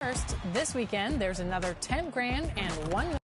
First, this weekend, there's another 10 grand and one.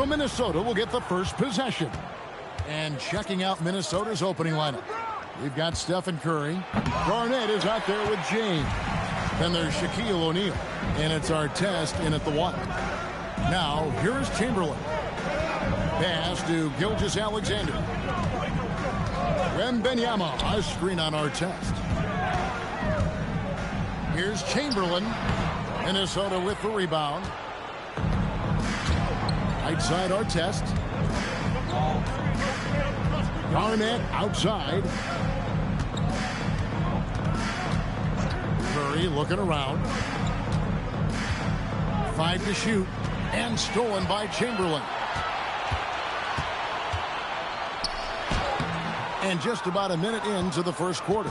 So Minnesota will get the first possession. And checking out Minnesota's opening lineup, we've got Stephen Curry. Garnett is out there with James. Then there's Shaquille O'Neal. And it's Artest in at the 1. Now, here's Chamberlain. Pass to Gilgeous-Alexander. Wembanyama, a screen on Artest. Here's Chamberlain. Minnesota with the rebound. Right side Artest. Garnett outside. Curry looking around. 5 to shoot. And stolen by Chamberlain. And just about a minute into the first quarter.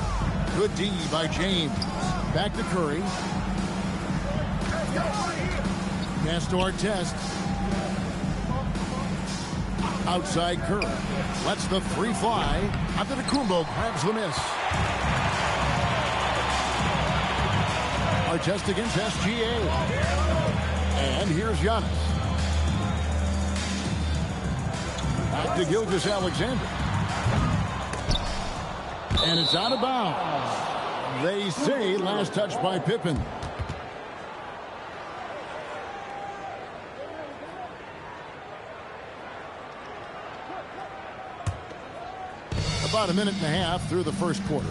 Good D by James. Back to Curry. Pass to Artest. Outside Curry. Lets the 3 fly. Antetokounmpo grabs the miss. Artest against SGA. And here's Giannis. Back to Gilgeous-Alexander. And it's out of bounds. They say last touch by Pippen. About a minute and a half through the first quarter.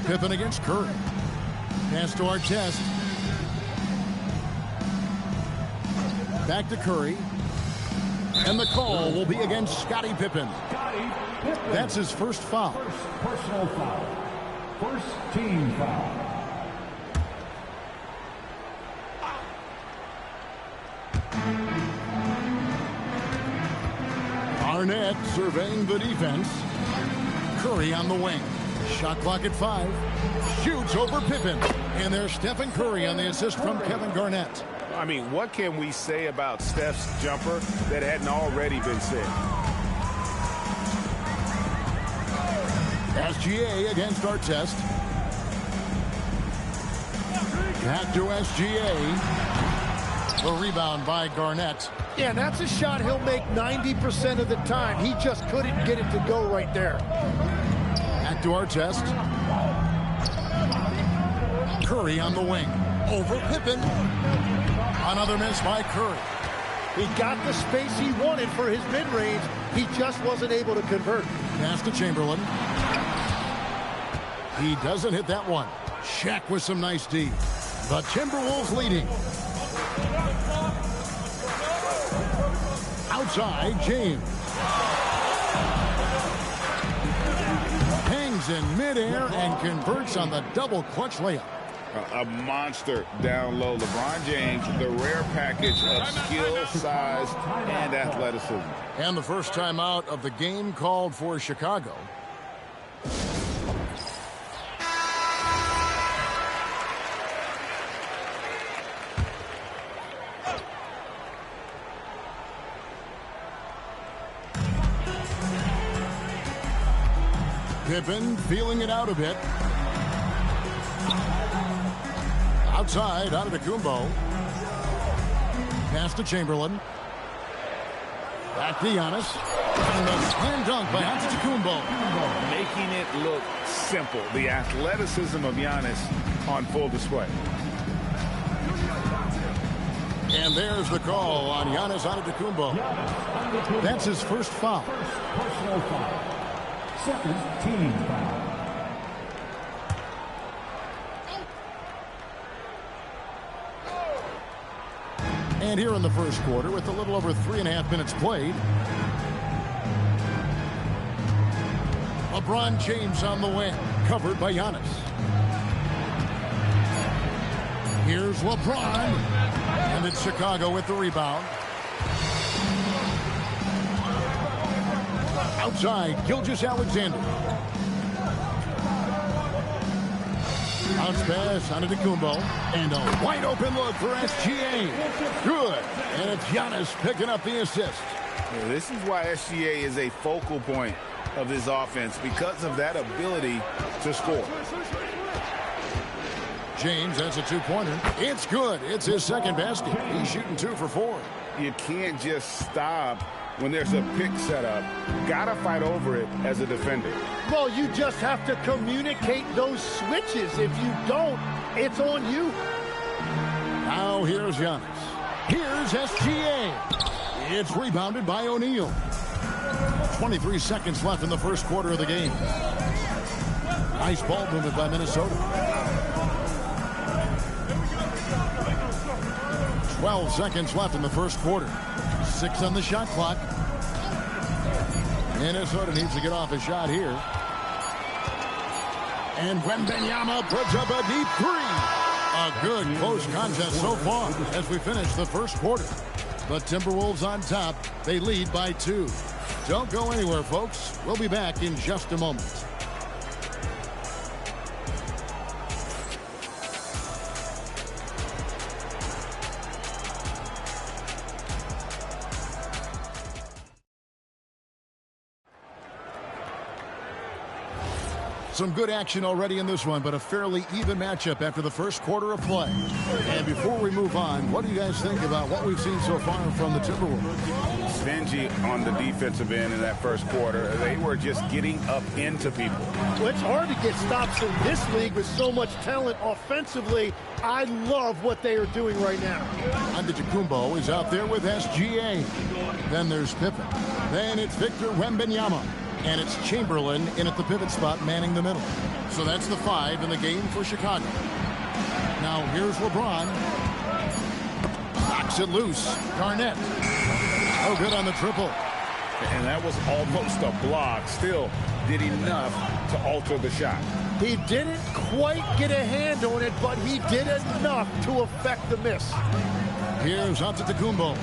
Pippen against Curry. Pass to Artest. Back to Curry. And the call will be against Scottie Pippen. That's his first foul. First personal foul. First team foul. Garnett surveying the defense. Curry on the wing. Shot clock at 5. Shoots over Pippen. And there's Stephen Curry on the assist from Kevin Garnett. I mean, what can we say about Steph's jumper that hadn't already been said? SGA against Artest. Back to SGA. The rebound by Garnett. Yeah, and that's a shot he'll make 90% of the time. He just couldn't get it to go right there. Back to Artest. Curry on the wing. Over Pippen. Another miss by Curry. He got the space he wanted for his mid-range. He just wasn't able to convert. Pass to Chamberlain. He doesn't hit that one. Shaq with some nice D. The Timberwolves leading. Outside, James. Hangs in midair and converts on the double clutch layup. A monster down low. LeBron James, the rare package of skill, size, and athleticism. And the first time out of the game called for Chicago. Pippen feeling it out a bit. Outside, Antetokounmpo. Pass to Chamberlain. Back to Giannis. And the slam dunk by Antetokounmpo. Making it look simple. The athleticism of Giannis on full display. And there's the call on Giannis Antetokounmpo. That's his first foul. First personal foul. Second team foul. And here in the first quarter, with a little over 3.5 minutes played, LeBron James on the wing, covered by Giannis. Here's LeBron, and it's Chicago with the rebound. Outside, Gilgeous-Alexander. Bounce pass, Antetokounmpo. And a wide open look for SGA. Good. And it's Giannis picking up the assist. Yeah, this is why SGA is a focal point of this offense, because of that ability to score. James has a two-pointer. It's good. It's his second basket. He's shooting 2 for 4. You can't just stop when there's a pick set up. Gotta fight over it as a defender. Well, you just have to communicate those switches. If you don't, it's on you. Now here's Giannis. Here's SGA. It's rebounded by O'Neal. 23 seconds left in the first quarter of the game. Nice ball movement by Minnesota. 12 seconds left in the first quarter. 6 on the shot clock. Minnesota needs to get off a shot here. And Wembanyama puts up a deep 3. A good close contest so far as we finish the first quarter. The Timberwolves on top. They lead by 2. Don't go anywhere, folks. We'll be back in just a moment. Some good action already in this one, but a fairly even matchup after the first quarter of play. And before we move on, what do you guys think about what we've seen so far from the Timberwolves? Stingy on the defensive end in that first quarter. They were just getting up into people. Well, it's hard to get stops in this league with so much talent offensively. I love what they are doing right now. Antetokounmpo is out there with SGA. Then there's Pippen. Then it's Victor Wembanyama. And it's Chamberlain in at the pivot spot, manning the middle. So that's the 5 in the game for Chicago. Now here's LeBron. Knocks it loose. Garnett. Oh, good on the triple. And that was almost a block. Still did enough to alter the shot. He didn't quite get a hand on it, but he did enough to affect the miss. Here's Antetokounmpo.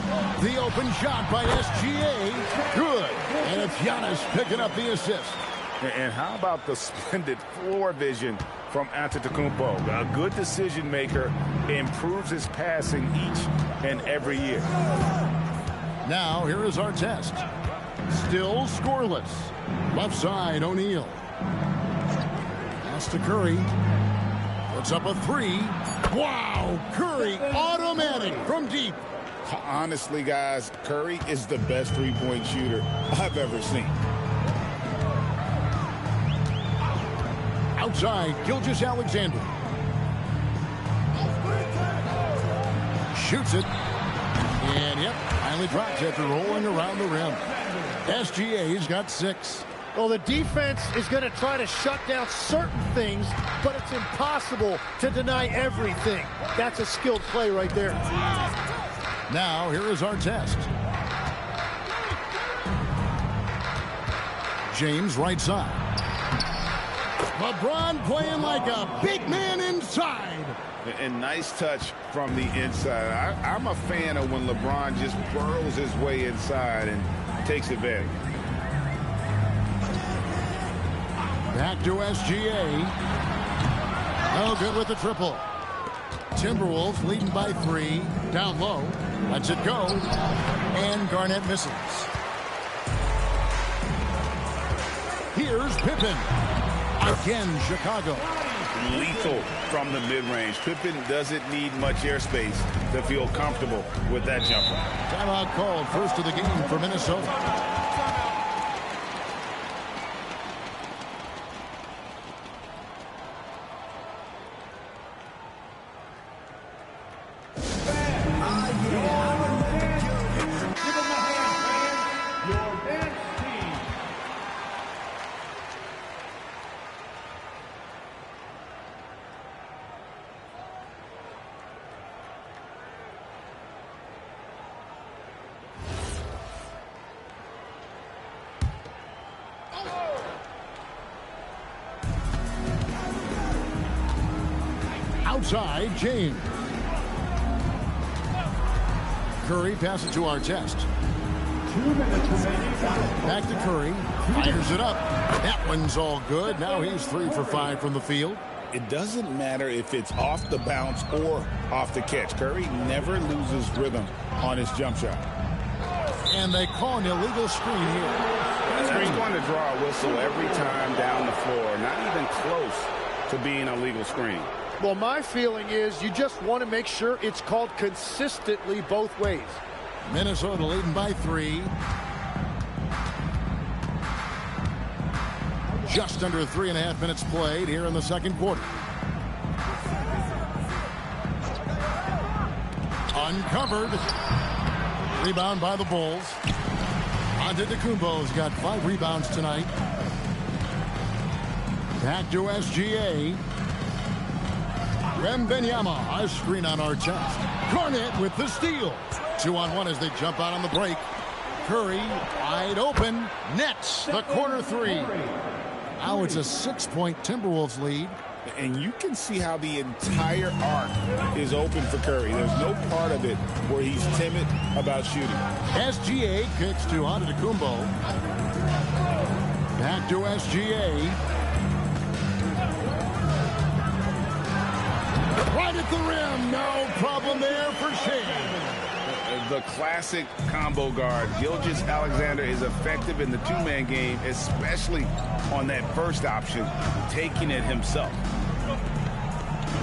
The open shot by SGA. Good. And it's Giannis picking up the assist. And how about the splendid floor vision from Antetokounmpo? A good decision maker, improves his passing each and every year. Now here is our test. Still scoreless. Left side, O'Neal. Pass to Curry. Puts up a 3. Wow, Curry automatic from deep. Honestly, guys, Curry is the best three-point shooter I've ever seen. Outside, Gilgeous-Alexander. Shoots it. And, yep, finally drops after rolling around the rim. SGA's got 6. Well, the defense is going to try to shut down certain things, but it's impossible to deny everything. That's a skilled play right there. Now, here is our test. James right side. LeBron playing like a big man inside. And nice touch from the inside. I'm a fan of when LeBron just burrows his way inside and takes advantage. Back to SGA. Oh, good with the triple. Timberwolves leading by 3. Down low. Lets it go. And Garnett misses. Here's Pippen. Again, Chicago. Lethal from the mid-range. Pippen doesn't need much airspace to feel comfortable with that jumper. Timeout called. First of the game for Minnesota. Outside, James. Curry passes to Artest. Back to Curry. Fires it up. That one's all good. Now he's 3 for 5 from the field. It doesn't matter if it's off the bounce or off the catch. Curry never loses rhythm on his jump shot. And they call an illegal screen here. He's going to draw a whistle every time down the floor. Not even close to being a legal screen. Well, my feeling is you just want to make sure it's called consistently both ways. Minnesota leading by 3. Just under 3.5 minutes played here in the second quarter. Uncovered. Rebound by the Bulls. Antetokounmpo's got 5 rebounds tonight. Back to SGA. Wembanyama, a screen on Artest. Garnett with the steal. 2-on-1 as they jump out on the break. Curry wide open. Nets the corner 3. Now it's a 6-point Timberwolves lead. And you can see how the entire arc is open for Curry. There's no part of it where he's timid about shooting. SGA kicks to Antetokounmpo. Back to SGA. Right at the rim. No problem there for Shane. The classic combo guard. Gilgeous-Alexander is effective in the two-man game, especially on that first option, taking it himself.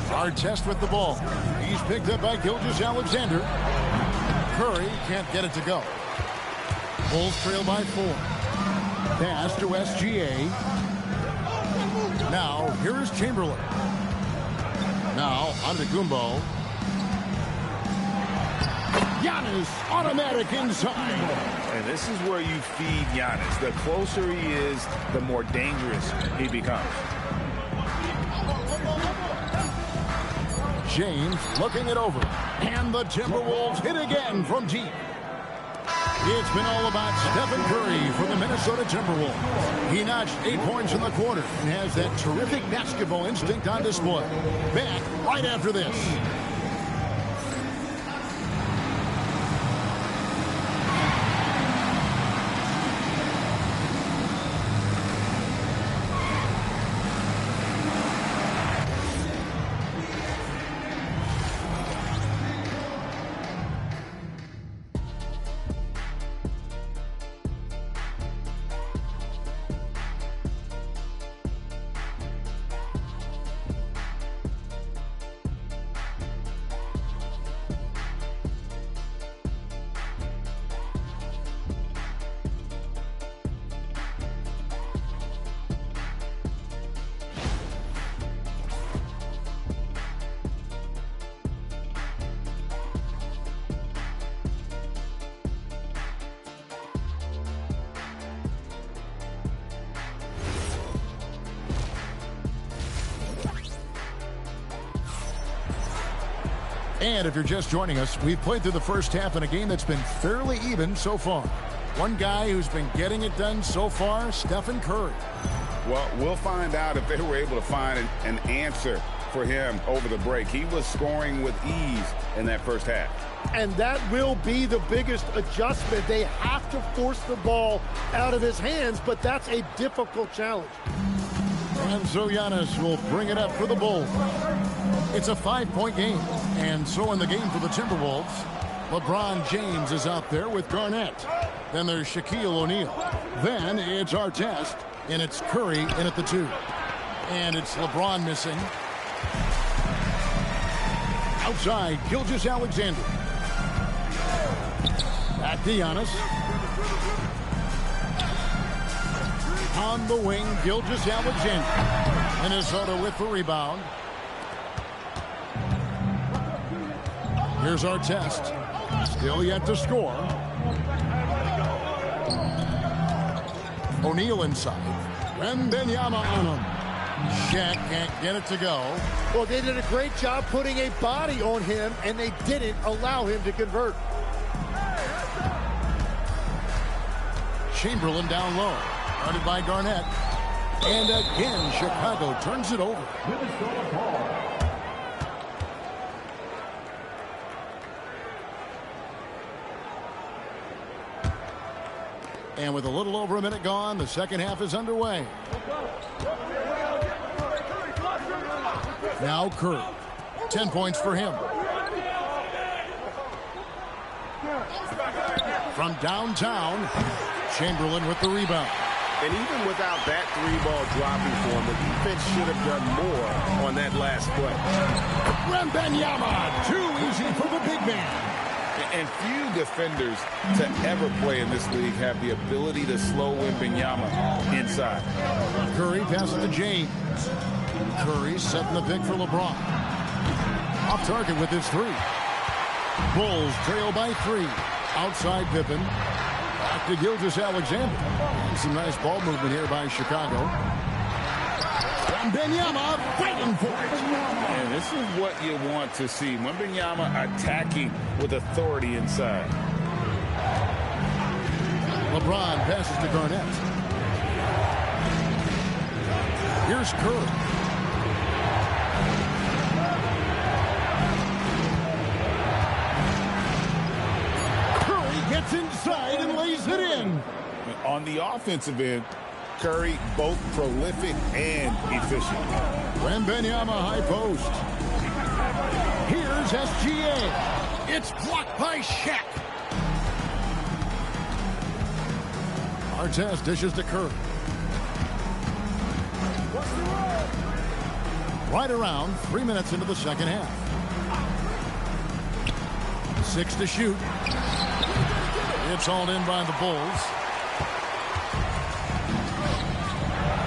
Artest with the ball. He's picked up by Gilgeous-Alexander. Curry can't get it to go. Bulls trail by 4. Pass to SGA. Now, here is Chamberlain. Now, Antetokounmpo. Giannis, automatic inside. And this is where you feed Giannis. The closer he is, the more dangerous he becomes. James looking it over. And the Timberwolves hit again from deep. It's been all about Stephen Curry for the Minnesota Timberwolves. He notched 8 points in the quarter and has that terrific basketball instinct on display. Back right after this. And if you're just joining us, we've played through the first half in a game that's been fairly even so far. One guy who's been getting it done so far, Stephen Curry. Well, we'll find out if they were able to find an answer for him over the break. He was scoring with ease in that first half. And that will be the biggest adjustment. They have to force the ball out of his hands, but that's a difficult challenge. And so Giannis will bring it up for the Bulls. It's a 5-point game. And so in the game for the Timberwolves, LeBron James is out there with Garnett. Then there's Shaquille O'Neal. Then it's Artest, and it's Curry in at the 2. And it's LeBron missing. Outside, Gilgeous-Alexander. Back to Giannis. On the wing, Gilgeous-Alexander. Minnesota with the rebound. Here's Artest. Still yet to score. O'Neal inside. Wembanyama on him. Shaq can't get it to go. Well, they did a great job putting a body on him, and they didn't allow him to convert. Chamberlain down low. Guarded by Garnett. And again, Chicago turns it over. And with a little over a minute gone, the second half is underway. Now Curry. 10 points for him. From downtown, Chamberlain with the rebound. And even without that three-ball dropping for him, the defense should have done more on that last play. Wembanyama, too easy for the big man. And few defenders to ever play in this league have the ability to slow Wembanyama inside. Curry passes to James. Curry setting the pick for LeBron. Off target with his three. Bulls trail by 3. Outside Pippen. Back to Gilgeous-Alexander. Some nice ball movement here by Chicago. Wembanyama fighting for it. And this is what you want to see. Wembanyama attacking with authority inside. LeBron passes to Garnett. Here's Curry. Curry gets inside and lays it in. On the offensive end, Curry both prolific and efficient. Wembanyama high post. Here's SGA. It's blocked by Shaq. Artest dishes to Curry. Right around 3 minutes into the second half. 6 to shoot. It's hauled in by the Bulls.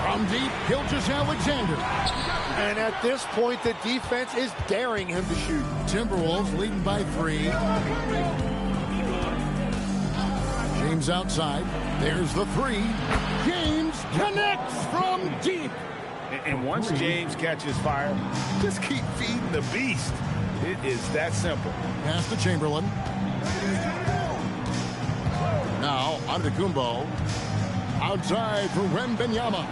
From deep, Gilgeous-Alexander. And at this point, the defense is daring him to shoot. Timberwolves leading by 3. James outside. There's the 3. James connects from deep. And once James catches fire, just keep feeding the beast. It is that simple. Pass to Chamberlain. Now, Antetokounmpo. Outside for Wembanyama.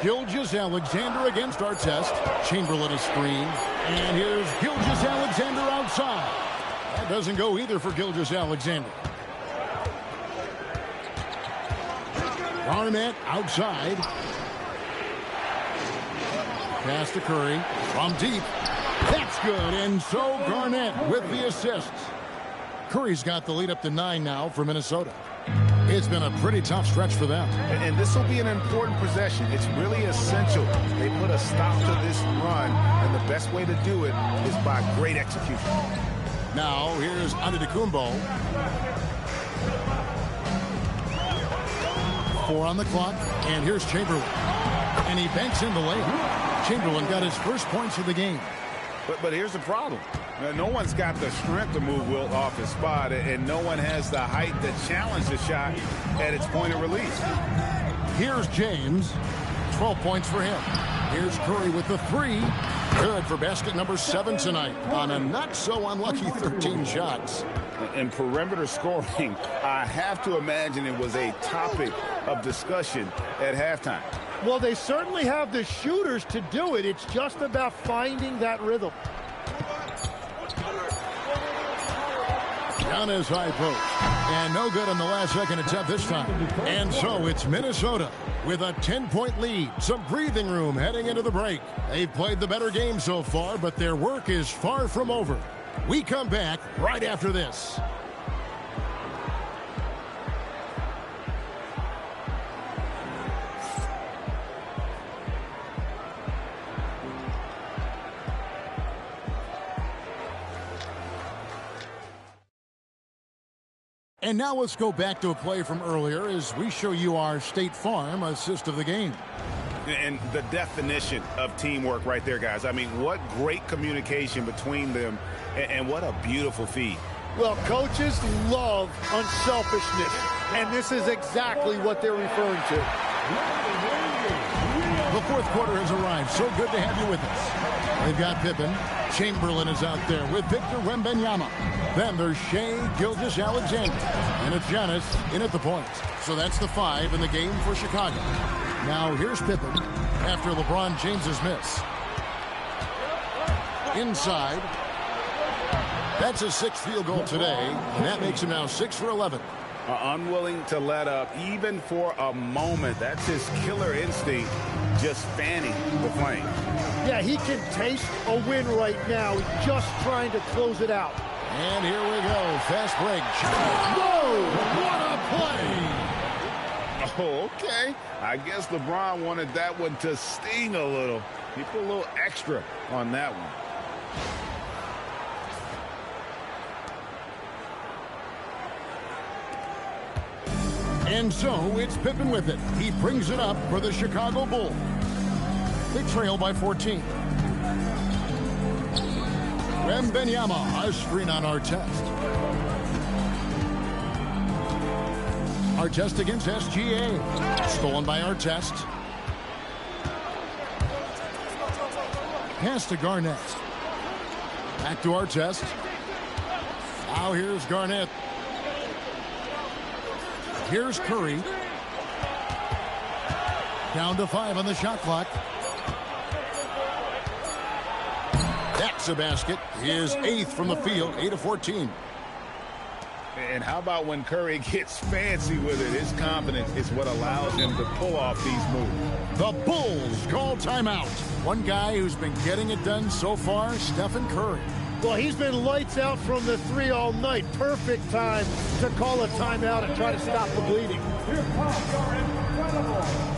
Gilgeous-Alexander against Artest. Chamberlain a screen. And here's Gilgeous-Alexander outside. That doesn't go either for Gilgeous-Alexander. Garnett outside. Pass to Curry. From deep. That's good. And so Garnett with the assist. Curry's got the lead up to 9 now for Minnesota. It's been a pretty tough stretch for them. And this will be an important possession. It's really essential. They put a stop to this run, and the best way to do it is by great execution. Now, here's Antetokounmpo. 4 on the clock, and here's Chamberlain. And he banks in the layup. Chamberlain got his first points of the game. But here's the problem. No one's got the strength to move Wilt off his spot, and no one has the height to challenge the shot at its point of release. Here's James. 12 points for him. Here's Curry with the 3. Good for basket number 7 tonight on a not-so-unlucky 13 shots. And perimeter scoring, I have to imagine it was a topic of discussion at halftime. Well, they certainly have the shooters to do it. It's just about finding that rhythm. Giannis high post. And no good on the last second attempt this time. And so it's Minnesota with a 10-point lead. Some breathing room heading into the break. They've played the better game so far, but their work is far from over. We come back right after this. And now let's go back to a play from earlier as we show you our State Farm assist of the game. And the definition of teamwork right there, guys. I mean, what great communication between them, and what a beautiful feed. Well, coaches love unselfishness, and this is exactly what they're referring to. The fourth quarter has arrived. So good to have you with us. They've got Pippen. Chamberlain is out there with Victor Wembanyama. Then there's Shai Gilgeous-Alexander. And it's Giannis in at the point. So that's the 5 in the game for Chicago. Now here's Pippen after LeBron James's miss. Inside. That's his 6th field goal today. And that makes him now 6 for 11. Unwilling to let up even for a moment. That's his killer instinct, just fanning the flame. Yeah, he can taste a win right now. He's just trying to close it out. And here we go. Fast break. Whoa! What a play! Oh, okay. I guess LeBron wanted that one to sting a little. He put a little extra on that one. And so it's Pippen with it. He brings it up for the Chicago Bulls. They trail by 14. Wembanyama, a screen on Artest. Artest against SGA. Stolen by Artest. Pass to Garnett. Back to Artest. Now here's Garnett. Here's Curry. Down to 5 on the shot clock. That's a basket. His 8th from the field, 8 of 14. And how about when Curry gets fancy with it? His confidence is what allows him to pull off these moves. The Bulls call timeout. One guy who's been getting it done so far, Stephen Curry. Well, he's been lights out from the 3 all night. Perfect time to call a timeout and try to stop the bleeding. Here comes your incredible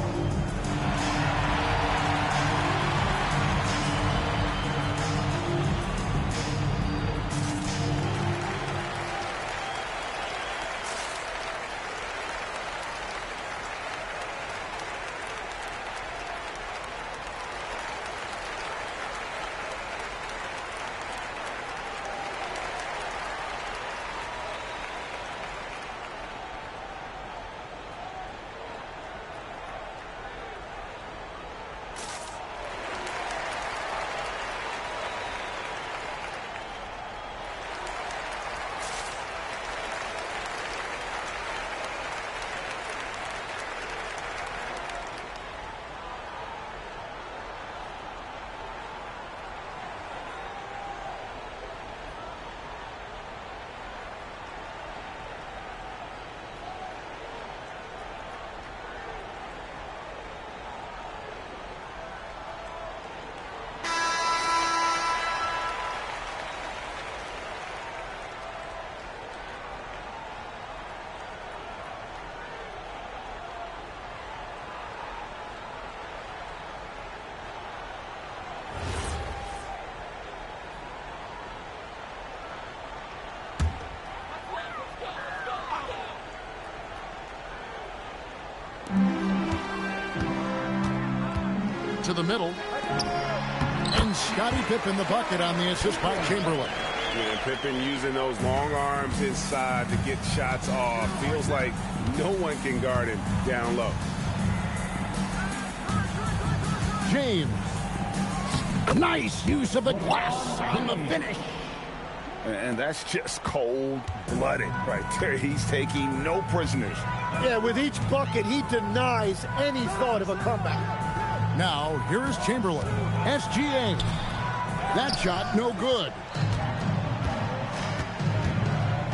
to the middle. And Scottie Pippen the bucket on the assist by Chamberlain. Yeah, Pippen using those long arms inside to get shots off. Feels like no one can guard him down low. James. Nice use of the glass on the finish. And that's just cold-blooded right there. He's taking no prisoners. Yeah, with each bucket, he denies any thought of a comeback. Now, here's Chamberlain. SGA. That shot, no good.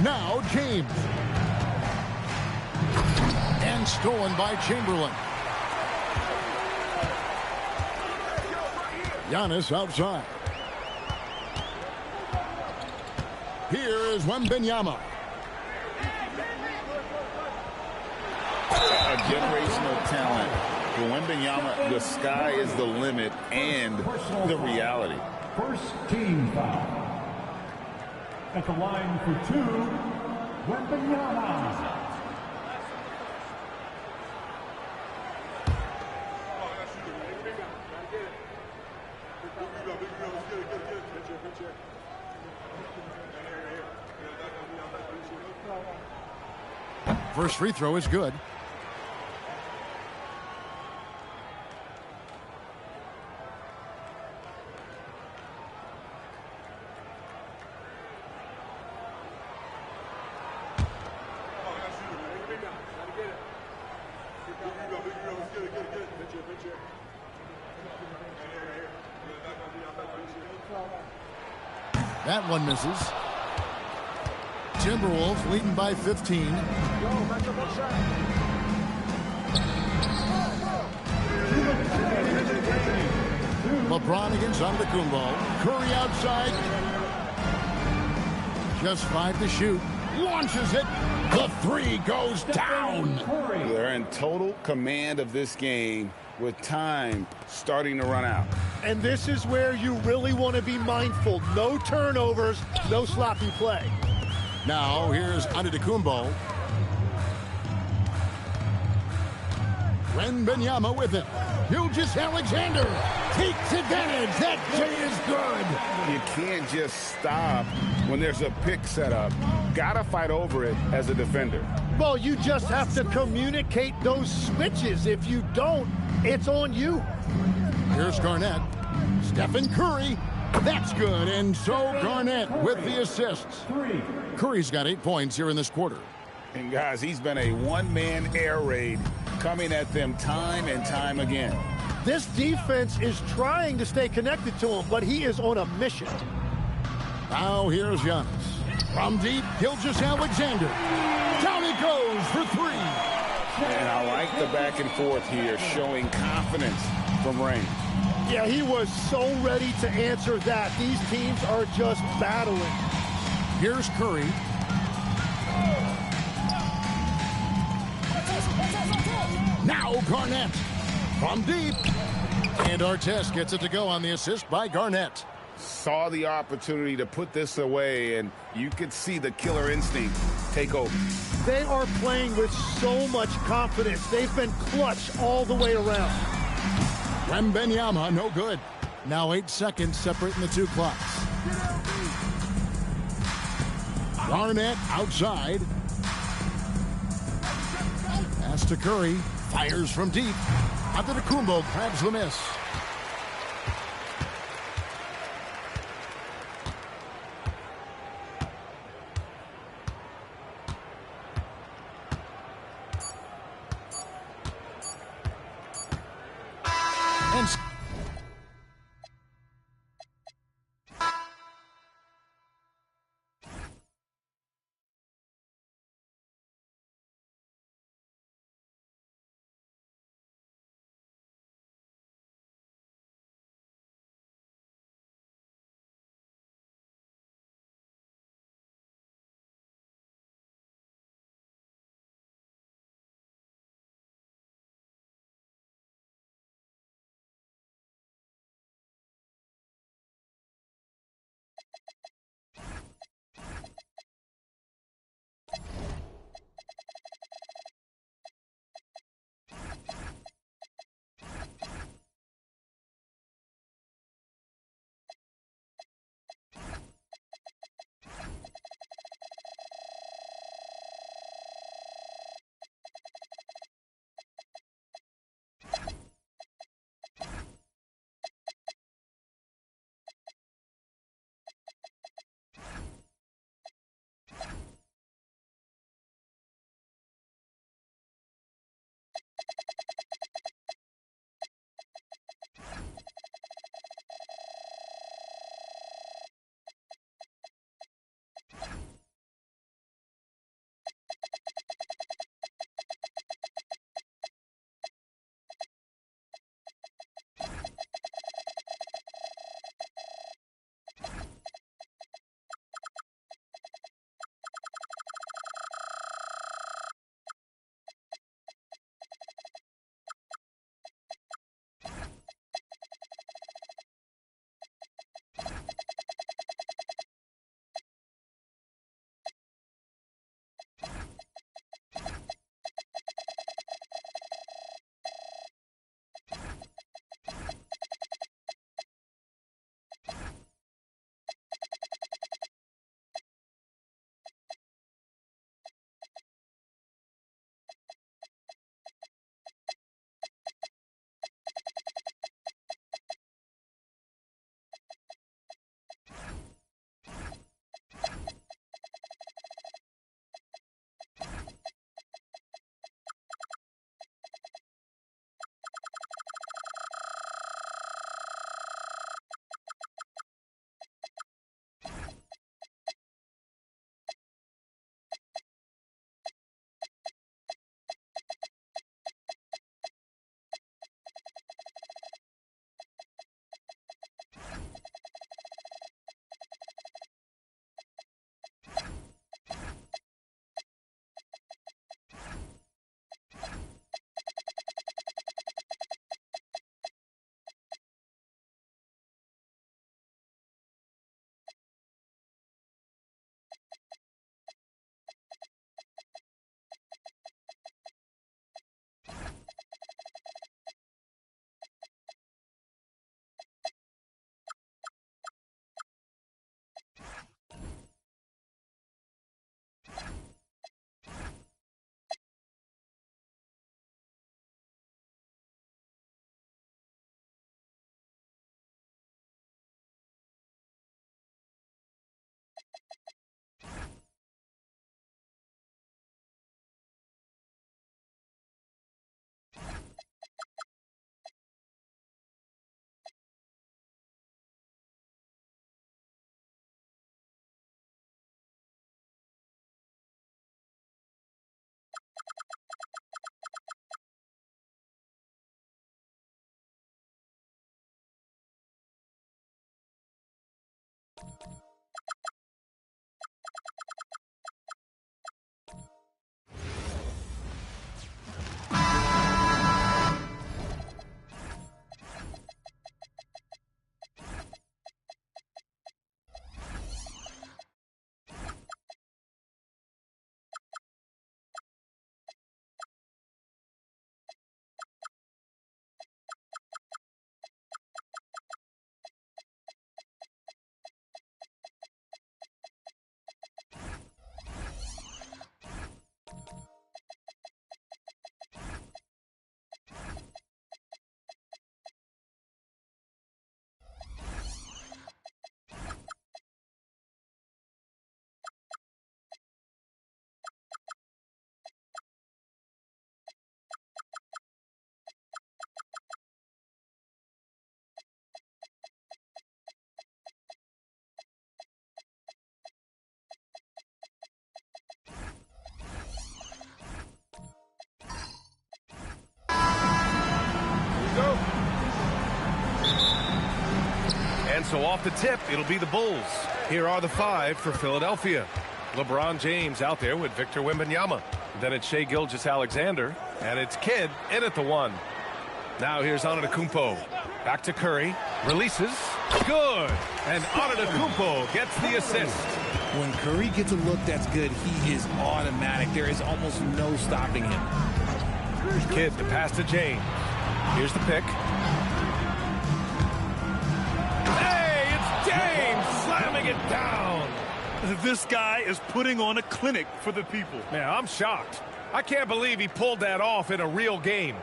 Now, James. And stolen by Chamberlain. Giannis outside. Here is Wembanyama. A generational talent. For Wembanyama, the sky is the limit and the reality. first team foul. At the line for 2, Wembanyama. First free throw is good. That one misses. Timberwolves leading by 15. LeBron against Antetokounmpo. Curry outside. Just 5 to shoot. Launches it. The three goes down. They're in total command of this game with time starting to run out. And this is where you really want to be mindful. No turnovers, no sloppy play. Now here's Antetokounmpo. Wembanyama with it. Gilgeous-Alexander takes advantage. That J is good. You can't just stop when there's a pick set up. Gotta fight over it as a defender. Well, you just have to communicate those switches. If you don't, it's on you. Here's Garnett. Stephen Curry. That's good. And so Garnett with the assists. Curry's got 8 points here in this quarter. And guys, he's been a one-man air raid coming at them time and time again. This defense is trying to stay connected to him, but he is on a mission. Now here's Giannis. From deep, Gilgeous-Alexander. Down he goes for 3. And I like the back and forth here, showing confidence from Rain. Yeah, he was so ready to answer that. These teams are just battling. Here's Curry. Now Garnett from deep. And Artest gets it to go on the assist by Garnett. Saw the opportunity to put this away, and you could see the killer instinct take over. They are playing with so much confidence. They've been clutch all the way around. Wembanyama, no good. Now 8 seconds separating the two clocks. Garnett outside. Pass to Curry. Fires from deep. Antetokounmpo grabs the miss. And so off the tip, it'll be the Bulls. Here are the 5 for Philadelphia. LeBron James out there with Victor Wembanyama. Then it's Shai Gilgeous-Alexander. And it's Kidd in at the 1. Now here's Antetokounmpo. Back to Curry. Releases. Good. And Antetokounmpo gets the assist. When Curry gets a look that's good, he is automatic. There is almost no stopping him. Kidd to pass to James. Here's the pick. Hey, it's James slamming it down. This guy is putting on a clinic for the people. Man, I'm shocked. I can't believe he pulled that off in a real game.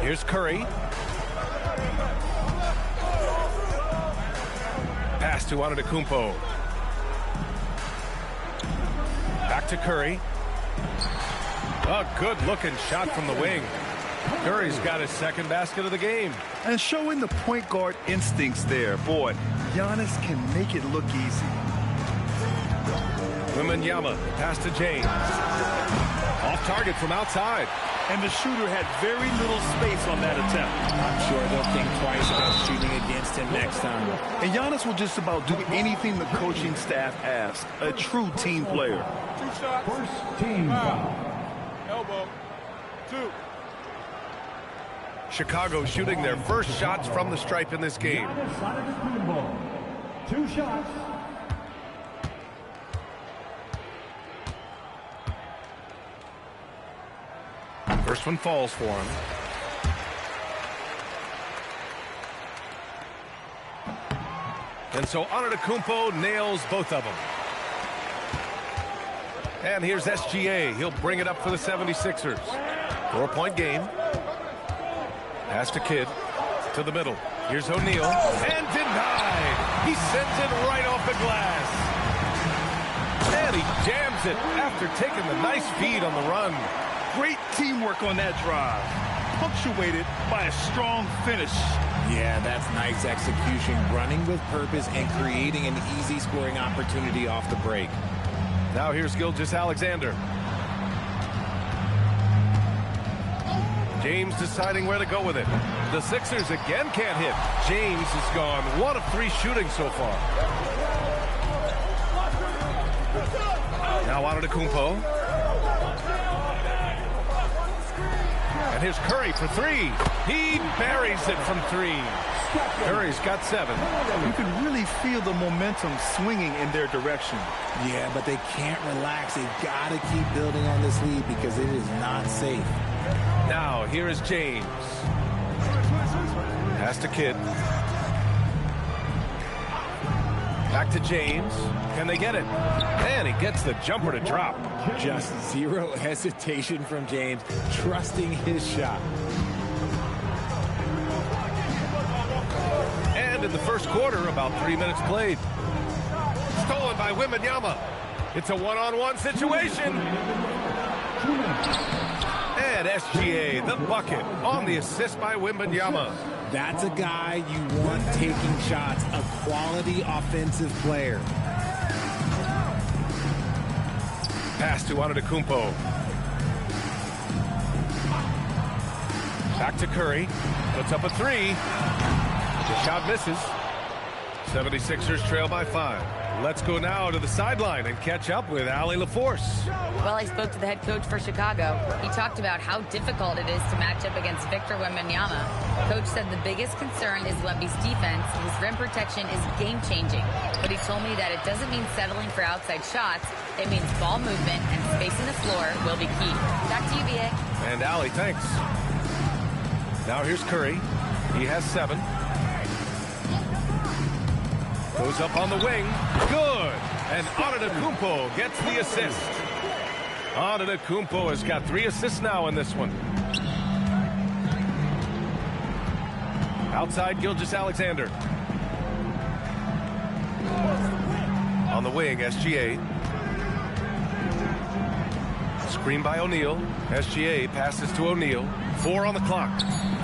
Here's Curry. Pass to Antetokounmpo. Back to Curry. A good-looking shot from the wing. Curry's got his second basket of the game. And showing the point guard instincts there. Boy, Giannis can make it look easy. Wembanyama, pass to James. Off target from outside. And the shooter had very little space on that attempt. I'm sure they'll think twice about shooting against him next time. And Giannis will just about do anything the coaching staff asks. A true team player. 2 shots. First team foul. Elbow. 2. Chicago shooting their first shots from the stripe in this game. Giannis Antetokounmpo. 2 shots. First one falls for him. And so Antetokounmpo nails both of them. And here's SGA. He'll bring it up for the 76ers. 4-point game. Pass to Kidd. To the middle. Here's O'Neal. And denied. He sends it right off the glass. And he jams it after taking the nice feed on the run. Great teamwork on that drive. Punctuated by a strong finish. Yeah, that's nice execution. Running with purpose and creating an easy scoring opportunity off the break. Now here's Gilgeous-Alexander. James deciding where to go with it. The Sixers again can't hit. James has gone 1 of 3 shooting so far. Now Antetokounmpo. And here's Curry for 3. He buries it from 3. Curry's got 7. You can really feel the momentum swinging in their direction. Yeah, but they can't relax. They've got to keep building on this lead because it is not safe. Now, here is James. Pass to Kidd. Back to James. Can they get it? And he gets the jumper to drop. Just zero hesitation from James, trusting his shot. And in the first quarter, about 3 minutes played. Stolen by Wembanyama. It's a one-on-one situation. And SGA, the bucket, on the assist by Wembanyama. That's a guy you want taking shots, a quality offensive player. Pass to Antetokounmpo. Back to Curry. Puts up a 3. The shot misses. 76ers trail by 5. Let's go now to the sideline and catch up with Allie LaForce. Well, I spoke to the head coach for Chicago. He talked about how difficult it is to match up against Victor Wembanyama. Coach said the biggest concern is Wemby's defense. His rim protection is game-changing. But he told me that it doesn't mean settling for outside shots. It means ball movement and spacing the floor will be key. Back to you, B.A. And Allie, thanks. Now here's Curry. He has 7. Goes up on the wing. Good. And Antetokounmpo gets the assist. Antetokounmpo has got 3 assists now in this one. Outside Gilgeous-Alexander. On the wing, SGA. Screen by O'Neal. SGA passes to O'Neal. 4 on the clock.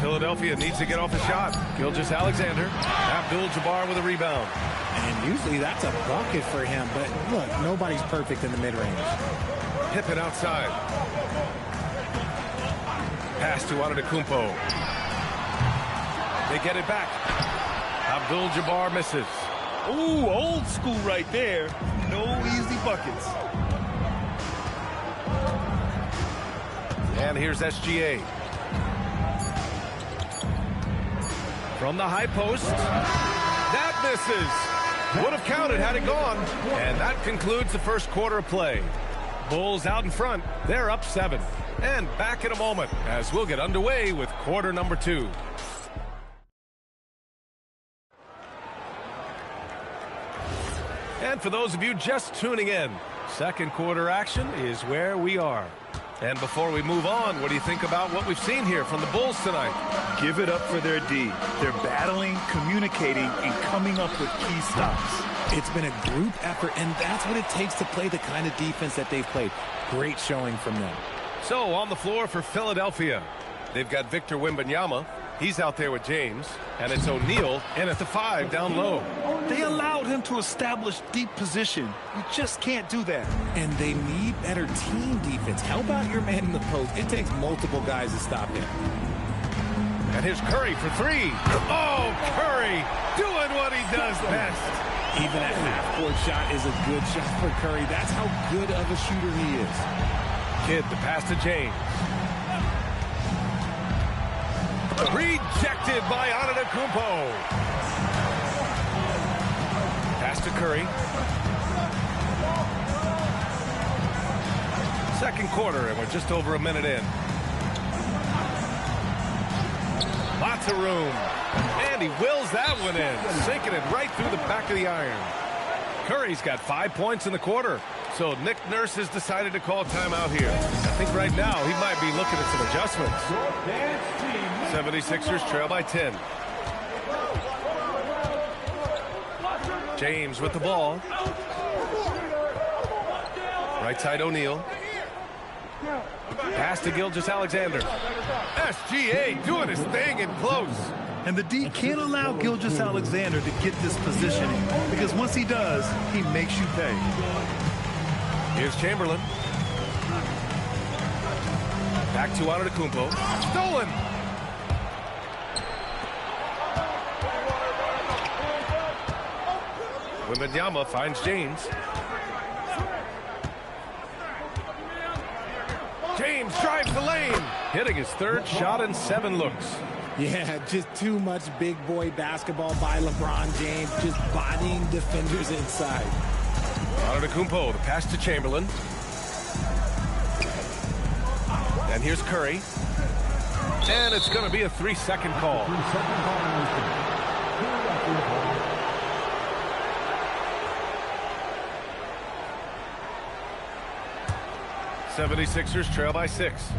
Philadelphia needs to get off a shot. Gilgeous-Alexander. Abdul-Jabbar with a rebound. And usually that's a bucket for him. But look, nobody's perfect in the mid-range. Pippen outside. Pass to Antetokounmpo. They get it back. Abdul-Jabbar misses. Ooh, old school right there. No easy buckets. And here's SGA. From the high post. That misses. Would have counted had it gone. And that concludes the first quarter of play. Bulls out in front. They're up 7. And back in a moment as we'll get underway with quarter number 2. And for those of you just tuning in, second quarter action is where we are. And before we move on, what do you think about what we've seen here from the Bulls tonight? Give it up for their D. They're battling, communicating, and coming up with key stops. It's been a group effort, and that's what it takes to play the kind of defense that they've played. Great showing from them. So on the floor for Philadelphia, they've got Victor Wembanyama. He's out there with James, and it's O'Neal in at the 5 down low. They allowed him to establish deep position. You just can't do that. And they need better team defense. How about your man in the post? It takes multiple guys to stop him. And here's Curry for 3. Oh, Curry doing what he does best. Even a half-court shot is a good shot for Curry. That's how good of a shooter he is. Kidd, the pass to James. Rejected by Antetokounmpo. Pass to Curry. Second quarter, and we're just over a minute in. Lots of room. And he wills that one in, sinking it right through the back of the iron. Curry's got 5 points in the quarter. So Nick Nurse has decided to call timeout here. I think right now he might be looking at some adjustments. 76ers trail by 10. James with the ball. Right side O'Neal. Pass to Gilgeous-Alexander. SGA doing his thing in close. And the D can't allow Gilgeous-Alexander to get this positioning, because once he does, he makes you pay. Here's Chamberlain. Back to Antetokounmpo. Stolen. Wembanyama finds James. James drives the lane, hitting his third shot in 7 looks. Yeah, just too much big boy basketball by LeBron James, just bodying defenders inside. Antetokounmpo, the pass to Chamberlain. And here's Curry. And it's going to be a 3-second call. 76ers trail by 6.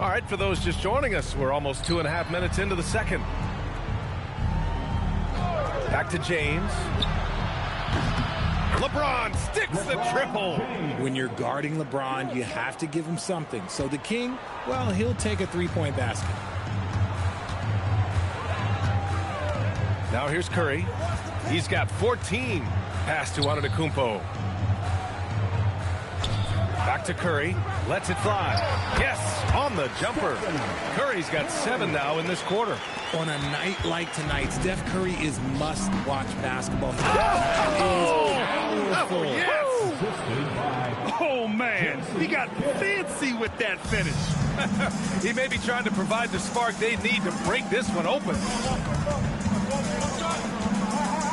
All right, for those just joining us, we're almost 2.5 minutes into the second. Back to James. LeBron sticks the triple. When you're guarding LeBron, you have to give him something. So the King, well, he'll take a 3-point basket. Now here's Curry. He's got 14. Pass to Antetokounmpo. Back to Curry. Lets it fly. Yes, on the jumper. Curry's got 7 now in this quarter. On a night like tonight, Steph Curry is must-watch basketball. Oh, yes! Oh, man. He got fancy with that finish. He may be trying to provide the spark they need to break this one open.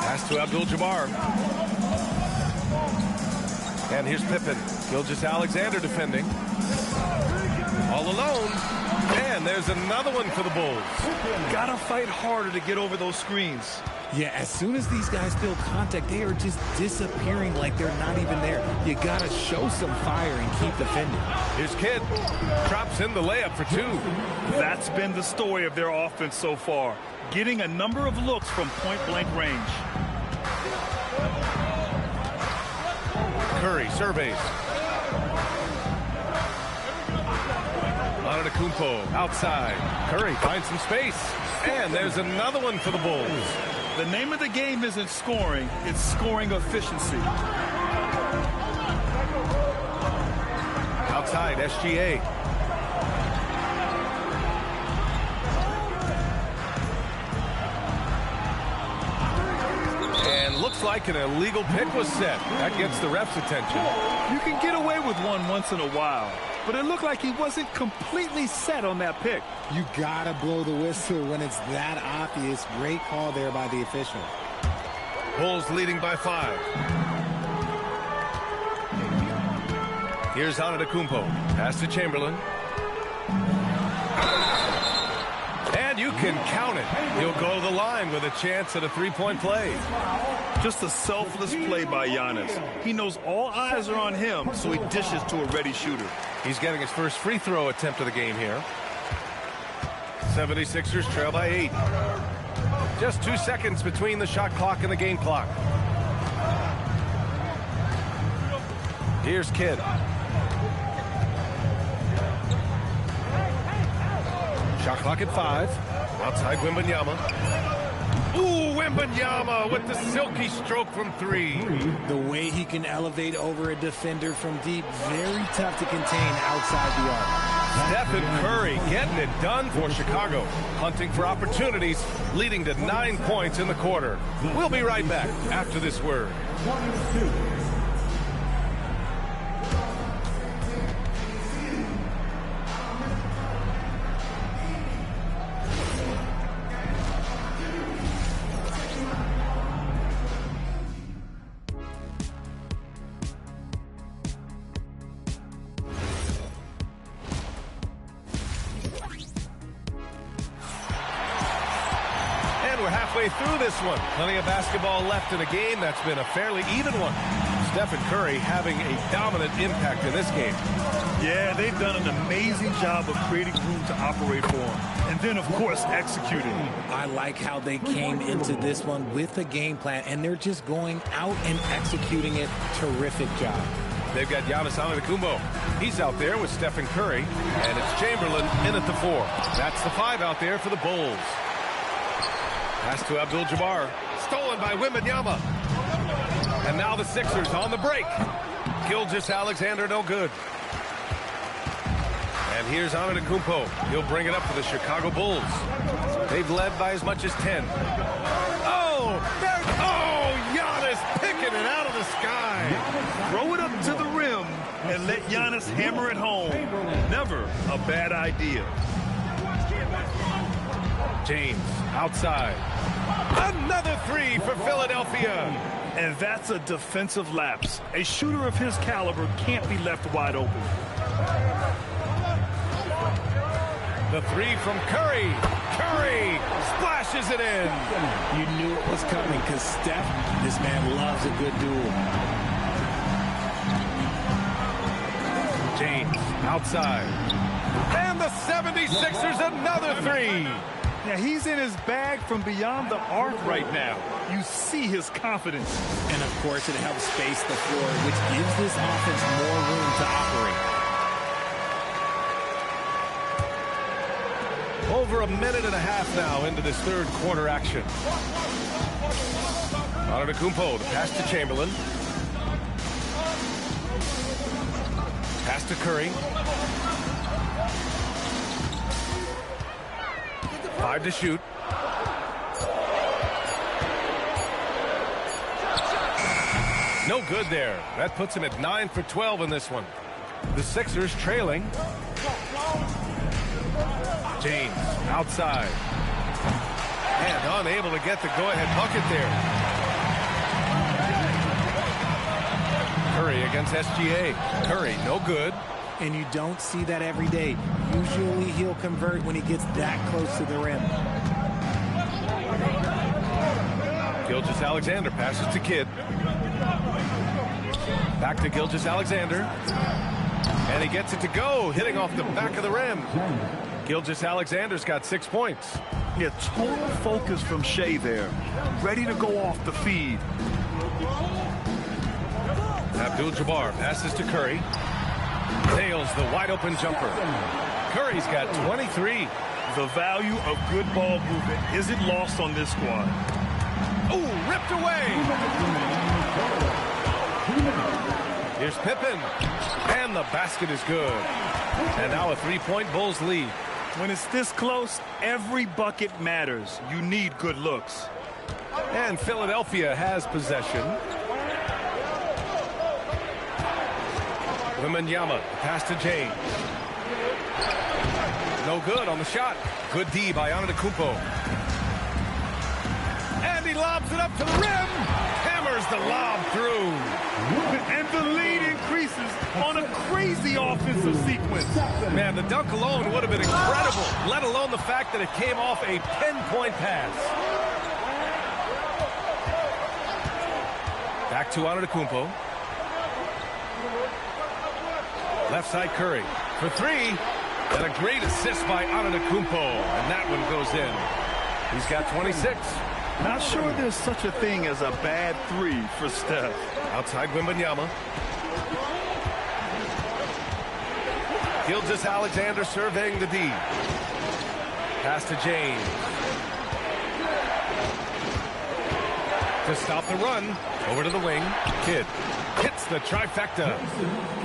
Pass to Abdul-Jabbar. And here's Pippen. Gilgeous-Alexander defending. All alone. And there's another one for the Bulls. Gotta fight harder to get over those screens. Yeah, as soon as these guys feel contact, they are just disappearing like they're not even there. You gotta show some fire and keep defending. Here's Kidd. Drops in the layup for 2. That's been the story of their offense so far. Getting a number of looks from point-blank range. Curry surveys. Antetokounmpo outside. Curry finds some space. And there's another one for the Bulls. The name of the game isn't scoring, it's scoring efficiency. side, SGA. And looks like an illegal pick was set. That gets the ref's attention. You can get away with one once in a while, but it looked like he wasn't completely set on that pick. You gotta blow the whistle when it's that obvious. Great call there by the official. Bulls leading by 5. Here's Antetokounmpo. Pass to Chamberlain. And you can count it. He'll go to the line with a chance at a three-point play. Just a selfless play by Giannis. He knows all eyes are on him, so he dishes to a ready shooter. He's getting his first free throw attempt of the game here. 76ers trail by 8. Just 2 seconds between the shot clock and the game clock. Here's Kidd. Shot clock at 5. Outside Wembanyama. Ooh, Wembanyama with the silky stroke from 3. The way he can elevate over a defender from deep, very tough to contain outside the arc. Stephen Curry getting it done for Chicago. Hunting for opportunities, leading to 9 points in the quarter. We'll be right back after this word. Through this one. Plenty of basketball left in a game that's been a fairly even one. Stephen Curry having a dominant impact in this game. Yeah, they've done an amazing job of creating room to operate for him. And then, of course, executing. I like how they came into this one with a game plan, and they're just going out and executing it. Terrific job. They've got Giannis Antetokounmpo. He's out there with Stephen Curry, and it's Chamberlain in at the 4. That's the 5 out there for the Bulls. Pass to Abdul-Jabbar. Stolen by Wembanyama. And now the Sixers on the break. Gilgeous-Alexander no good. And here's Antetokounmpo. He'll bring it up for the Chicago Bulls. They've led by as much as 10. Oh, Giannis picking it out of the sky. Throw it up to the rim and let Giannis hammer it home. Never a bad idea. James outside. Another 3 for Philadelphia. And that's a defensive lapse. A shooter of his caliber can't be left wide open. The 3 from Curry. Curry splashes it in. You knew it was coming because Steph, this man loves a good duel. James outside. And the 76ers another 3. Now, he's in his bag from beyond the arc right now. You see his confidence. And, of course, it helps space the floor, which gives this offense more room to operate. Over a minute and a half now into this third quarter action. Antetokounmpo, the pass to Chamberlain. Pass to Curry. 5 to shoot. No good there. That puts him at 9 for 12 in this one. The Sixers trailing. James outside. And unable to get the go-ahead bucket there. Curry against SGA. Curry, no good. And you don't see that every day. Usually he'll convert when he gets that close to the rim. Gilgeous-Alexander passes to Kidd. Back to Gilgeous-Alexander. And he gets it to go, hitting off the back of the rim. Gilgeous-Alexander's got 6 points. Yeah, total focus from Shea there. Ready to go off the feed. Abdul-Jabbar passes to Curry. Nails the wide-open jumper. Curry's got 23. The value of good ball movement isn't lost on this squad. Ooh, ripped away. Here's Pippen. And the basket is good. And now a three-point Bulls lead. When it's this close, every bucket matters. You need good looks. And Philadelphia has possession. Wembanyama, pass to James. No good on the shot. Good D by Antetokounmpo. And he lobs it up to the rim. Hammers the lob through. And the lead increases on a crazy offensive sequence. Man, the dunk alone would have been incredible, let alone the fact that it came off a 10-point pass. Back to Antetokounmpo. Left side Curry for three. And a great assist by Antetokounmpo. And that one goes in. He's got 26. Not sure there's such a thing as a bad three for Steph. Outside Wembanyama. Gilgeous-Alexander surveying the D. Pass to James. To stop the run. Over to the wing. Kidd hits the trifecta.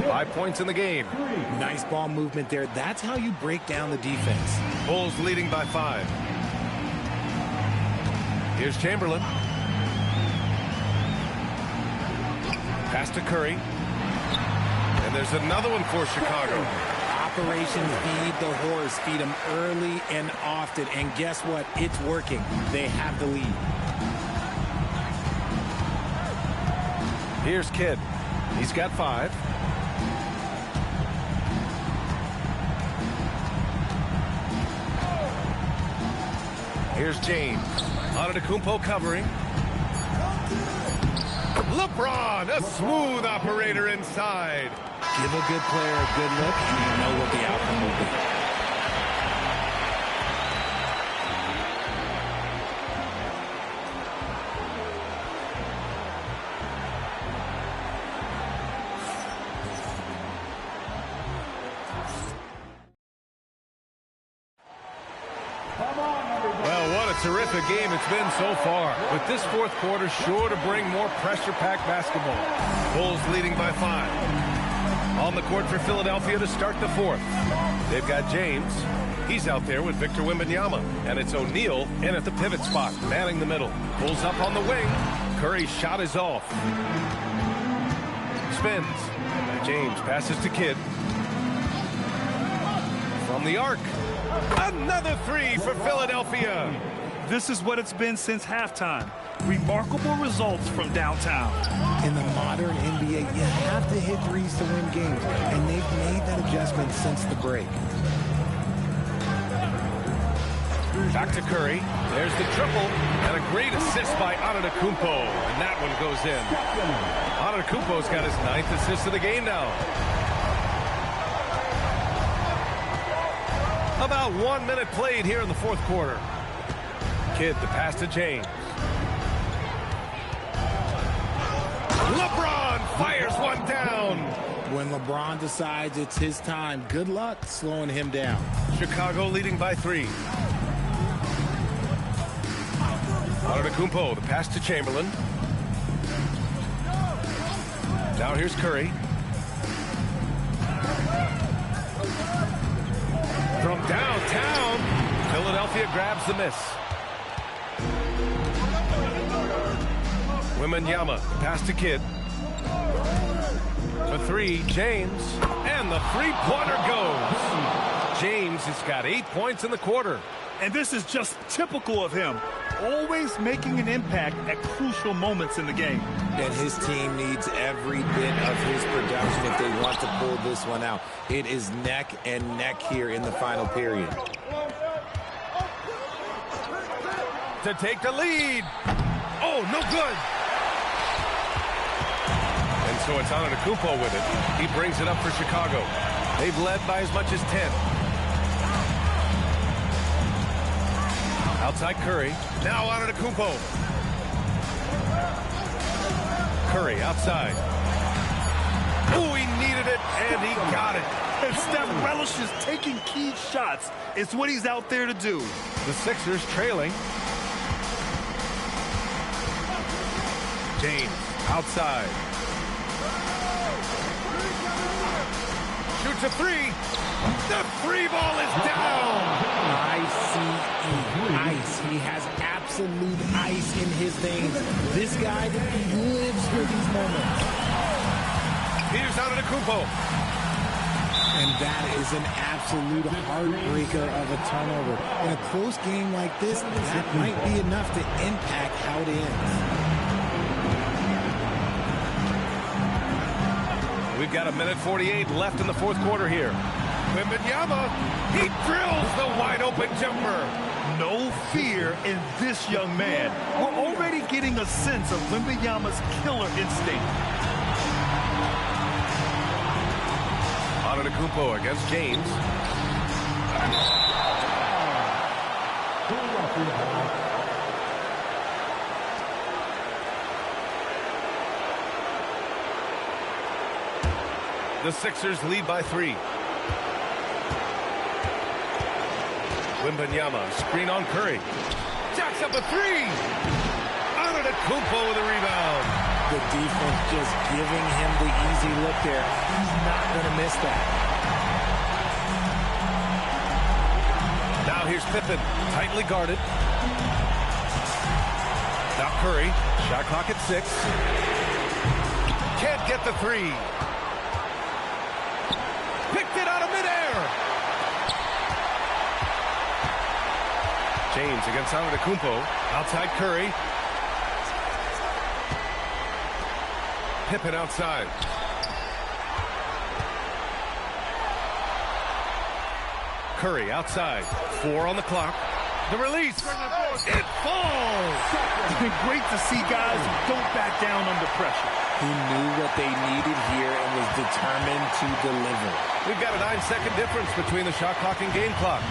5 points in the game. Nice ball movement there. That's how you break down the defense. Bulls leading by 5. Here's Chamberlain. Pass to Curry. And there's another one for Chicago. Operation Feed the Horse. Feed them early and often. And guess what? It's working. They have the lead. Here's Kidd. He's got 5. Here's James. Antetokounmpo covering. LeBron, a smooth operator inside. Give a good player a good look, and you know what the outcome will be. Terrific game it's been so far, with this fourth quarter sure to bring more pressure-packed basketball. Bulls leading by 5. On the court for Philadelphia to start the fourth. They've got James. He's out there with Victor Wembanyama, and it's O'Neal in at the pivot spot, manning the middle. Pulls up on the wing. Curry's shot is off. Spins. James passes to Kidd. From the arc. Another three for Philadelphia. This is what it's been since halftime. Remarkable results from downtown. In the modern NBA, you have to hit threes to win games, and they've made that adjustment since the break. Back to Curry. There's the triple, and a great assist by Antetokounmpo, and that one goes in. Antetokounmpo's got his 9th assist of the game now. About 1 minute played here in the fourth quarter. Kidd, the pass to James. LeBron fires one down. When LeBron decides it's his time, good luck slowing him down. Chicago leading by 3. Antetokounmpo, the pass to Chamberlain. Now here's Curry. From downtown, Philadelphia grabs the miss. Wembanyama, pass to Kidd. For 3, James. And the three-pointer goes. James has got 8 points in the quarter. And this is just typical of him. Always making an impact at crucial moments in the game. And his team needs every bit of his production if they want to pull this one out. It is neck and neck here in the final period. To take the lead. Oh, no good. And so it's Antetokounmpo with it. He brings it up for Chicago. They've led by as much as 10. Outside Curry. Now Antetokounmpo. Curry outside. Oh, he needed it, and he got it. And Steph relishes taking key shots. It's what he's out there to do. The Sixers trailing. James outside. Shoots a three. The three ball is down. Ice. He has absolute ice in his veins. This guy lives for these moments. Here's Antetokounmpo. And that is an absolute heartbreaker of a turnover. In a close game like this, that might be enough to impact how it ends. We've got 1:48 left in the fourth quarter here. Wembanyama, he drills the wide-open jumper. No fear in this young man. We're already getting a sense of Wembanyama's killer instinct. Antetokounmpo against James. The Sixers lead by 3. Wembanyama, screen on Curry. Jacks up a 3. Antetokounmpo with a rebound. The defense just giving him the easy look there. He's not going to miss that. Now here's Pippen, tightly guarded. Now Curry, shot clock at 6. Can't get the 3. Picked it out of midair. James against Antetokounmpo, outside Curry. Pippen outside. Curry outside. 4 on the clock. The release. It falls. It's been great to see guys who don't back down under pressure. He knew what they needed here and was determined to deliver. We've got a 9-second difference between the shot clock and game clock.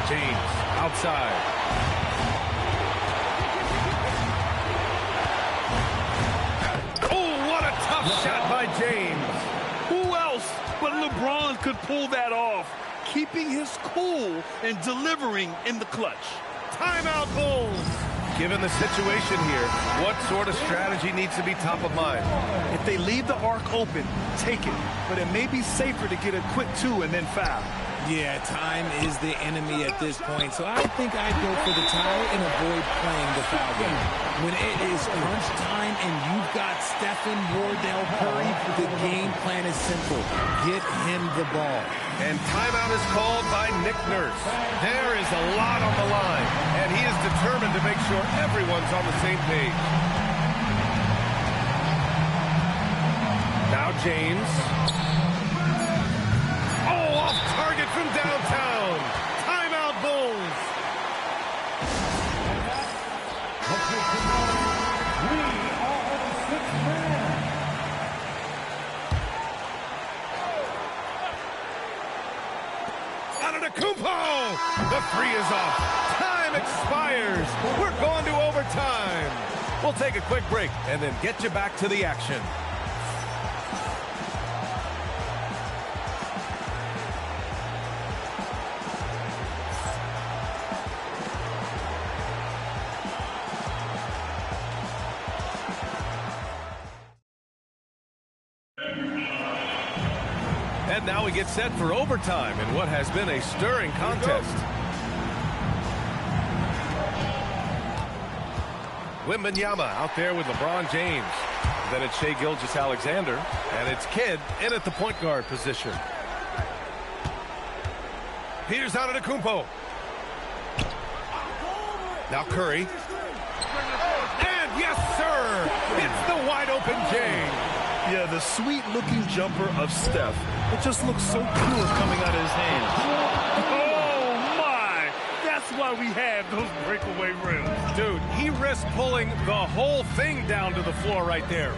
James outside. Oh, what a tough shot by James. Who else but LeBron could pull that off? Keeping his cool and delivering in the clutch. Timeout Bulls. Given the situation here, what sort of strategy needs to be top of mind? If they leave the arc open, take it. But it may be safer to get a quick 2 and then foul. Yeah, time is the enemy at this point, so I think I'd go for the tie and avoid playing the foul game. When it is crunch time and you've got Stephen Wardell Curry, the game plan is simple. Get him the ball. And timeout is called by Nick Nurse. There is a lot on the line, and he is determined to make sure everyone's on the same page. Now James. Oh, off target from downtown. Timeout Bulls. Antetokounmpo! The 3 is off. Time expires. We're going to overtime. We'll take a quick break and then get you back to the action. And now we get set for overtime in what has been a stirring contest. Wembanyama out there with LeBron James. Then it's Shai Gilgeous-Alexander, and it's Kidd in at the point guard position. Here's Antetokounmpo. Now Curry. And yes, sir! It's the wide open James. Yeah, the sweet-looking jumper of Steph. It just looks so pure coming out of his hands. Oh, my! That's why we have those breakaway rims. Dude, he risked pulling the whole thing down to the floor right there.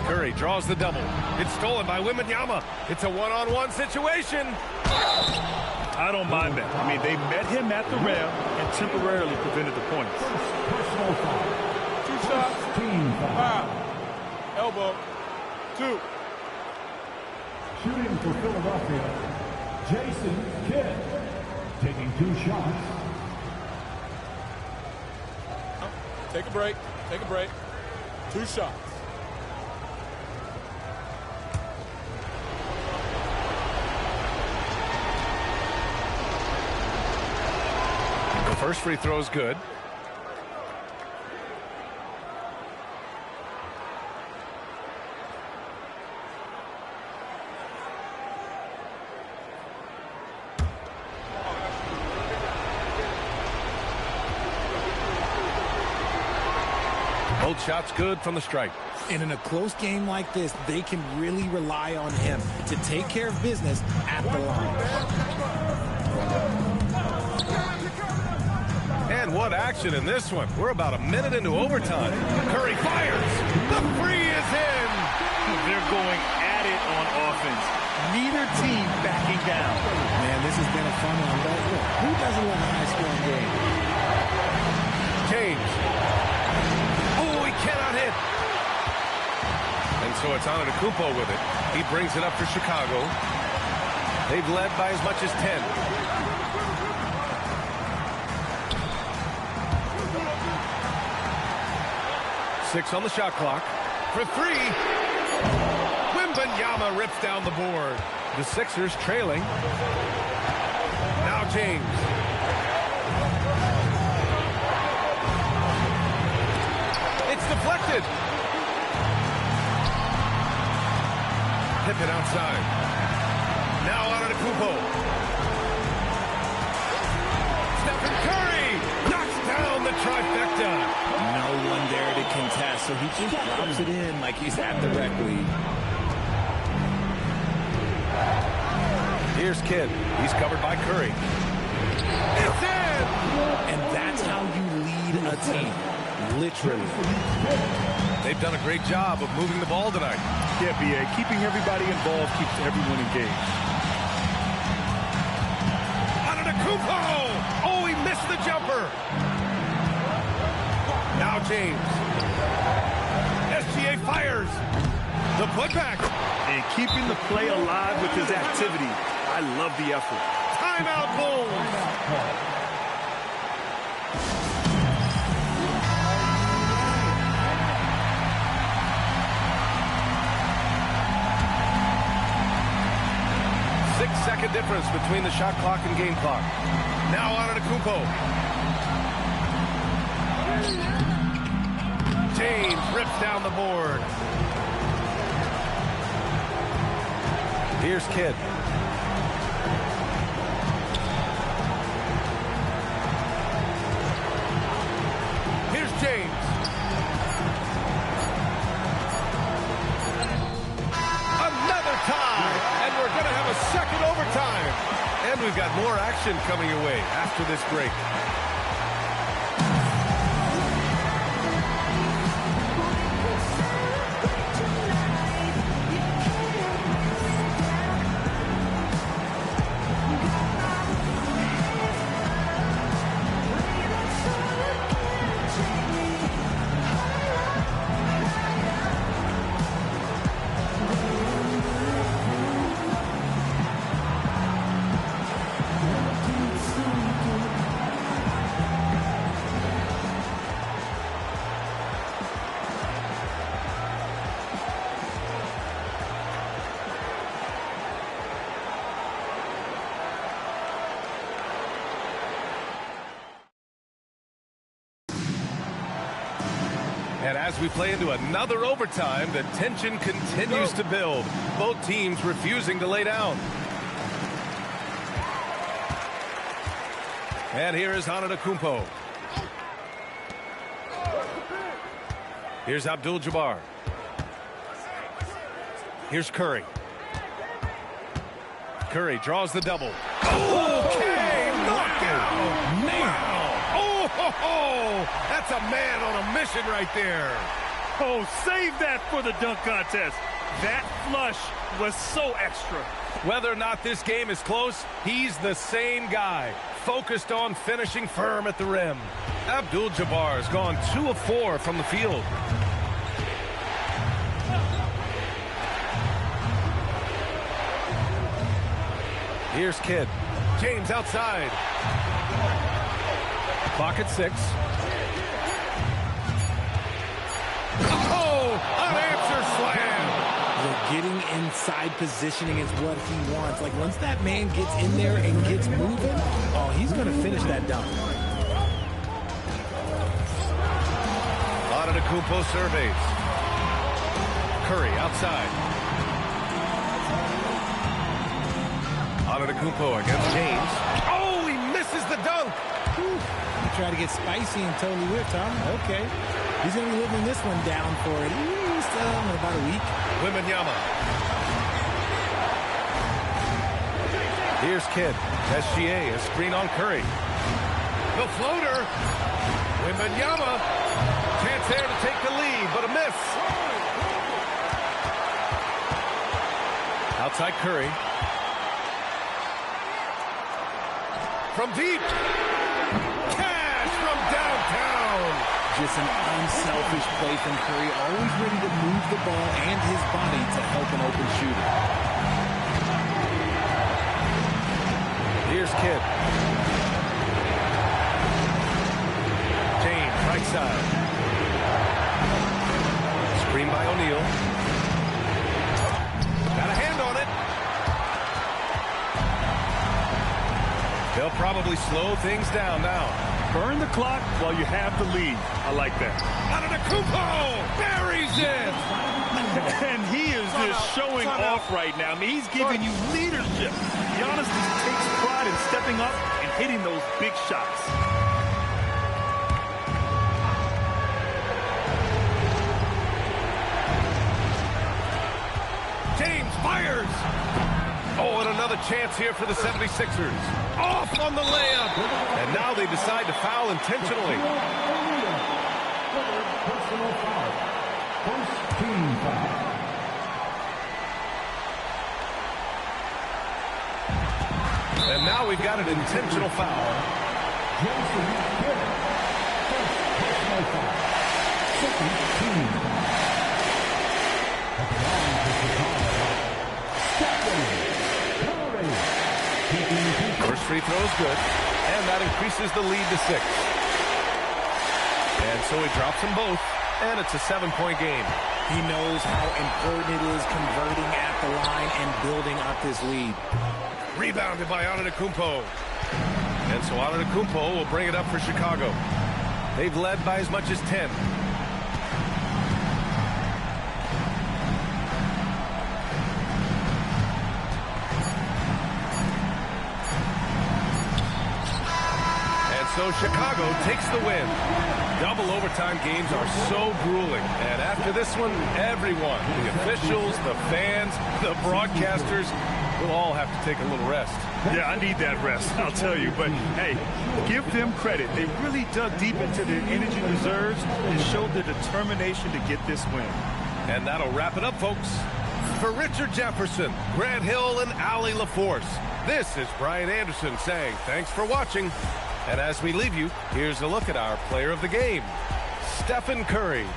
Curry draws the double. It's stolen by Wembanyama. It's a one-on-one situation. I don't mind that. I mean, they met him at the rim and temporarily prevented the points. Personal foul. 2 shots. Team foul. Elbow. 2. Shooting for Philadelphia, Jason Kidd. Taking 2 shots. Take a break. Take a break. 2 shots. The first free throw is good. Both shots good from the stripe. And in a close game like this, they can really rely on him to take care of business at the line. And what action in this one. We're about a minute into overtime. Curry fires. The free is in. They're going at it on offense. Neither team backing down. Man, this has been a fun one. But look, who doesn't love a high-scoring game? James. Oh, he cannot hit. And so it's Antetokounmpo with it. He brings it up for Chicago. They've led by as much as 10. Six on the shot clock. For three. Wembanyama rips down the board. The Sixers trailing. Now James. It's deflected. Pippen outside. Now Antetokounmpo. Stephen Curry knocks down the trifecta. No one there to contest, so he just drops it in like he's at the rec league. Here's Kidd. He's covered by Curry. It's in! And that's how you lead a team. Literally. They've done a great job of moving the ball tonight. Yeah, B.A. Keeping everybody involved keeps everyone engaged. Antetokounmpo! Oh, he missed the jumper. Now James. SGA fires. The putback. And keeping the play alive with his activity. I love the effort. Timeout Bulls. 6-second difference between the shot clock and game clock. Now Antetokounmpo. James rips down the board. Here's Kidd. Here's James. Another tie. And we're going to have a second overtime. And we've got more action coming your way after this break. And as we play into another overtime, the tension continues to build. Both teams refusing to lay down. And here is Antetokounmpo. Here's Abdul-Jabbar. Here's Curry. Curry draws the double. Okay, knockout! Wow! Oh, that's a man on a mission right there. Oh, save that for the dunk contest. That flush was so extra. Whether or not this game is close, he's the same guy, focused on finishing firm at the rim. Abdul-Jabbar has gone 2 of 4 from the field. Here's Kidd. James outside. Clock at 6. Oh! inside positioning is what he wants. Like, once that man gets in there and gets moving, oh, he's going to finish that dunk. Antetokounmpo surveys. Curry outside. Antetokounmpo against James. Oh, he misses the dunk. He tried to get spicy and totally whipped, huh? Okay. He's going to be living this one down for at least about a week. Wembanyama. Here's Kidd. SGA, a screen on Curry. The floater. Wembanyama. Chance there to take the lead, but a miss. Outside Curry. From deep. Cash from downtown. Just an unselfish play from Curry, always ready to move the ball and his body to help an open shooter. Here's Kidd. James, right side. Screen by O'Neal. Got a hand on it. They'll probably slow things down now. Burn the clock while you have the lead. I like that. Antetokounmpo buries it. And he is just showing off right now. I mean, he's giving you leadership. Giannis just takes pride in stepping up and hitting those big shots. James fires. Oh, and another chance here for the 76ers. Off on the layup. And now they decide to foul intentionally. Personal foul. First team foul. And now we've got an intentional foul. Jason Kidd. First personal foul. Second team foul. At the line for Chicago, Stephen Curry. First free throw is good, and that increases the lead to 6. And so he drops them both, and it's a 7-point game. He knows how important it is converting at the line and building up this lead. Rebounded by Antetokounmpo. And so Antetokounmpo will bring it up for Chicago. They've led by as much as 10. So Chicago takes the win. Double overtime games are so grueling. And after this one, everyone, the officials, the fans, the broadcasters, will all have to take a little rest. Yeah, I need that rest, I'll tell you. But, hey, give them credit. They really dug deep into their energy reserves and showed their determination to get this win. And that'll wrap it up, folks. For Richard Jefferson, Grant Hill, and Allie LaForce, this is Brian Anderson saying thanks for watching. And as we leave you, here's a look at our player of the game, Stephen Curry.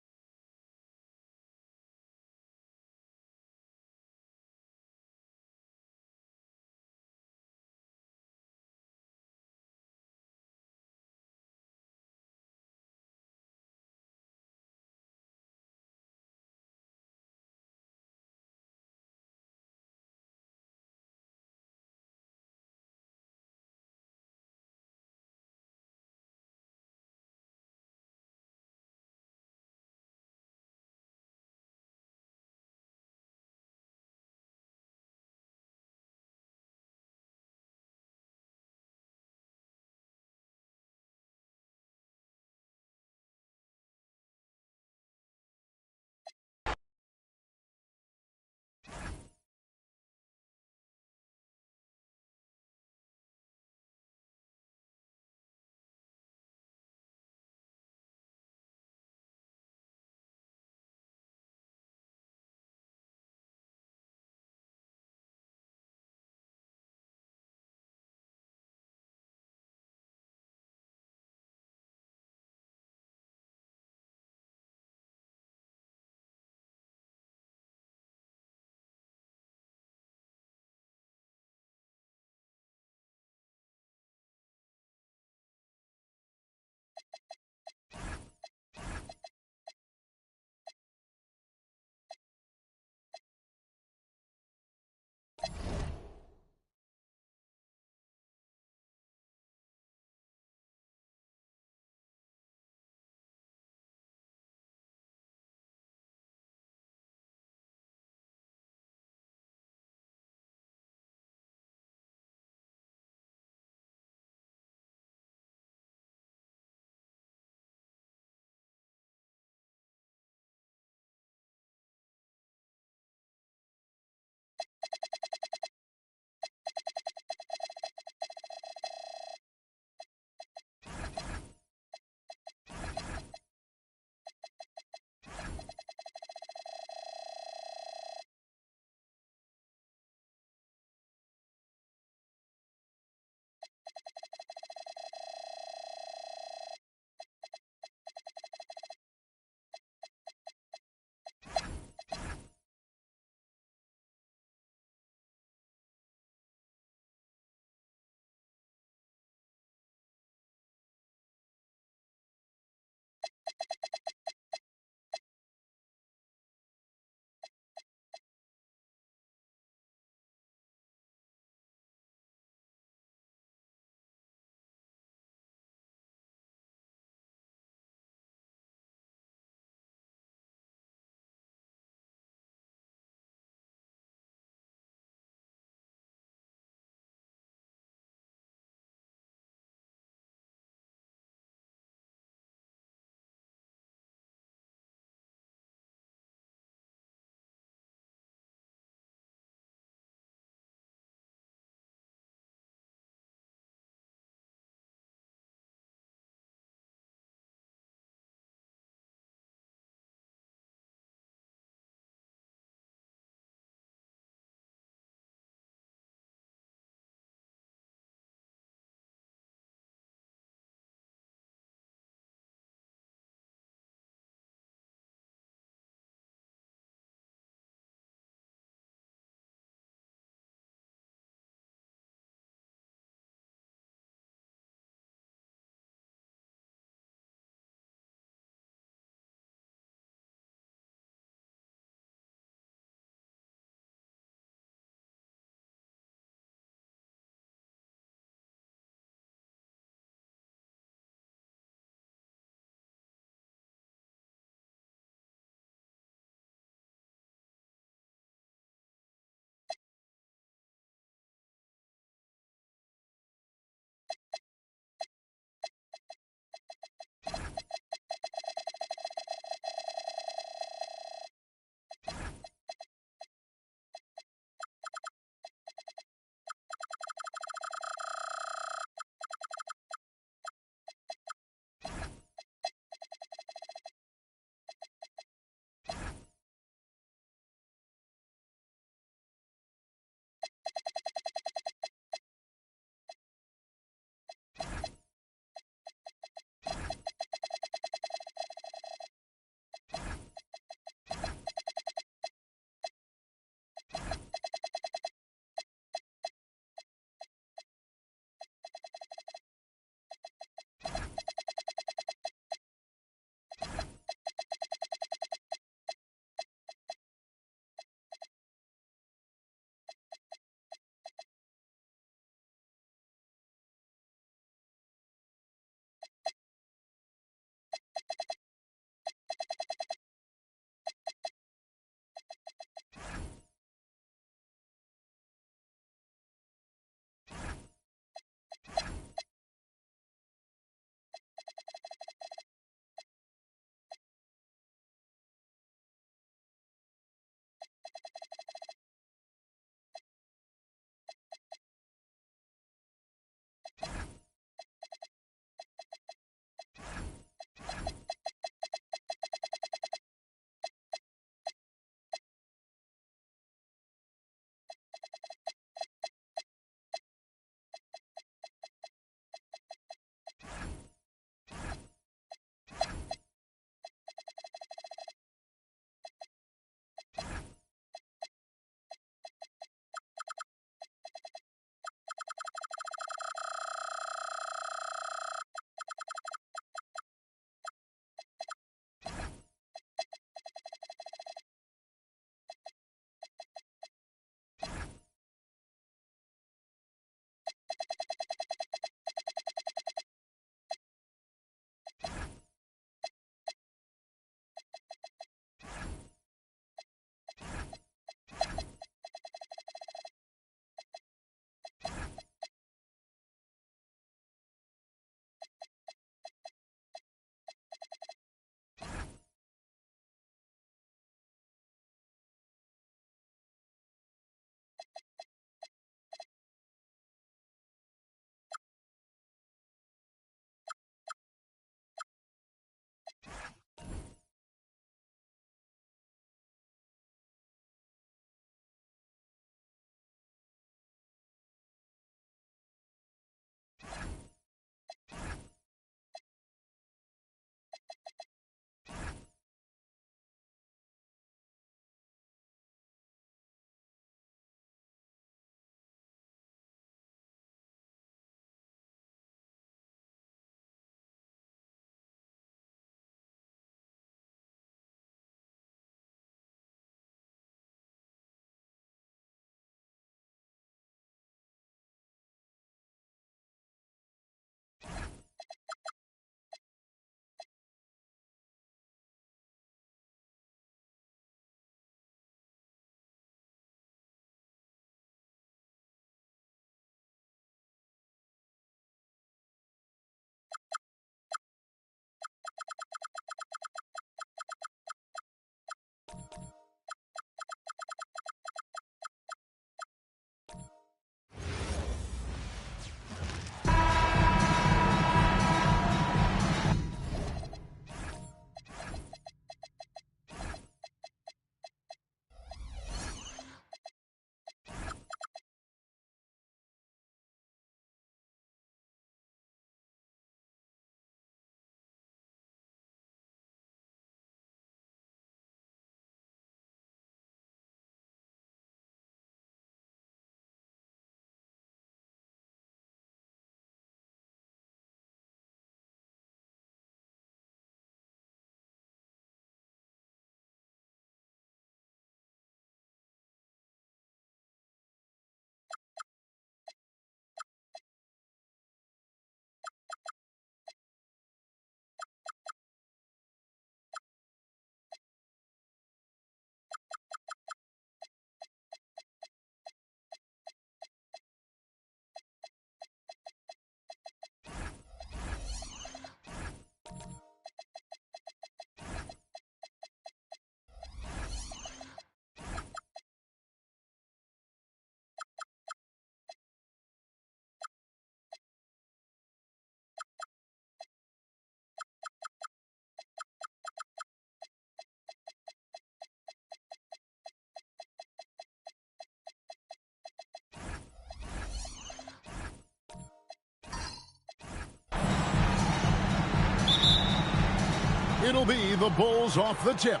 It'll be the Bulls off the tip.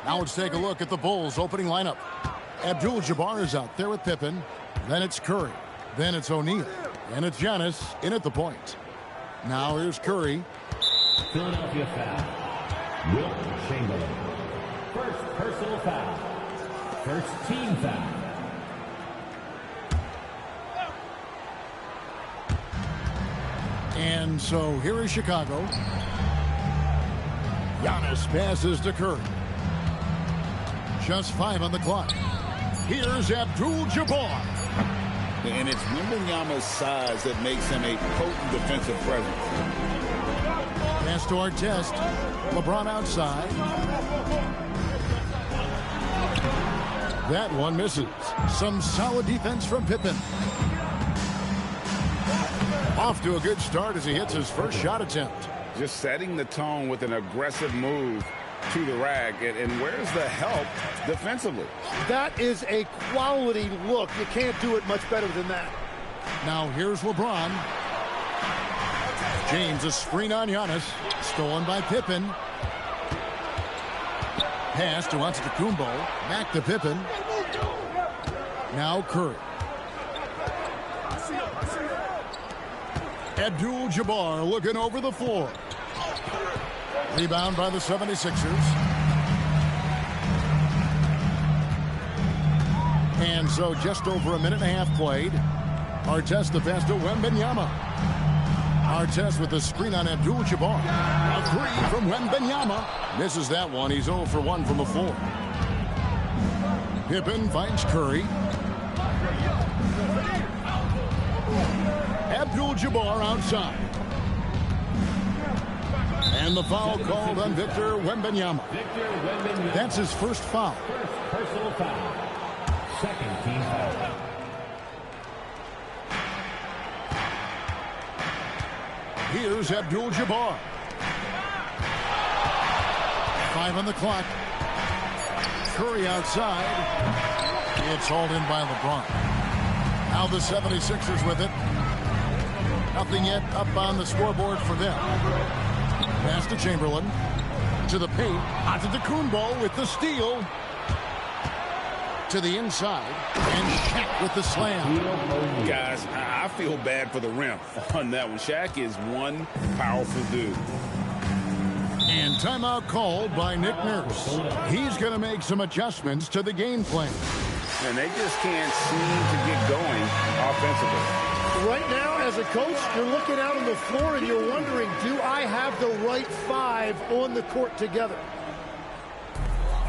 Now let's take a look at the Bulls opening lineup. Abdul-Jabbar is out there with Pippen. Then it's Curry. Then it's O'Neal. And it's Giannis in at the point. Now here's Curry. Philadelphia foul. Wilt Chamberlain. First personal foul. First team foul. And so here is Chicago. Giannis passes to Curry. Just 5 on the clock. Here's Abdul-Jabbar. And it's Wembanyama's size that makes him a potent defensive presence. Pass to Artest. LeBron outside. That one misses. Some solid defense from Pippen. Off to a good start as he hits his first shot attempt. Just setting the tone with an aggressive move to the rack. And where's the help defensively? That is a quality look. You can't do it much better than that. Now here's LeBron. James, a screen on Giannis. Stolen by Pippen. Pass to Antetokounmpo. Back to Pippen. Now Curry. Abdul-Jabbar looking over the floor. Rebound by the 76ers. And so just over a minute and a half played. Artest the pass to Wembanyama. Artest with the screen on Abdul-Jabbar. A three from Wembanyama. Misses that one. He's 0 for 1 from the floor. Pippen finds Curry. Abdul-Jabbar outside. And the foul called on Victor Wembanyama. That's his first foul. First personal foul. Second team foul. Here's Abdul-Jabbar. 5 on the clock. Curry outside. It's hauled in by LeBron. Now the 76ers with it. Nothing yet up on the scoreboard for them. Pass to Chamberlain. To the paint. Antetokounmpo with the steal. To the inside. And Shaq with the slam. Guys, I feel bad for the rim on that one. Shaq is one powerful dude. And timeout called by Nick Nurse. He's going to make some adjustments to the game plan. And they just can't seem to get going offensively. Right now, as a coach, you're looking out on the floor and you're wondering, do I have the right 5 on the court together?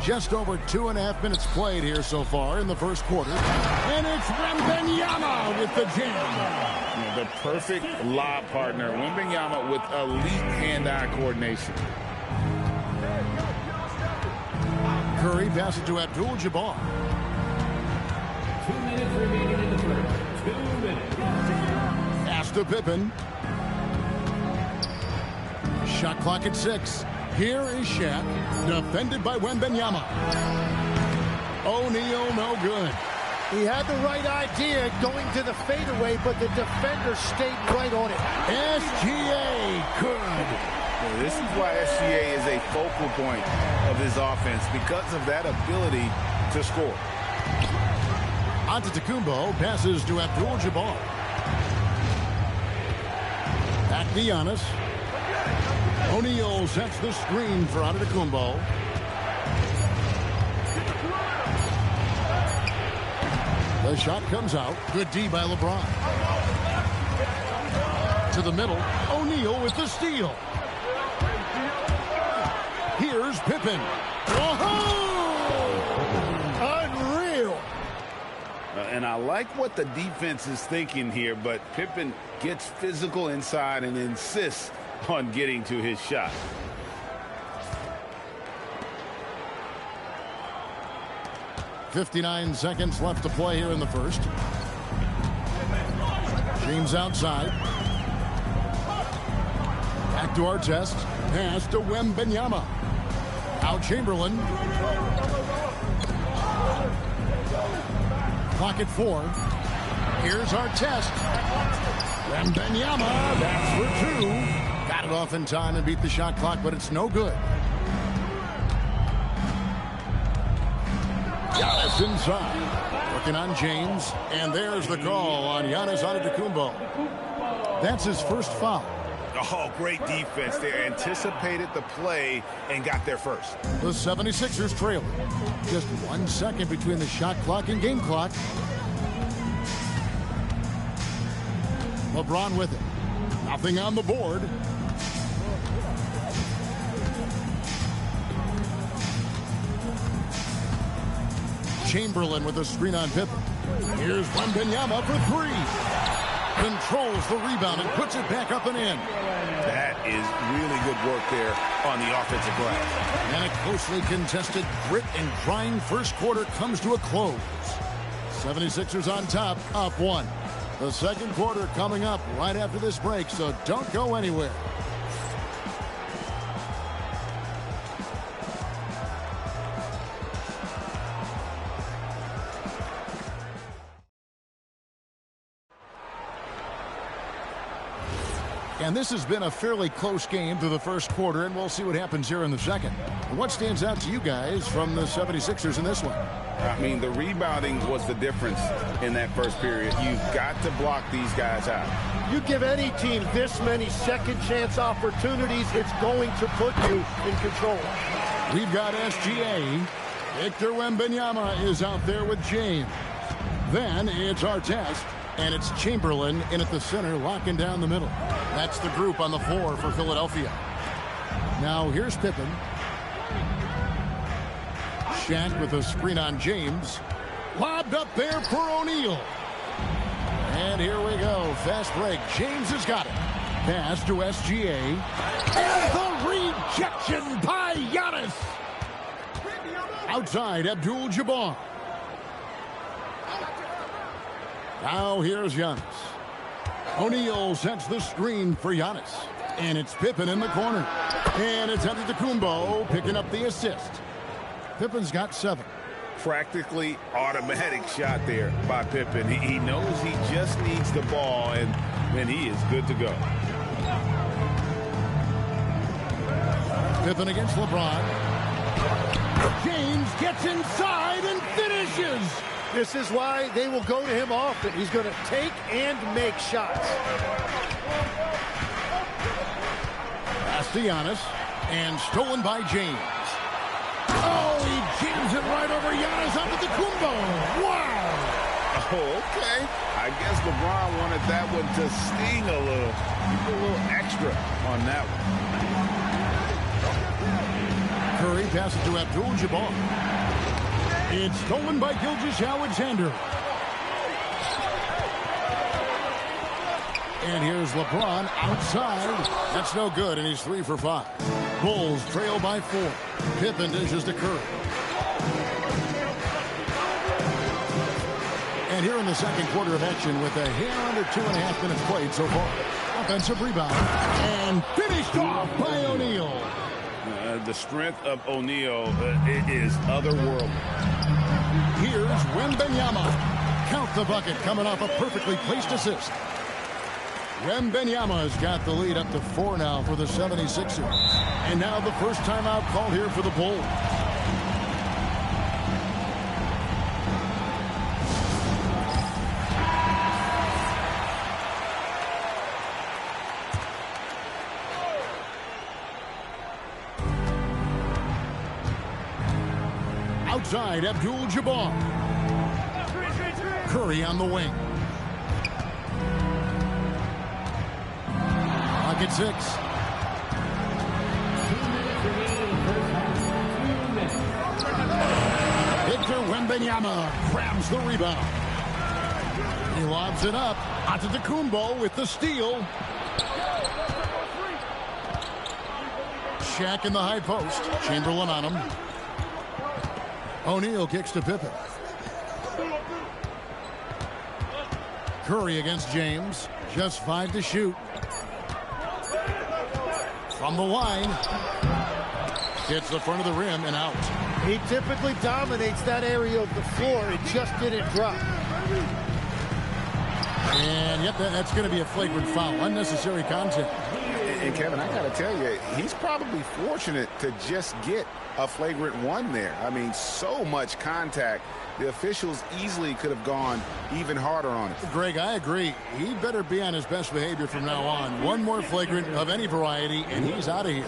Just over 2.5 minutes played here so far in the first quarter. And it's Wembanyama with the jam. The perfect lob partner. Wembanyama with elite hand-eye coordination. Curry passes to Abdul-Jabbar. 2 minutes remaining in the first. 2 minutes. Pass to Pippen. Shot clock at 6. Here is Shaq, defended by Wembanyama. O'Neal, no good. He had the right idea going to the fadeaway, but the defender stayed right on it. SGA good. This is why SGA is a focal point of his offense, because of that ability to score. Antetokounmpo passes to Abdul-Jabbar. Back to Giannis. O'Neal sets the screen for Antetokounmpo. The shot comes out. Good D by LeBron. To the middle. O'Neal with the steal. Here's Pippen. Unreal. And I like what the defense is thinking here, but Pippen gets physical inside and insists on getting to his shot. .59 seconds left to play here in the first. James outside. Back to Artest. Pass to Wembanyama. Out Chamberlain. Clock at 4. Here's Artest. Wembanyama. That's for 2. Got it off in time and beat the shot clock, but it's no good. Giannis inside. Working on James. And there's the call on Giannis Antetokounmpo. That's his first foul. Oh, great defense. They anticipated the play and got there first. The 76ers trail. Just 1 second between the shot clock and game clock. LeBron with it. Nothing on the board. Chamberlain with a screen on Pippen. Here's Wembanyama for three. Controls the rebound and puts it back up and in. That is really good work there on the offensive glass. And a closely contested grit and grind first quarter comes to a close. 76ers on top, up one. The second quarter coming up right after this break, so don't go anywhere. And this has been a fairly close game through the first quarter, and we'll see what happens here in the second. What stands out to you guys from the 76ers in this one? I mean, the rebounding was the difference in that first period. You've got to block these guys out. You give any team this many second chance opportunities, it's going to put you in control. We've got SGA. Victor Wembanyama is out there with James. Then it's Artest, and it's Chamberlain in at the center, locking down the middle. That's the group on the floor for Philadelphia. Now here's Pippen. Shaq with a screen on James. Lobbed up there for O'Neal. And here we go. Fast break. James has got it. Pass to SGA. And the rejection by Giannis. Outside, Abdul-Jabbar. Now here's Giannis. O'Neal sets the screen for Giannis. And it's Pippen in the corner. And it's Antetokounmpo picking up the assist. Pippen's got 7. Practically automatic shot there by Pippen. He knows he just needs the ball, and he is good to go. Pippen against LeBron. James gets inside and finishes. This is why they will go to him often. He's going to take and make shots. Pass to Giannis, and stolen by James. Oh, he jams it right over Giannis Antetokounmpo. Wow. Oh, okay. I guess LeBron wanted that one to sting a little extra on that one. Curry passes to Abdul-Jabbar. It's stolen by Gilgeous-Alexander. And here's LeBron outside. That's no good, and he's 3 for 5. Bulls trail by 4. Pippen dishes to Curry. And here in the second quarter of action with a hair under 2.5 minutes played so far. Offensive rebound. And finished off by O'Neal. The strength of O'Neal is otherworldly. Here's Wembanyama. Count the bucket coming off a perfectly placed assist. Wembanyama has got the lead up to 4 now for the 76ers. And now the first timeout called here for the Bulls. Outside, Abdul-Jabbar. Curry on the wing. Pocket 6. Victor Wembanyama grabs the rebound. He lobs it up. Antetokounmpo with the steal. Shaq in the high post. Chamberlain on him. O'Neal kicks to Pippen. Curry against James. Just 5 to shoot. From the line. Hits the front of the rim and out. He typically dominates that area of the floor. It just didn't drop. And yep, that's going to be a flagrant foul. Unnecessary contact. And Kevin, I got to tell you, he's probably fortunate to just get a flagrant one there. I mean, so much contact. The officials easily could have gone even harder on it. Greg, I agree. He better be on his best behavior from now on. One more flagrant of any variety, and he's out of here.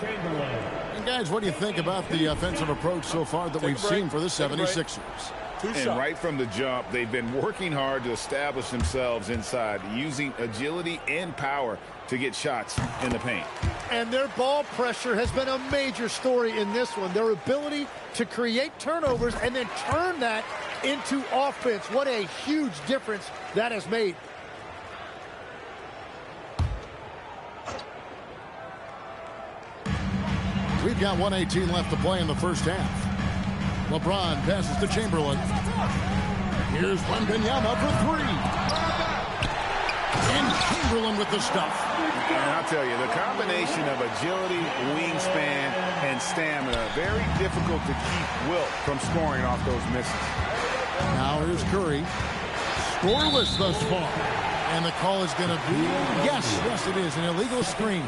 And guys, what do you think about the offensive approach so far that we've seen for the 76ers? And right from the jump, they've been working hard to establish themselves inside, using agility and power to get shots in the paint. And their ball pressure has been a major story in this one. Their ability to create turnovers and then turn that into offense. What a huge difference that has made. We've got 1:18 left to play in the first half. LeBron passes to Chamberlain. Here's Wembanyama for three. And Chamberlain with the stuff. And I'll tell you, the combination of agility, wingspan, and stamina, very difficult to keep Wilt from scoring off those misses. Now here's Curry. Scoreless thus far. And the call is going to be, yes, it is, an illegal screen.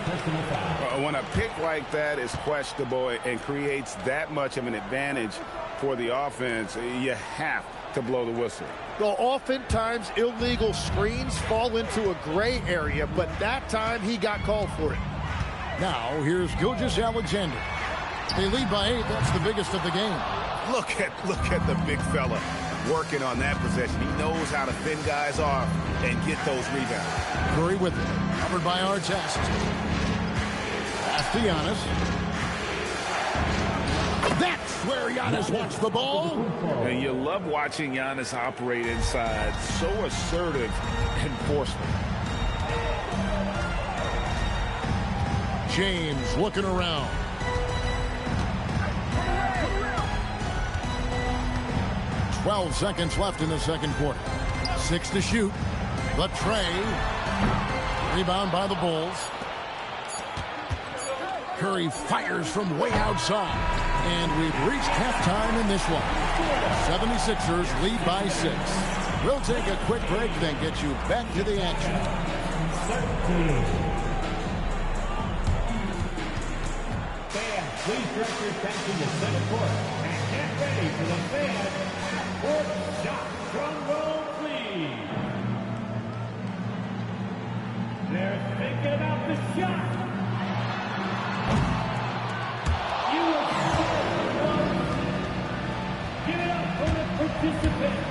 When a pick like that is questionable and creates that much of an advantage for the offense, you have to blow the whistle. Well, oftentimes illegal screens fall into a gray area, but that time he got called for it. Now here's Gilgeous-Alexander. They lead by 8. That's the biggest of the game. Look at the big fella working on that possession. He knows how to thin guys off and get those rebounds. Curry with it. Covered by Artest. Pass to Giannis. That's where Giannis wants the ball. And you love watching Giannis operate inside. So assertive and forceful. James looking around. "12 seconds left in the second quarter. 6 to shoot. The tray. Rebound by the Bulls. Curry fires from way outside. And we've reached halftime in this one. 76ers lead by 6. We'll take a quick break, then get you back to the action. Fans, please direct your attention to center court and get ready for the fan court shot. Drum roll, please. They're thinking about the shot. You are so close. Give it up for the participants.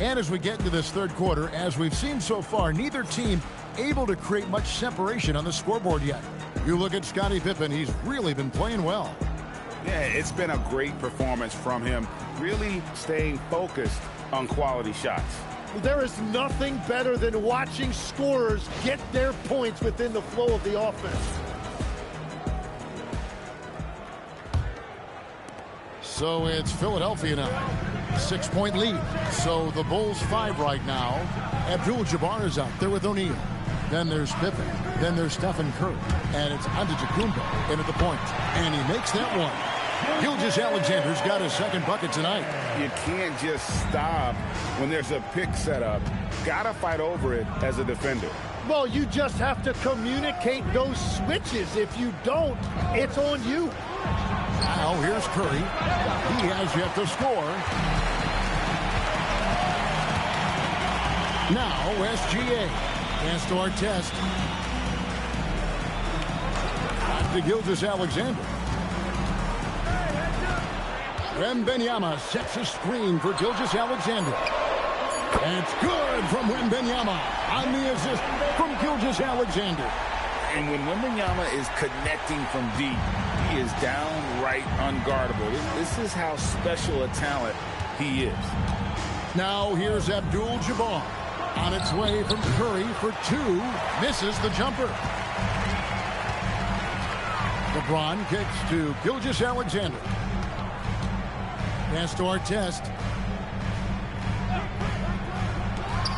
And as we get into this third quarter, as we've seen so far, neither team able to create much separation on the scoreboard yet. You look at Scottie Pippen, he's really been playing well. Yeah, it's been a great performance from him, really staying focused on quality shots. There is nothing better than watching scorers get their points within the flow of the offense. So it's Philadelphia now. 6-point lead. So the Bulls 5 right now. Abdul-Jabbar is out there with O'Neal. Then there's Pippen. Then there's Stephen Curry. And it's Antetokounmpo in at the point. And he makes that one. Gilgeous-Alexander's got his second bucket tonight. You can't just stop when there's a pick set up. Gotta fight over it as a defender. Well, you just have to communicate those switches. If you don't, it's on you. Now here's Curry. He has yet to score. Now SGA. Pass to Artest. Back to Gilgeous-Alexander. Wembanyama sets a screen for Gilgeous-Alexander. And it's good from Wembanyama on the assist from Gilgeous-Alexander. And when Wembanyama is connecting from deep, he is downright unguardable. This is how special a talent he is. Now here's Abdul-Jabbar. On its way from Curry for two. Misses the jumper. LeBron kicks to Gilgeous-Alexander. Pass to Artest.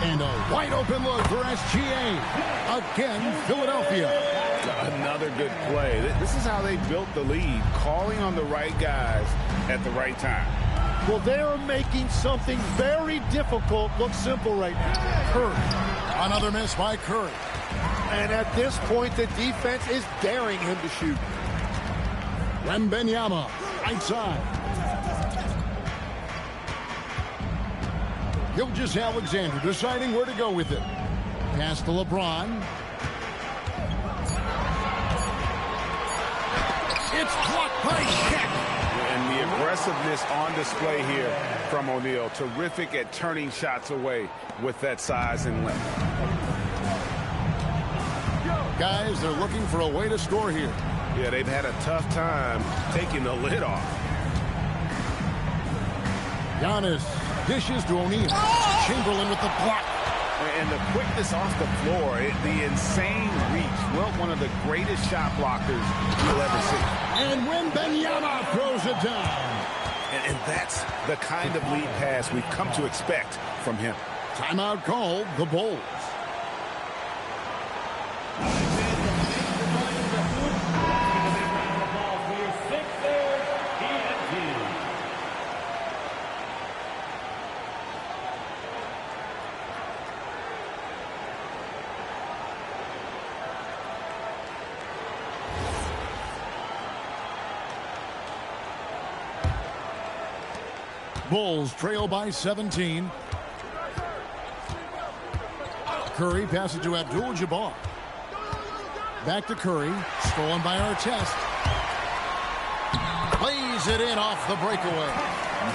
And a wide open look for SGA. Again, Philadelphia. Another good play. This is how they built the lead, calling on the right guys at the right time. Well, they are making something very difficult look simple right now. Curry. Another miss by Curry. And at this point, the defense is daring him to shoot. Wembanyama, right side. Gilgeous-Alexander deciding where to go with it. Pass to LeBron. It's blocked by Shaq. And the aggressiveness on display here from O'Neal. Terrific at turning shots away with that size and length. Guys, they're looking for a way to score here. Yeah, they've had a tough time taking the lid off. Giannis dishes to O'Neal. Chamberlain with the block. And the quickness off the floor, the insane reach. Well, one of the greatest shot blockers you'll ever see. And Wembanyama throws it down. And that's the kind of lead pass we've come to expect from him. Timeout called, the Bulls. Bulls trail by 17. Curry passes to Abdul-Jabbar. Back to Curry. Stolen by Artest. Plays it in off the breakaway.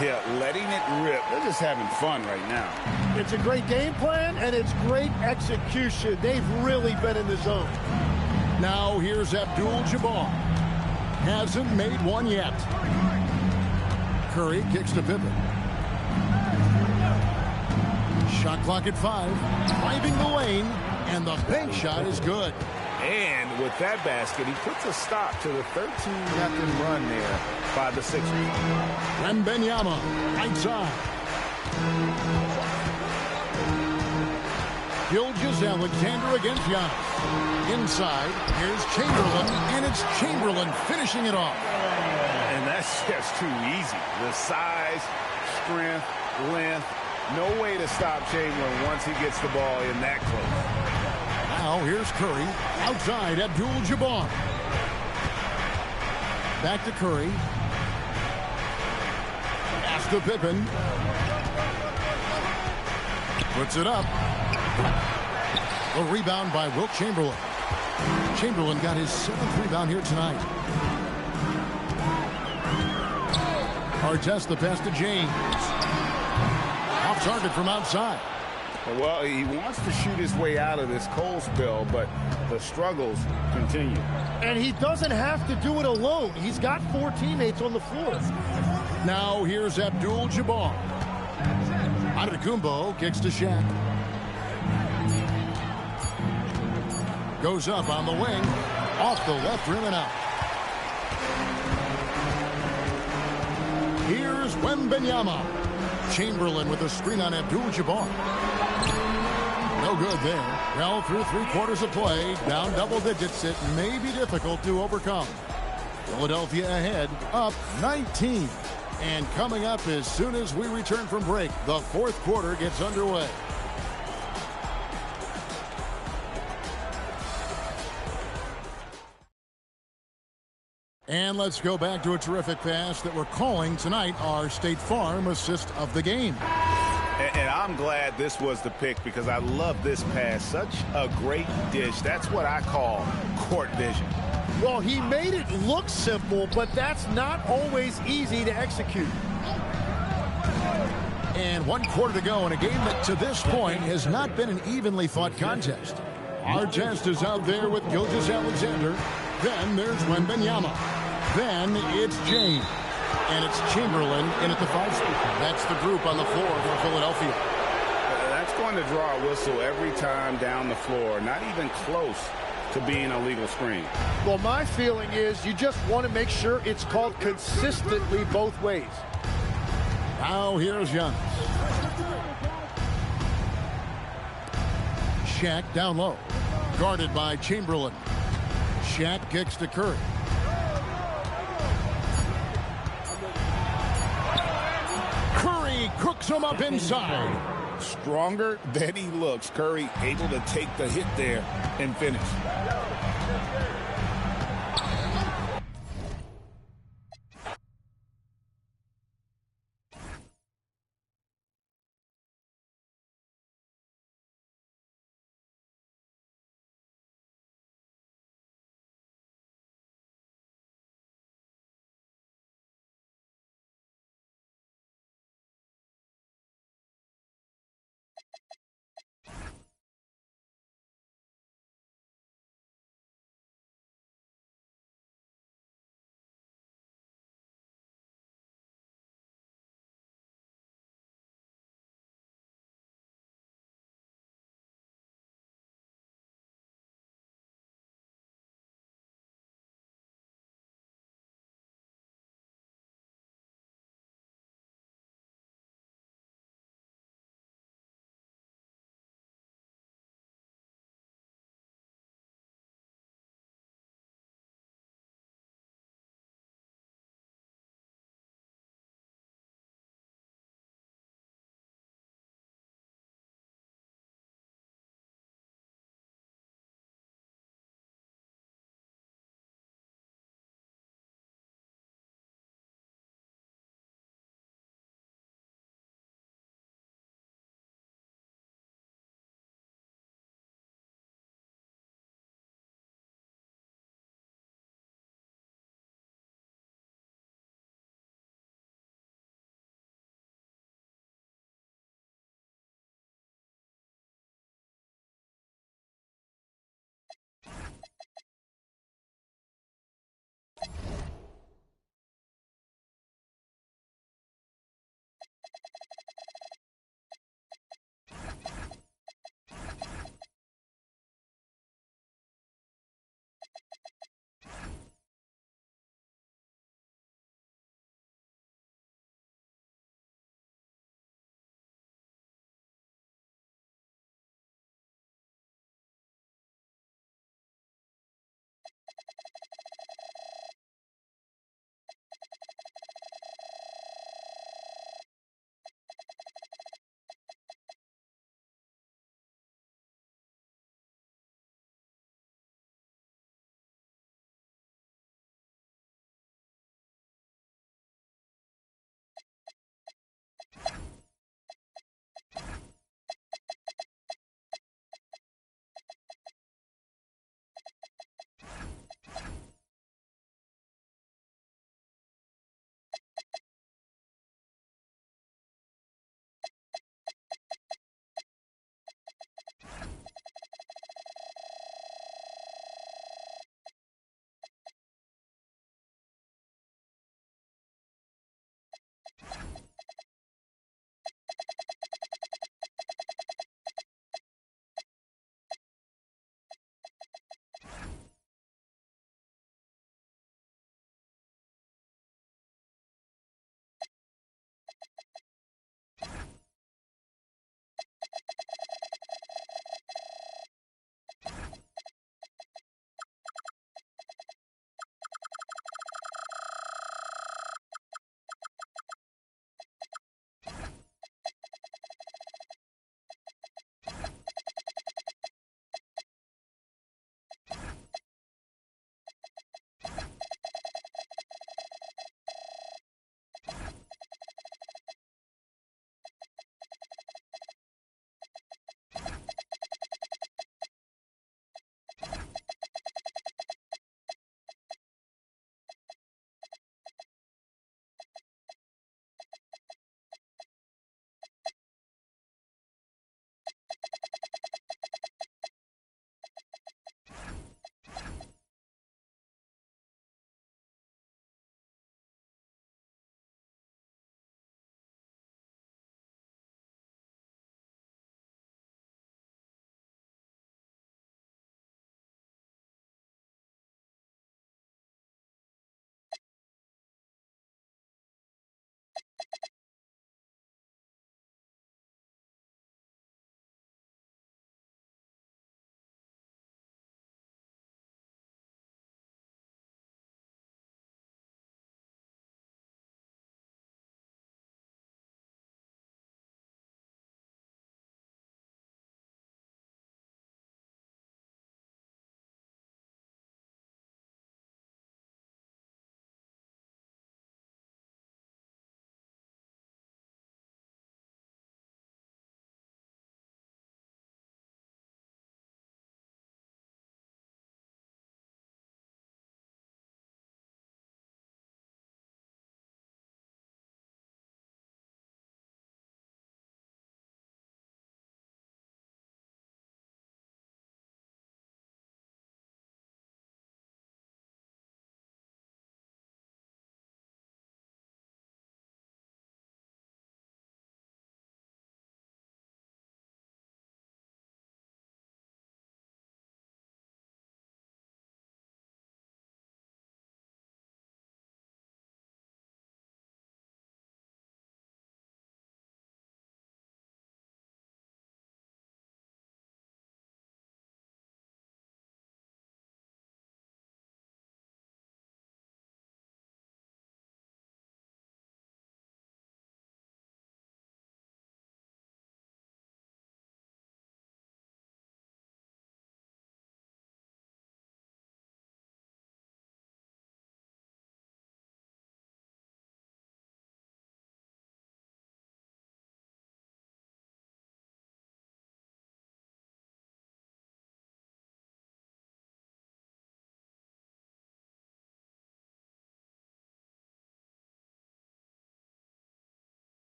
Yeah, letting it rip. They're just having fun right now. It's a great game plan, and it's great execution. They've really been in the zone. Now here's Abdul-Jabbar. Hasn't made one yet. Curry kicks to Pippen. Shot clock at 5. Driving the lane, and the bank shot is good. And with that basket, he puts a stop to the 13-0 run there by the Sixers. Wembanyama, right side. Gilgeous-Alexander against Giannis. Inside, here's Chamberlain, and it's Chamberlain finishing it off. And that's just too easy. The size, strength, length, no way to stop Chamberlain once he gets the ball in that close. Now here's Curry. Outside, Abdul-Jabbar. Back to Curry. Pass to Pippen. Puts it up. The rebound by Wilt Chamberlain. Chamberlain got his 7th rebound here tonight. Artest the pass to James. Off target from outside. Well, he wants to shoot his way out of this cold spell, but the struggles continue. And he doesn't have to do it alone. He's got 4 teammates on the floor. Now here's Abdul-Jabbar. Antetokounmpo kicks to Shaq. Goes up on the wing. Off the left rim and out. Here's Wembanyama. Chamberlain with a screen on Abdul-Jabbar. No good there. Well, through 3/4 of play, down double digits, it may be difficult to overcome. Philadelphia ahead, up 19. And coming up as soon as we return from break, the 4th quarter gets underway. And let's go back to a terrific pass that we're calling tonight our State Farm assist of the game. And I'm glad this was the pick because I love this pass. Such a great dish. That's what I call court vision. Well, he made it look simple, but that's not always easy to execute. And 1 quarter to go in a game that to this point has not been an evenly fought contest. Artest is out there with Gilgeous-Alexander. Then there's Wembanyama. Then it's James. And it's Chamberlain in at the 5 spot. That's the group on the floor for Philadelphia. That's going to draw a whistle every time down the floor. Not even close to being a legal screen. Well, my feeling is you just want to make sure it's called consistently both ways. Now here's Giannis. Shaq down low. Guarded by Chamberlain. Shaq kicks to Curry. Curry cooks him up inside. Stronger than he looks. Curry able to take the hit there and finish.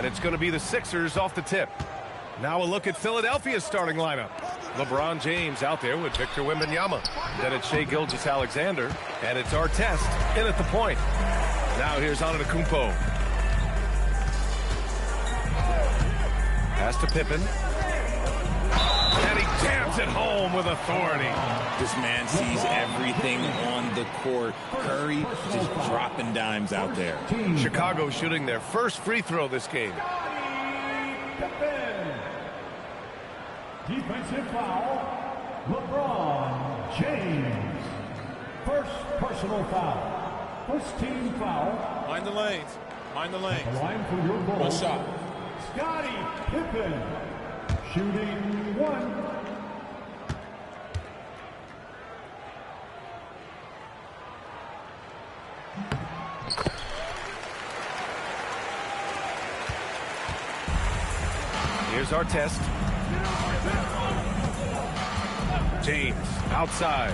it's going to be the Sixers off the tip. Now a look at Philadelphia's starting lineup. LeBron James out there with Victor Wembanyama. Then it's Shai Gilgeous-Alexander. And it's Artest in at the point. Now here's Antetokounmpo. Pass to Pippen. And he jams it home with authority. This man sees everything on the court. Curry just dropping dimes out there. Chicago shooting their first free throw this game. Defensive foul, LeBron James. First personal foul. First team foul. Mind the lanes. Mind the lanes. The line for your goal. One shot. Scottie Pippen. Shooting 1. Here's Artest. James outside.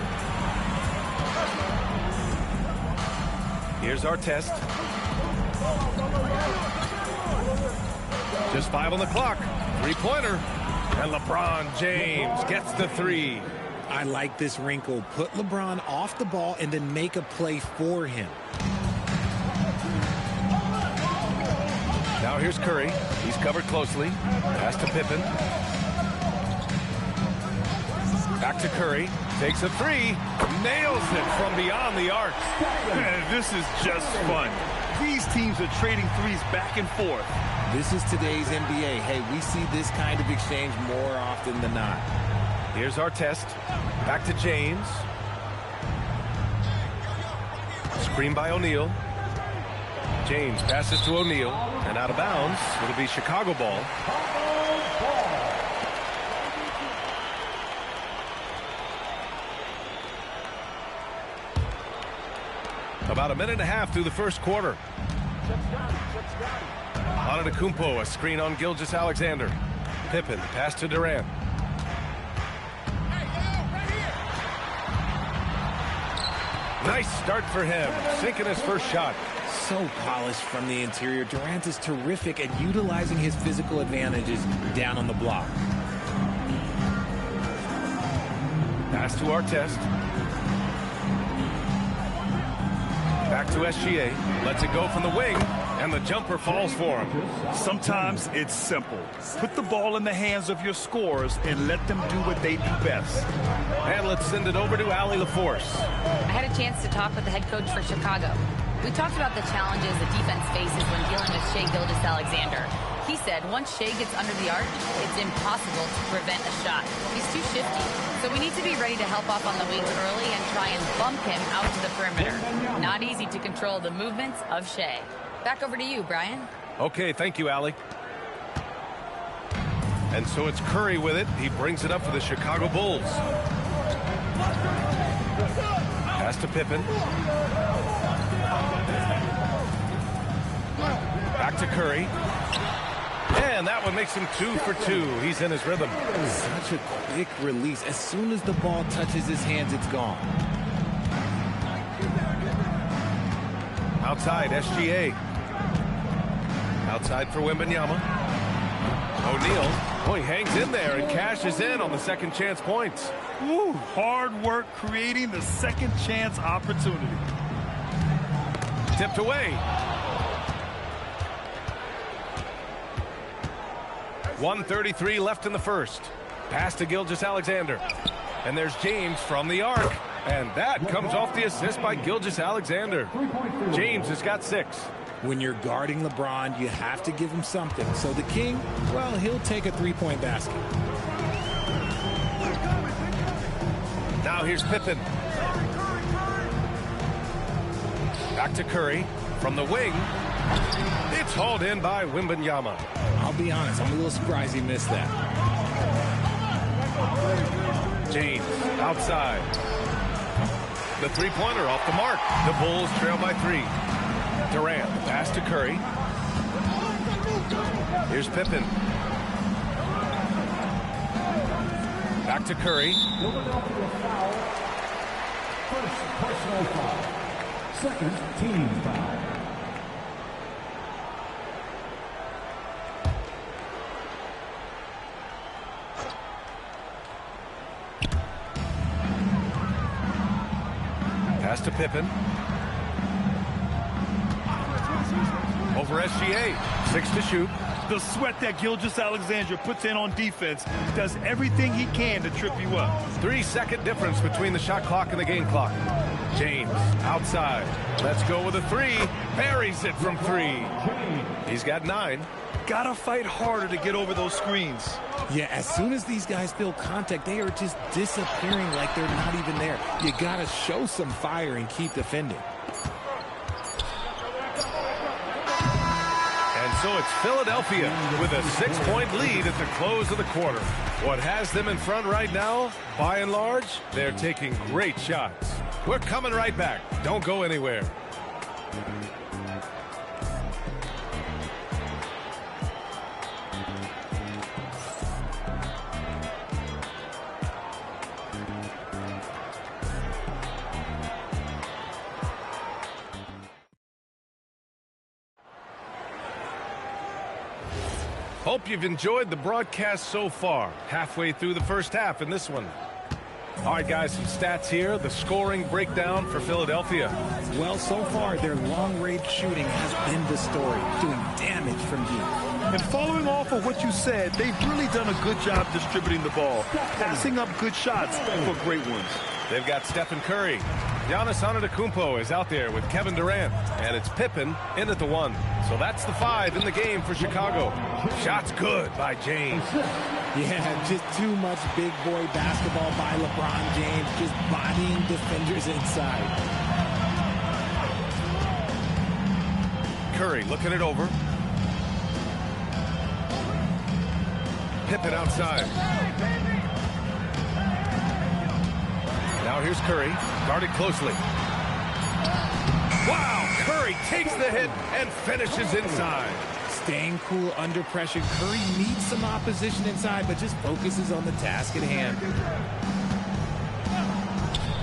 Here's Artest. Just 5 on the clock. Three-pointer. And LeBron James gets the 3. I like this wrinkle. Put LeBron off the ball and then make a play for him. Now here's Curry. He's covered closely. Pass to Pippen. Back to Curry. Takes a 3. Nails it from beyond the arc. Man, this is just fun. These teams are trading threes back and forth. This is today's NBA. Hey, we see this kind of exchange more often than not. Here's Artest. Back to James. Screen by O'Neal. James passes to O'Neal. And out of bounds. It'll be Chicago ball. About a minute and a half through the first quarter. Antetokounmpo, a screen on Gilgeous-Alexander. Pippen, pass to Durant. Nice start for him, sinking his first shot. So polished from the interior. Durant is terrific at utilizing his physical advantages down on the block. Pass to Artest. Back to SGA. Lets it go from the wing, and the jumper falls for him. Sometimes it's simple. Put the ball in the hands of your scorers and let them do what they do best. And let's send it over to Allie LaForce. I had a chance to talk with the head coach for Chicago. We talked about the challenges the defense faces when dealing with Shai Gilgeous-Alexander. He said once Shai gets under the arc, it's impossible to prevent a shot. He's too shifty. So we need to be ready to help off on the wings early and try and bump him out to the perimeter. Not easy to control the movements of Shai. Back over to you, Brian. Okay, thank you, Allie. And so it's Curry with it. He brings it up for the Chicago Bulls. Pass to Pippen. Back to Curry. And that one makes him 2 for 2. He's in his rhythm. Such a quick release. As soon as the ball touches his hands, it's gone. Outside, SGA. Outside for Wembanyama. O'Neal. Boy, hangs in there and cashes in on the second chance points. Woo, hard work creating the second chance opportunity. Tipped away. 1:33 left in the first. Pass to Gilgeous-Alexander. And there's James from the arc. And that comes off the assist by Gilgeous-Alexander. James has got 6. When you're guarding LeBron, you have to give him something. So the King, well, he'll take a three-point basket. Now here's Pippen. Back to Curry. From the wing. It's hauled in by Wembanyama. I'll be honest, I'm a little surprised he missed that. James outside. The three-pointer off the mark. The Bulls trail by 3. Durant, pass to Curry. Here's Pippen. Back to Curry. Philadelphia foul. First personal foul. Second team foul. Pass to Pippen. Over SGA. 6 to shoot. The sweat that Gilgeous-Alexander puts in on defense does everything he can to trip you up. 3-second difference between the shot clock and the game clock. James outside. Let's go with a 3. Buries it from 3. He's got 9. Gotta fight harder to get over those screens. Yeah, as soon as these guys feel contact, they are just disappearing like they're not even there. You gotta show some fire and keep defending. So it's Philadelphia with a 6-point lead at the close of the quarter. What has them in front right now, by and large, they're taking great shots. We're coming right back. Don't go anywhere. Hope you've enjoyed the broadcast so far. Halfway through the first half in this one. All right, guys, some stats here. The scoring breakdown for Philadelphia. Well, so far, their long-range shooting has been the story, doing damage from deep. And following off of what you said, they've really done a good job distributing the ball, passing up good shots for great ones. They've got Stephen Curry. Giannis Antetokounmpo is out there with Kevin Durant. And it's Pippen in at the 1. So that's the 5 in the game for Chicago. Shots good by James. Yeah, just too much big boy basketball by LeBron James, just bodying defenders inside. Curry looking it over. Pippen outside. Now here's Curry, guarded closely. Wow, Curry takes the hit and finishes inside. Staying cool under pressure. Curry needs some opposition inside, but just focuses on the task at hand.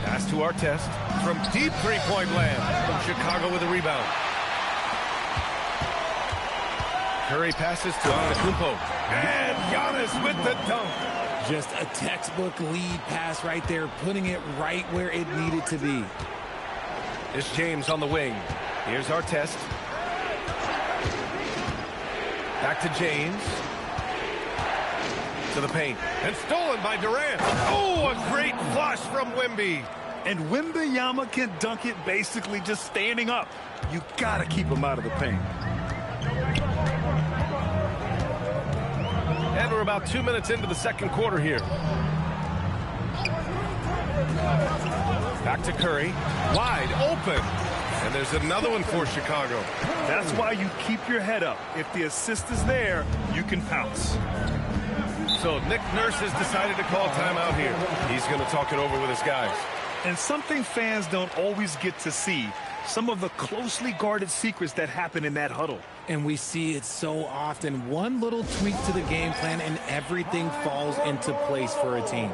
Pass to Artest from deep three-point land. Chicago with a rebound. Curry passes to Antetokounmpo. And Giannis with the dunk. Just a textbook lead pass right there, putting it right where it needed to be. It's James on the wing. Here's Artest. Back to James. To the paint. And stolen by Durant. Oh, a great flush from Wemby. And Wembanyama can dunk it basically just standing up. You gotta keep him out of the paint. And we're about 2 minutes into the second quarter here. Back to Curry. Wide open. And there's another one for Chicago. That's why you keep your head up. If the assist is there, you can pounce. So Nick Nurse has decided to call timeout here. He's going to talk it over with his guys. And something fans don't always get to see, some of the closely guarded secrets that happen in that huddle. And we see it so often. One little tweak to the game plan and everything falls into place for a team.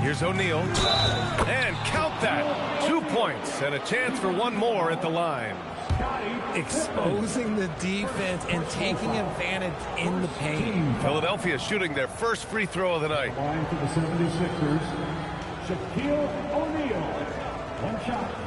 Here's O'Neal. And count that. 2 points. points and a chance for one more at the line. Exposing the defense and taking advantage in the paint. Philadelphia shooting their first free throw of the night. Line to the 76ers, Shaquille O'Neal. One shot.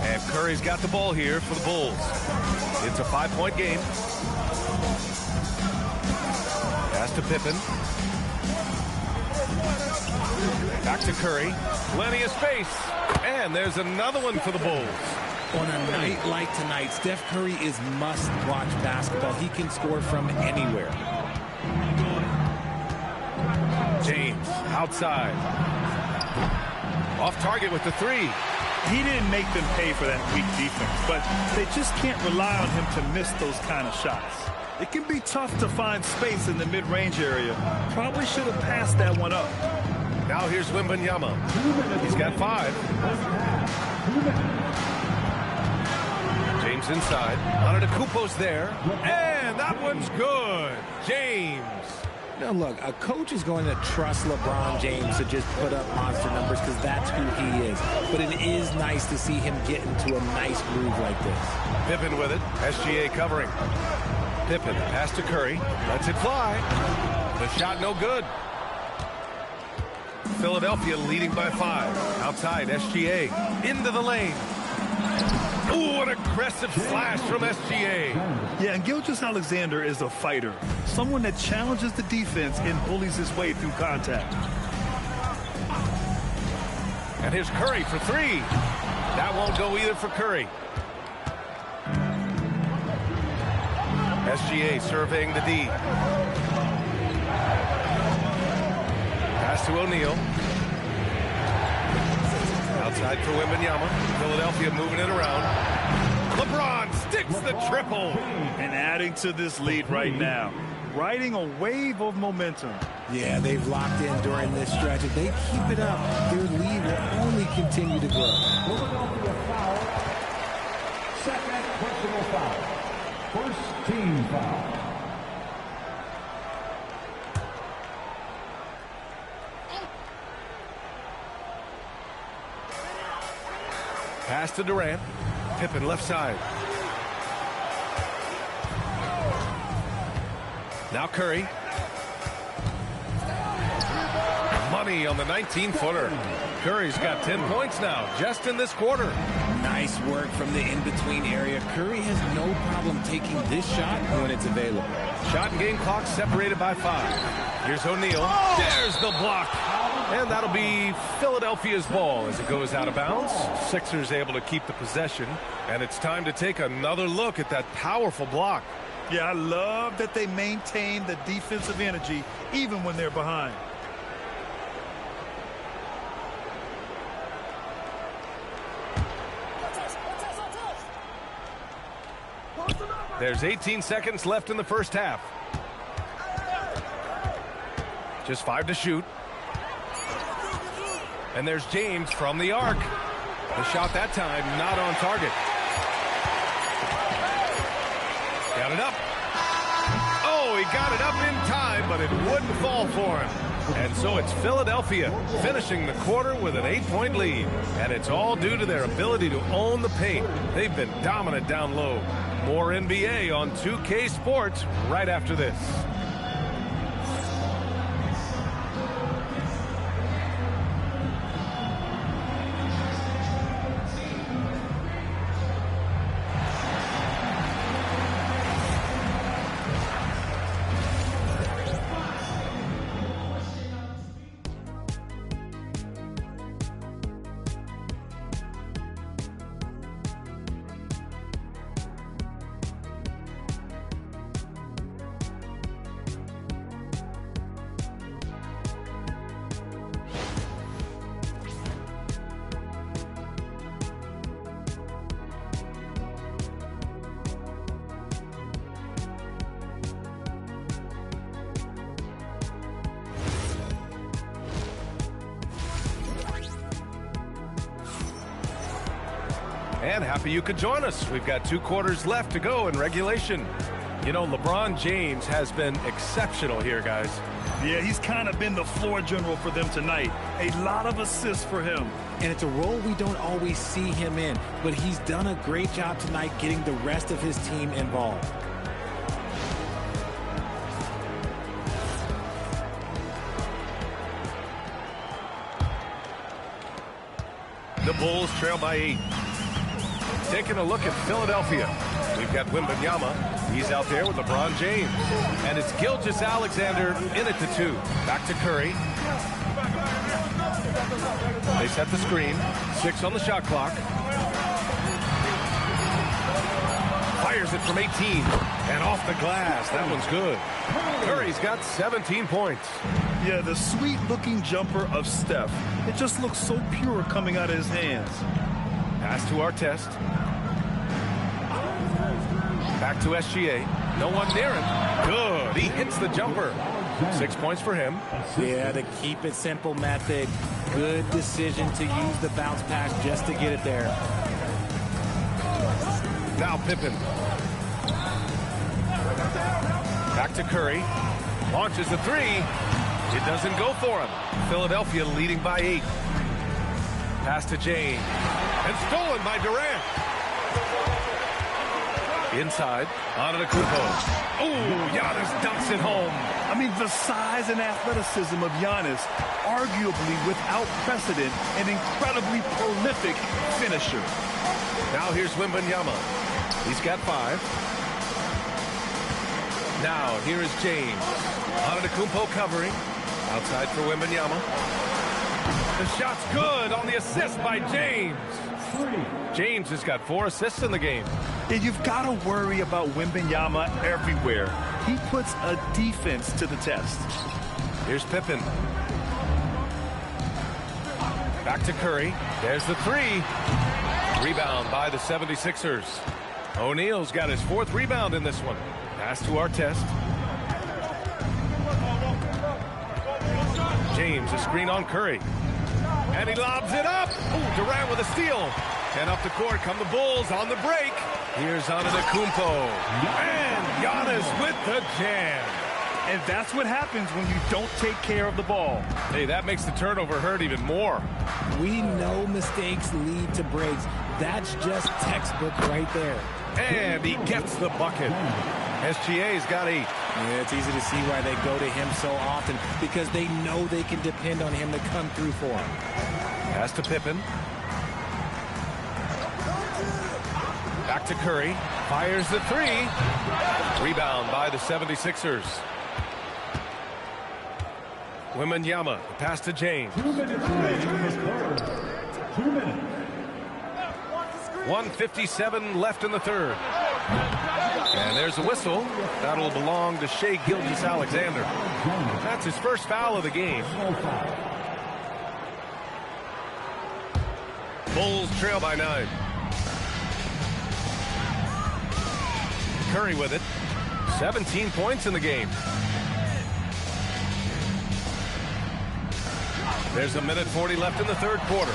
And Curry's got the ball here for the Bulls. It's a 5-point game. Pass to Pippen. Back to Curry. Plenty of space. And there's another one for the Bulls. On a night like tonight, Steph Curry is must-watch basketball. He can score from anywhere. James outside. Off target with the three. He didn't make them pay for that weak defense, but they just can't rely on him to miss those kind of shots. It can be tough to find space in the mid-range area. Probably should have passed that one up. Now here's Wembanyama. He's got 5. James inside. Antetokounmpo's there. And that one's good. James. Now, look, a coach is going to trust LeBron James to just put up monster numbers because that's who he is. But it is nice to see him get into a nice groove like this. Pippen with it. SGA covering. Pippen, pass to Curry. Lets it fly. The shot no good. Philadelphia leading by 5. Outside, SGA. Into the lane. Ooh, an aggressive slash from SGA. Yeah, and Gilgeous-Alexander is a fighter. Someone that challenges the defense and bullies his way through contact. And here's Curry for 3. That won't go either for Curry. SGA surveying the D. Pass to O'Neal. Outside for Wembanyama. Philadelphia moving it around. LeBron sticks the triple. And adding to this lead right now. Riding a wave of momentum. Yeah, they've locked in during this stretch. If they keep it up, their lead will only continue to grow. Philadelphia foul. Second personal foul. First team foul. Pass to Durant. Pippen left side. Now Curry. Money on the 19-footer. Curry's got 10 points now, just in this quarter. Nice work from the in-between area. Curry has no problem taking this shot when it's available. Shot and game clock separated by 5. Here's O'Neal. There's the block. And that'll be Philadelphia's ball as it goes out of bounds. Sixers able to keep the possession. And it's time to take another look at that powerful block. Yeah, I love that they maintain the defensive energy even when they're behind. There's 18 seconds left in the first half. Just 5 to shoot. And there's James from the arc. The shot that time not on target. Got it up. Oh, he got it up in time, but it wouldn't fall for him. And so it's Philadelphia finishing the quarter with an 8-point lead. And it's all due to their ability to own the paint. They've been dominant down low. More NBA on 2K Sports right after this. And happy you could join us. We've got 2 quarters left to go in regulation. You know, LeBron James has been exceptional here, guys. Yeah, he's kind of been the floor general for them tonight. A lot of assists for him. And it's a role we don't always see him in, but he's done a great job tonight getting the rest of his team involved. The Bulls trail by 8. Taking a look at Philadelphia. We've got Wembanyama. He's out there with LeBron James. And it's Gilgeous-Alexander in at the 2. Back to Curry. They set the screen. 6 on the shot clock. Fires it from 18. And off the glass. That one's good. Curry's got 17 points. Yeah, the sweet-looking jumper of Steph. It just looks so pure coming out of his hands. Pass to Artest. Back to SGA. No one near him. Good. He hits the jumper. 6 points for him. Yeah, the keep it simple method. Good decision to use the bounce pass just to get it there. Now Pippen. Back to Curry. Launches the 3. It doesn't go for him. Philadelphia leading by 8. Pass to James. And stolen by Durant. Inside. Antetokounmpo. Oh, Giannis dunks it home. I mean, the size and athleticism of Giannis, arguably without precedent, an incredibly prolific finisher. Now here's Wembanyama. He's got 5. Now here is James. Antetokounmpo covering. Outside for Wembanyama. The shot's good on the assist by James. James has got 4 assists in the game. And you've got to worry about Wembanyama everywhere. He puts a defense to the test. Here's Pippen. Back to Curry. There's the 3. Rebound by the 76ers. O'Neal's got his 4th rebound in this one. Pass to Artest. James, a screen on Curry. And he lobs it up. Ooh, Durant with a steal. And up the court come the Bulls on the break. Here's Antetokounmpo. And Giannis with the jam. And that's what happens when you don't take care of the ball. Hey, that makes the turnover hurt even more. We know mistakes lead to breaks. That's just textbook right there. And he gets the bucket. SGA's got 8. Yeah, it's easy to see why they go to him so often, because they know they can depend on him to come through for them. Pass to Pippen. Back to Curry. Fires the 3. Rebound by the 76ers. Wembanyama. Pass to James. 2 minutes remaining in this quarter. 2 minutes. 1:57 left in the 3rd. And there's a whistle. That'll belong to Shai Gilgeous-Alexander. That's his first foul of the game. Bulls trail by 9. Curry with it. 17 points in the game. There's 1:40 left in the 3rd quarter.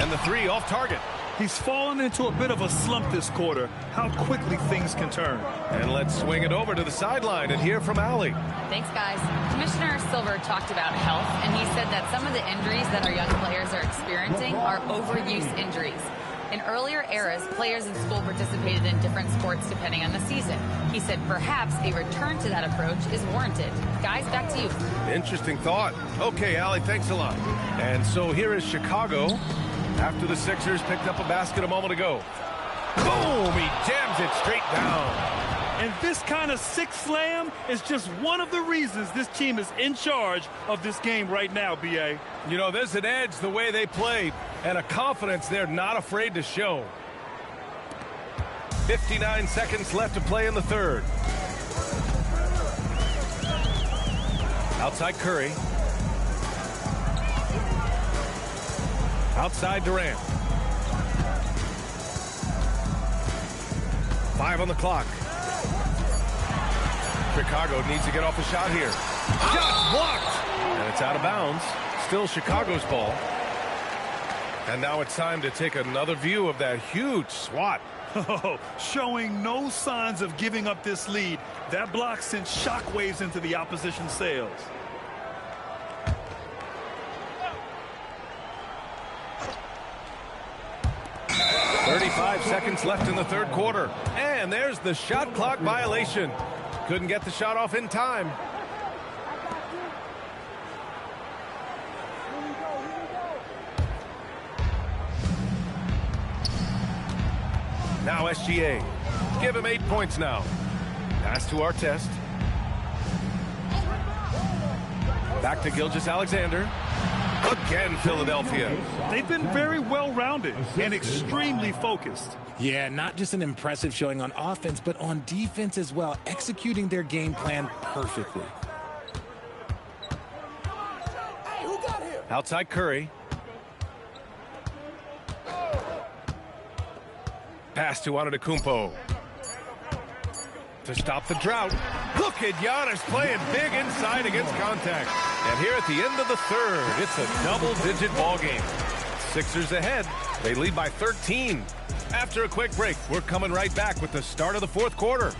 And the 3 off target. He's fallen into a bit of a slump this quarter. How quickly things can turn. And let's swing it over to the sideline and hear from Allie. Thanks, guys. Commissioner Silver talked about health, and he said that some of the injuries that our young players are experiencing are overuse injuries. In earlier eras, players in school participated in different sports depending on the season. He said perhaps a return to that approach is warranted. Guys, back to you. Interesting thought. Okay, Allie, thanks a lot. And so here is Chicago after the Sixers picked up a basket a moment ago. Boom! He jams it straight down. And this kind of sick slam is just one of the reasons this team is in charge of this game right now, B.A. You know, there's an edge the way they play and a confidence they're not afraid to show. 59 seconds left to play in the 3rd. Outside Curry. Outside Durant. 5 on the clock. Chicago needs to get off a shot here. Shot blocked! And it's out of bounds. Still Chicago's ball. And now it's time to take another view of that huge swat. Oh, showing no signs of giving up this lead. That block sent shockwaves into the opposition sails. Seconds left in the third quarter. And there's the shot clock violation. Couldn't get the shot off in time. Now SGA. Give him 8 points now. Pass to Artest. Back to Gilgeous-Alexander. Again, Philadelphia. They've been very well-rounded and extremely focused. Yeah, not just an impressive showing on offense, but on defense as well, executing their game plan perfectly. Outside Curry. Pass to Antetokounmpo. To stop the drought. Look at Giannis playing big inside against contact. And here at the end of the third, it's a double-digit ball game. Sixers ahead. They lead by 13. After a quick break, we're coming right back with the start of the fourth quarter.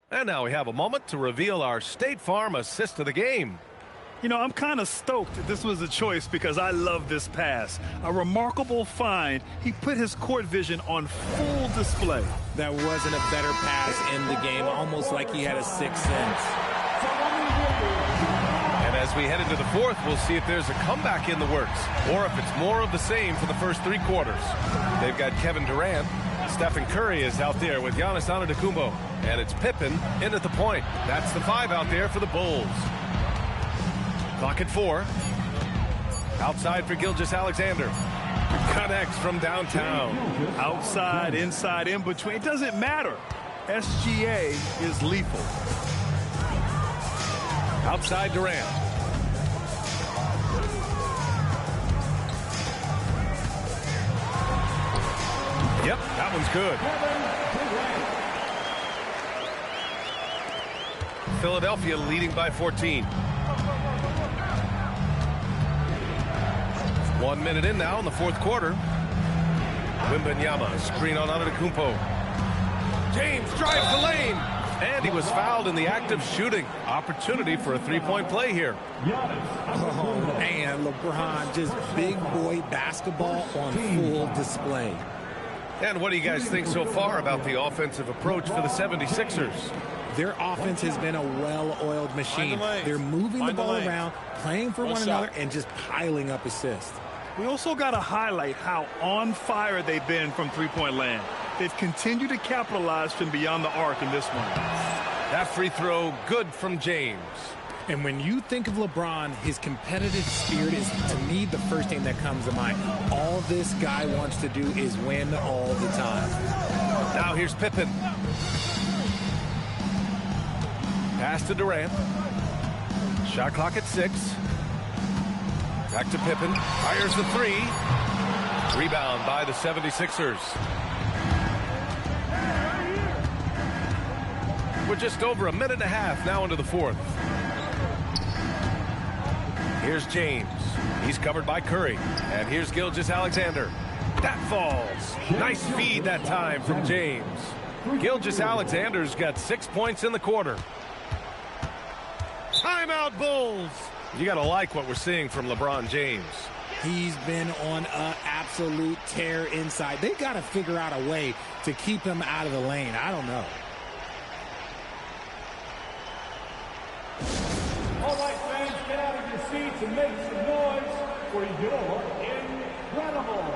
And now we have a moment to reveal our State Farm assist of the game. You know, I'm kind of stoked that this was a choice because I love this pass. A remarkable find. He put his court vision on full display. That wasn't a better pass in the game, almost like he had a sixth sense. And as we head into the fourth, we'll see if there's a comeback in the works or if it's more of the same for the first three quarters. They've got Kevin Durant. Stephen Curry is out there with Giannis Antetokounmpo. And it's Pippen in at the point. That's the 5 out there for the Bulls. Clock at 4. Outside for Gilgeous-Alexander. Connects from downtown. Outside, inside, in between. It doesn't matter. SGA is lethal. Outside Durant. Yep, that one's good. Philadelphia leading by 14. 1 minute in now in the fourth quarter. Wembanyama, screen on Antetokounmpo. James drives the lane. And he was fouled in the act of shooting. Opportunity for a three-point play here. Oh, man, LeBron, just big boy basketball on full display. And what do you guys think so far about the offensive approach for the 76ers? Their offense has been a well-oiled machine. They're moving the ball around, playing for one another, and just piling up assists. We also got to highlight how on fire they've been from three-point land. They've continued to capitalize from beyond the arc in this one. That free throw, good from James. And when you think of LeBron, his competitive spirit is, to me, the first thing that comes to mind. All this guy wants to do is win all the time. Now here's Pippen. Pass to Durant. Shot clock at 6. Back to Pippen. Fires the 3. Rebound by the 76ers. We're just over a minute and a half now into the fourth. Here's James. He's covered by Curry. And here's Gilgeous-Alexander. That falls. Nice feed that time from James. Gilgeous-Alexander's got 6 points in the quarter. Timeout, Bulls. You got to like what we're seeing from LeBron James. He's been on an absolute tear inside. They got to figure out a way to keep him out of the lane. I don't know. All right, fans, get out of your seats and make some noise for your incredible.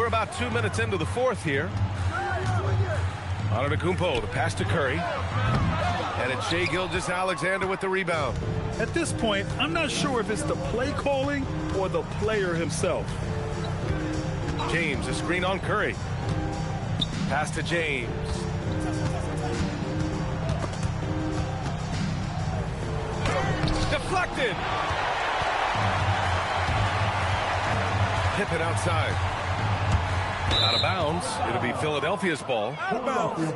we're about 2 minutes into the fourth here. Antetokounmpo, the pass to Curry. And it's Shai Gilgeous-Alexander with the rebound. At this point, I'm not sure if it's the play calling or the player himself. James, a screen on Curry. Pass to James. Deflected. Pippen outside. Out of bounds. It'll be Philadelphia's ball. Out of bounds.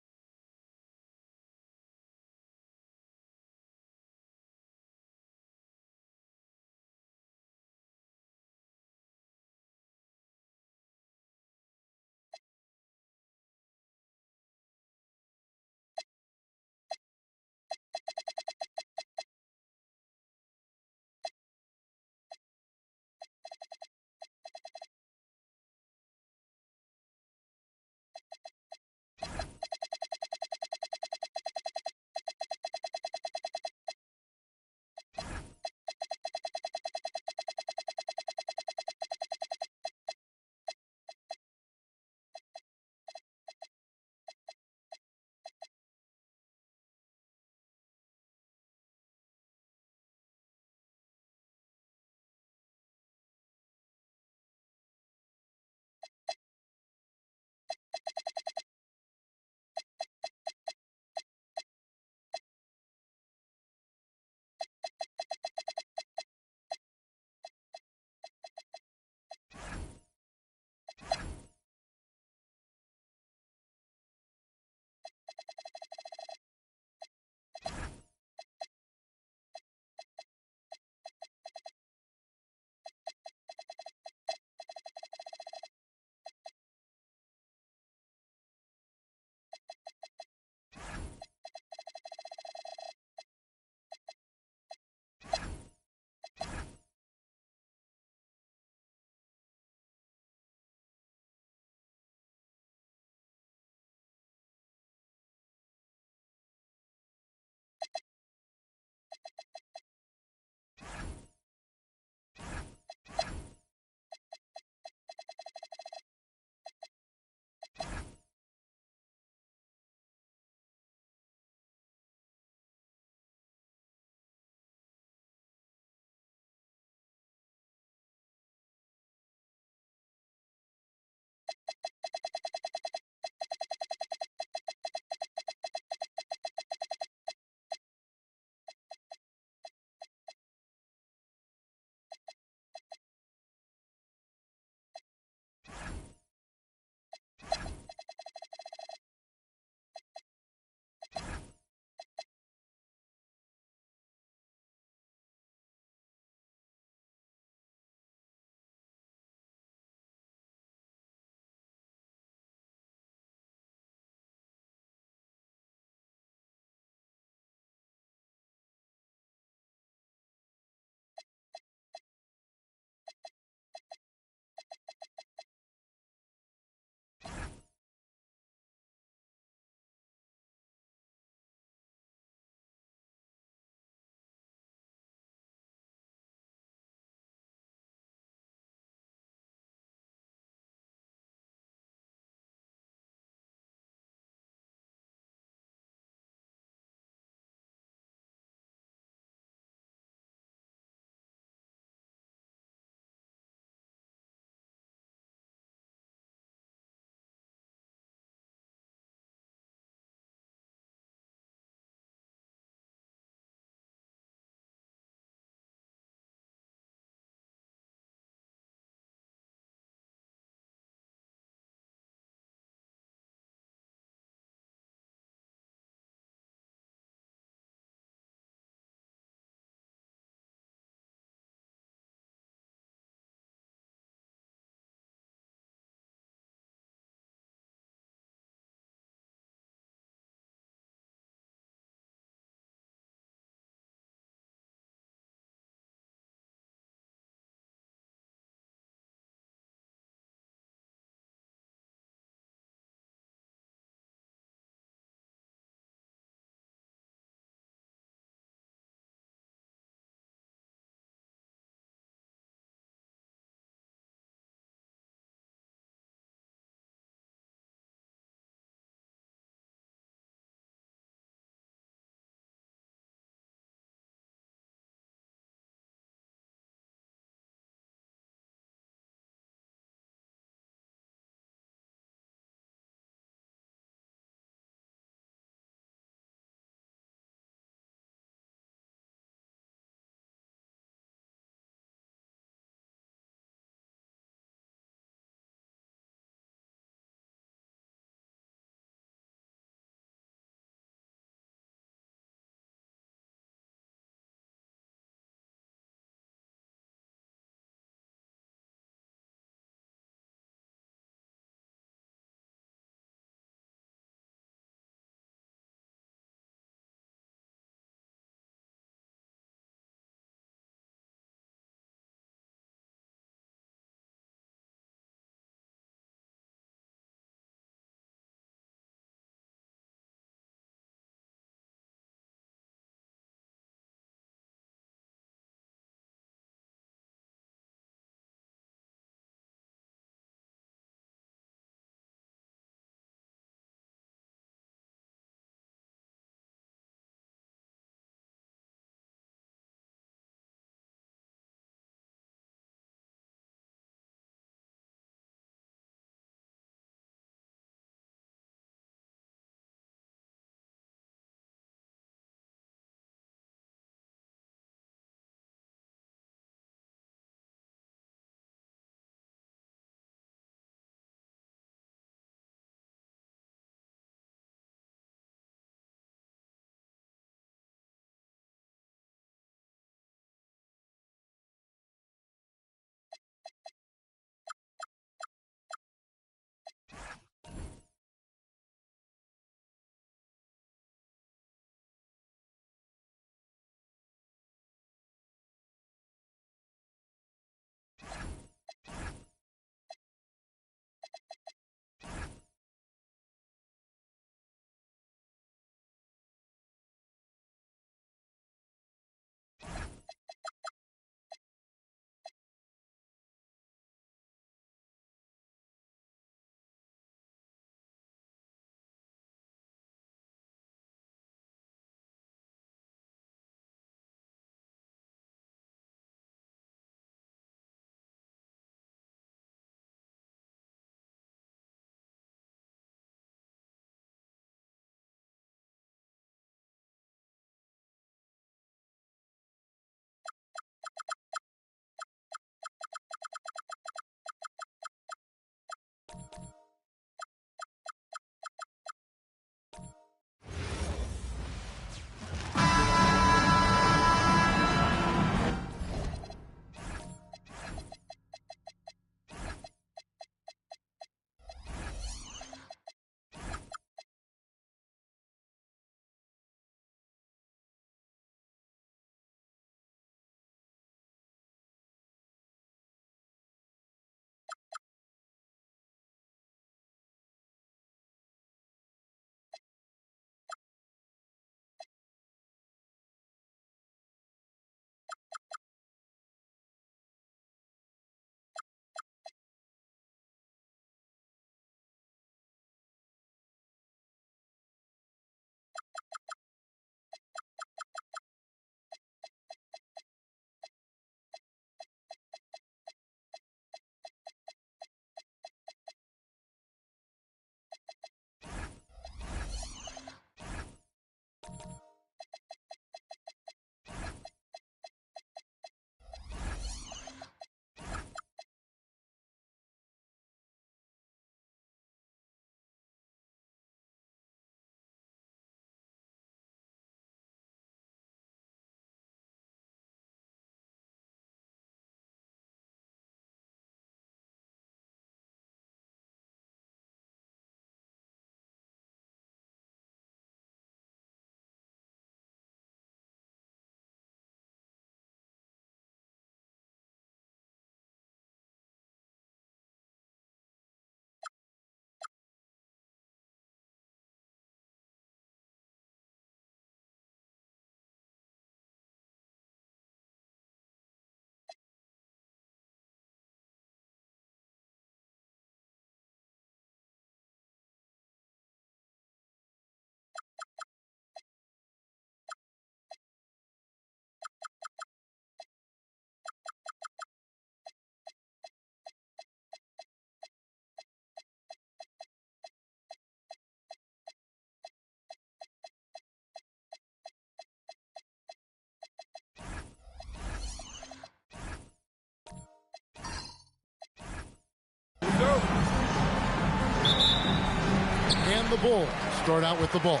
Bulls start out with the ball.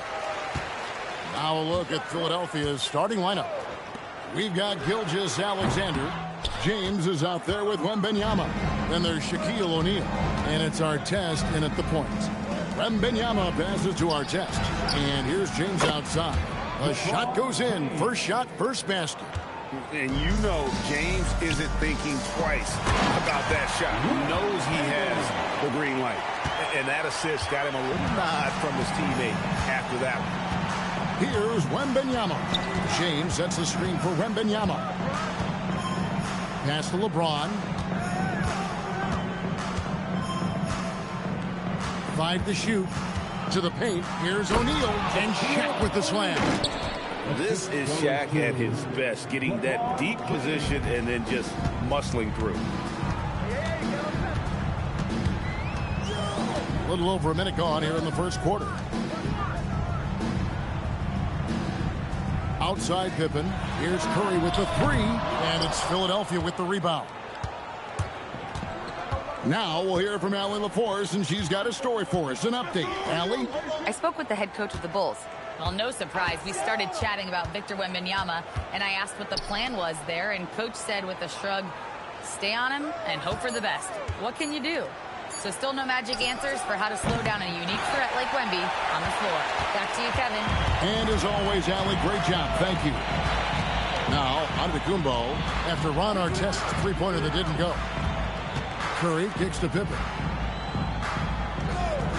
Now a look at Philadelphia's starting lineup. We've got Gilgeous-Alexander. James is out there with Wembanyama. Then there's Shaquille O'Neal. And it's Artest in at the point. Wembanyama passes to Artest. And here's James outside. A shot goes in. First shot, first basket. And you know James isn't thinking twice about that shot. He knows he has the green light. And that assist got him a little nod from his teammate after that one. Here's Wembanyama. James sets the screen for Wembanyama. Pass to LeBron. 5 to shoot. To the paint. Here's O'Neal. And Shaq with the slam. This is Shaq at his best, getting that deep position and then just muscling through. A little over a minute gone here in the first quarter. Outside Pippen. Here's Curry with the 3. And it's Philadelphia with the rebound. Now we'll hear from Allie LaForce, and she's got a story for us. An update. Allie? I spoke with the head coach of the Bulls. Well, no surprise. We started chatting about Victor Wembanyama, and I asked what the plan was there, and Coach said with a shrug, stay on him and hope for the best. What can you do? So still no magic answers for how to slow down a unique threat like Wemby on the floor. Back to you, Kevin. And as always, Allie, great job. Thank you. Now, Antetokounmpo after Ron Artest's three-pointer that didn't go. Curry kicks to Pippen.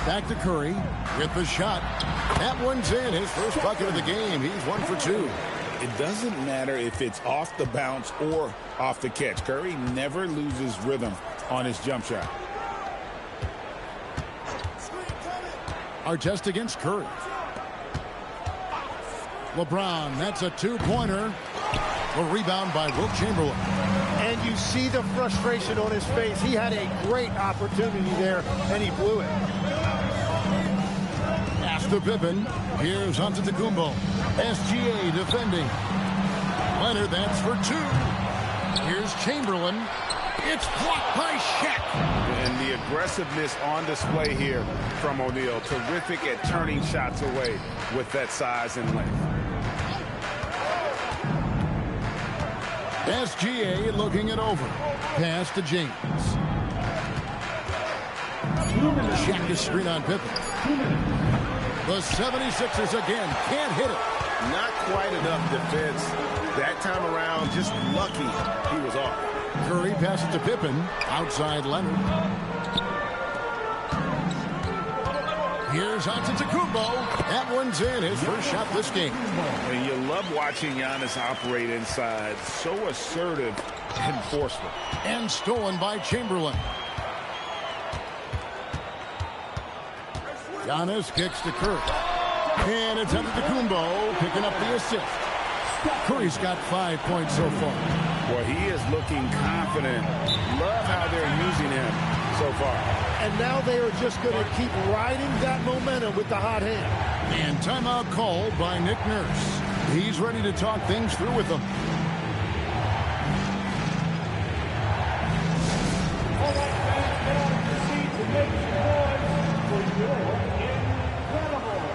Back to Curry with the shot. That one's in. His first bucket of the game. He's 1 for 2. It doesn't matter if it's off the bounce or off the catch. Curry never loses rhythm on his jump shot. Artest against Curry. LeBron, that's a two-pointer. A rebound by Wilt Chamberlain. And you see the frustration on his face. He had a great opportunity there, and he blew it. Pass to Pippen. Here's Antetokounmpo. SGA defending. Leonard, that's for 2. Here's Chamberlain. It's blocked by Shaq. And the aggressiveness on display here from O'Neal. Terrific at turning shots away with that size and length. SGA looking it over. Pass to James. Shaq is screen on Pippen. The 76ers again can't hit it. Not quite enough defense that time around. Just lucky he was off. Curry passes to Pippen. Outside Leonard. Here's Antetokounmpo. That one's in. His first shot this game. And you love watching Giannis operate inside. So assertive and forceful. And stolen by Chamberlain. Giannis kicks to Curry. And it's Antetokounmpo picking up the assist. Curry's got 5 points so far. Well, he is looking confident. Love how they're using him so far. And now they are just going to keep riding that momentum with the hot hand. And timeout called by Nick Nurse. He's ready to talk things through with them. All right, fans, get on your seats and make some noise for your incredible.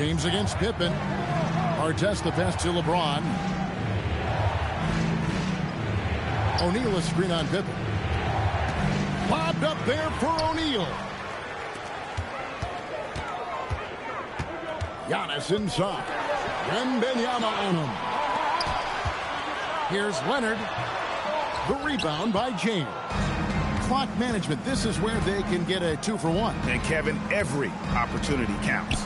James against Pippen. Artest the pass to LeBron. O'Neal a screen on Pippen. Lobbed up there for O'Neal. Giannis inside. Wembanyama on him. Here's Leonard. The rebound by James. Clock management. This is where they can get a 2-for-1. And Kevin, every opportunity counts.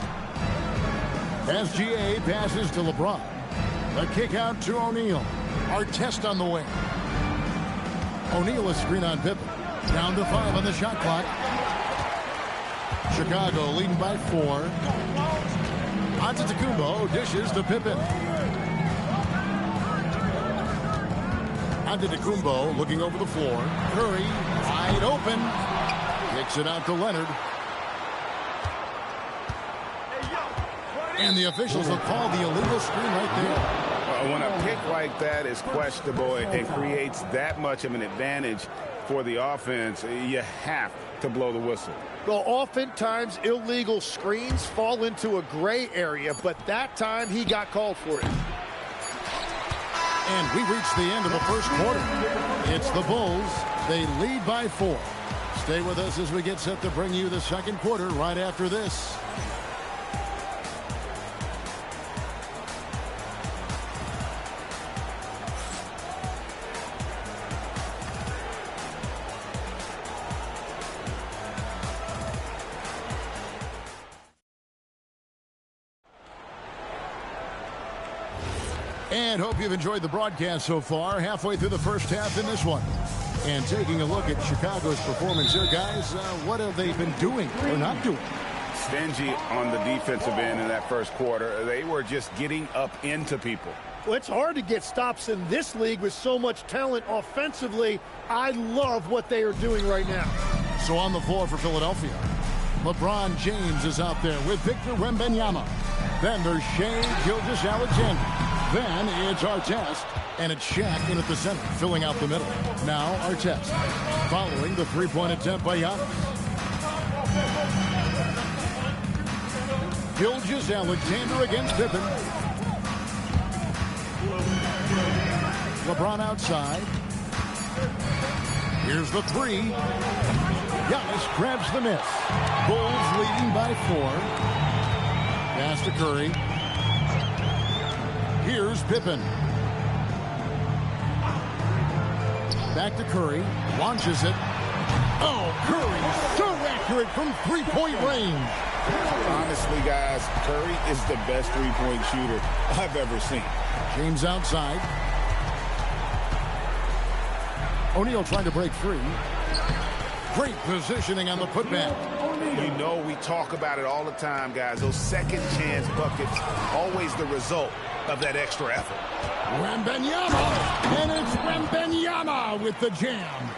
SGA passes to LeBron. The kick out to O'Neal. Artest on the wing. O'Neal a screen on Pippen. Down to 5 on the shot clock. Chicago leading by 4. Antetokounmpo dishes to Pippen. Antetokounmpo looking over the floor. Curry wide open. Kicks it out to Leonard. And the officials will call the illegal screen right there. When a pick like that is questionable and creates that much of an advantage for the offense, you have to blow the whistle. Well, oftentimes illegal screens fall into a gray area, but that time he got called for it. And we reach the end of the first quarter. It's the Bulls. They lead by 4. Stay with us as we get set to bring you the second quarter right after this. And hope you've enjoyed the broadcast so far. Halfway through the first half in this one. And taking a look at Chicago's performance here, guys, what have they been doing or not doing? Stingy on the defensive end in that first quarter. They were just getting up into people. Well, it's hard to get stops in this league with so much talent offensively. I love what they are doing right now. So on the floor for Philadelphia, LeBron James is out there with Victor Wembanyama. Then there's Shai Gilgeous-Alexander. Then it's Artest, and it's Shaq in at the center, filling out the middle. Now Artest, following the three-point attempt by Giannis. Gilgeous-Alexander against Pippen. LeBron outside. Here's the 3. Giannis grabs the miss. Bulls leading by 4. Pass to Curry. Here's Pippen. Back to Curry. Launches it. Oh, Curry so accurate from three-point range. Honestly, guys, Curry is the best three-point shooter I've ever seen. James outside. O'Neal trying to break free. Great positioning on the putback. You know, we talk about it all the time, guys. Those second-chance buckets, always the result of that extra effort. Wembanyama, and it's Wembanyama with the jam.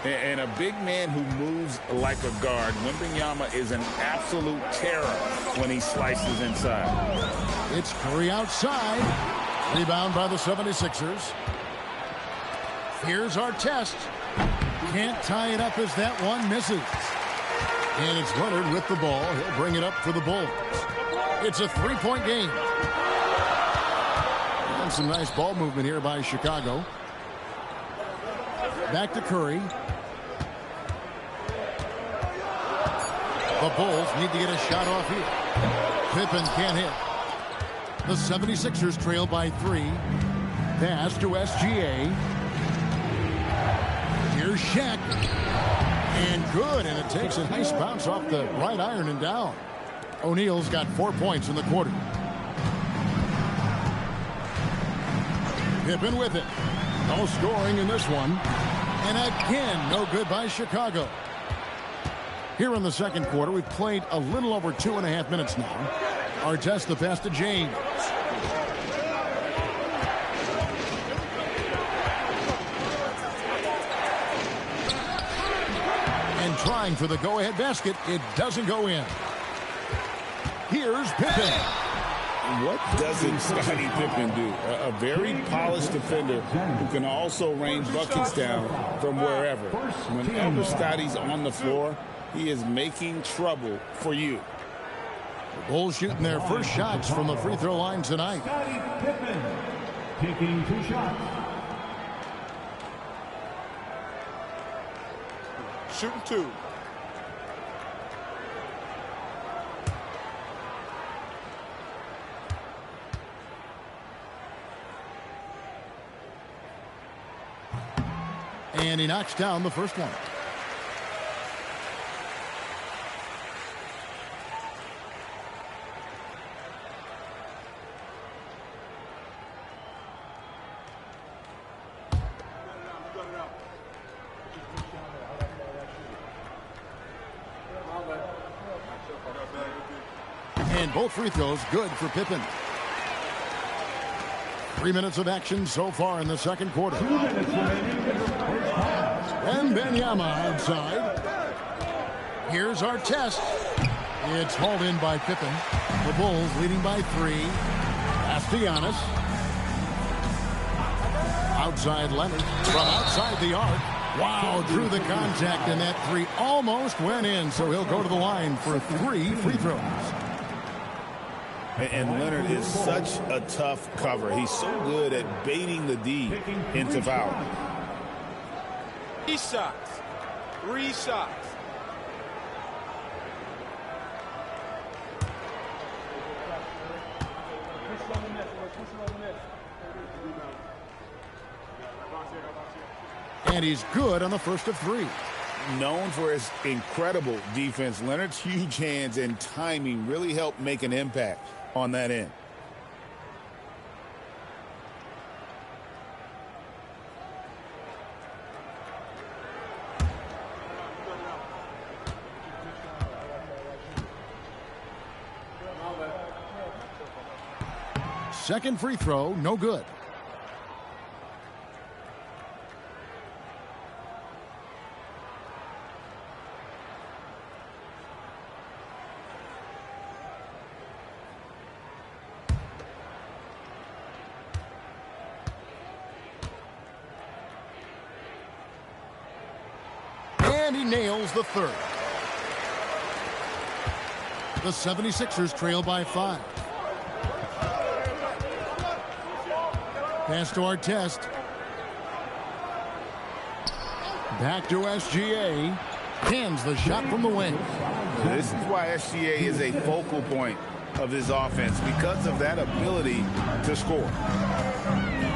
And a big man who moves like a guard. Wembanyama is an absolute terror when he slices inside. It's Curry outside. Rebound by the 76ers. Here's Artest. Can't tie it up as that one misses. And it's Leonard with the ball. He'll bring it up for the Bulls. It's a three-point game. And some nice ball movement here by Chicago. Back to Curry. The Bulls need to get a shot off here. Pippen can't hit. The 76ers trail by 3. Pass to SGA. Here's Shaq. And good, and it takes a nice bounce off the right iron and down. O'Neal's got 4 points in the quarter. Pippen with it. No scoring in this one. And again, no good by Chicago. Here in the second quarter, we've played a little over 2.5 minutes now. Artest the pass to James. And trying for the go-ahead basket, it doesn't go in. Here's Pippen. What doesn't Scottie Pippen do? A very polished defender who can also rain buckets down from wherever. Whenever Scottie's on the floor, he is making trouble for you. The Bulls shooting their first shots from the free throw line tonight. Scottie Pippen taking 2 shots. Shooting 2. And he knocks down the first one. And both free throws good for Pippen. 3 minutes of action so far in the second quarter. 2 minutes remaining. Wembanyama outside. Here's our test. It's hauled in by Pippen. The Bulls leading by 3. Pass to Giannis. Outside Leonard. From outside the arc. Wow, drew the contact, and that 3 almost went in, so he'll go to the line for 3 free throws. And Leonard is such a tough cover. He's so good at baiting the D into foul. 3 shots. 3 shots. And he's good on the first of 3. Known for his incredible defense, Leonard's huge hands and timing really help make an impact on that end. Second free throw, no good. And he nails the third. The 76ers trail by 5. Pass to Artest. Back to SGA. Hands the shot from the wing. This is why SGA is a focal point of this offense, because of that ability to score.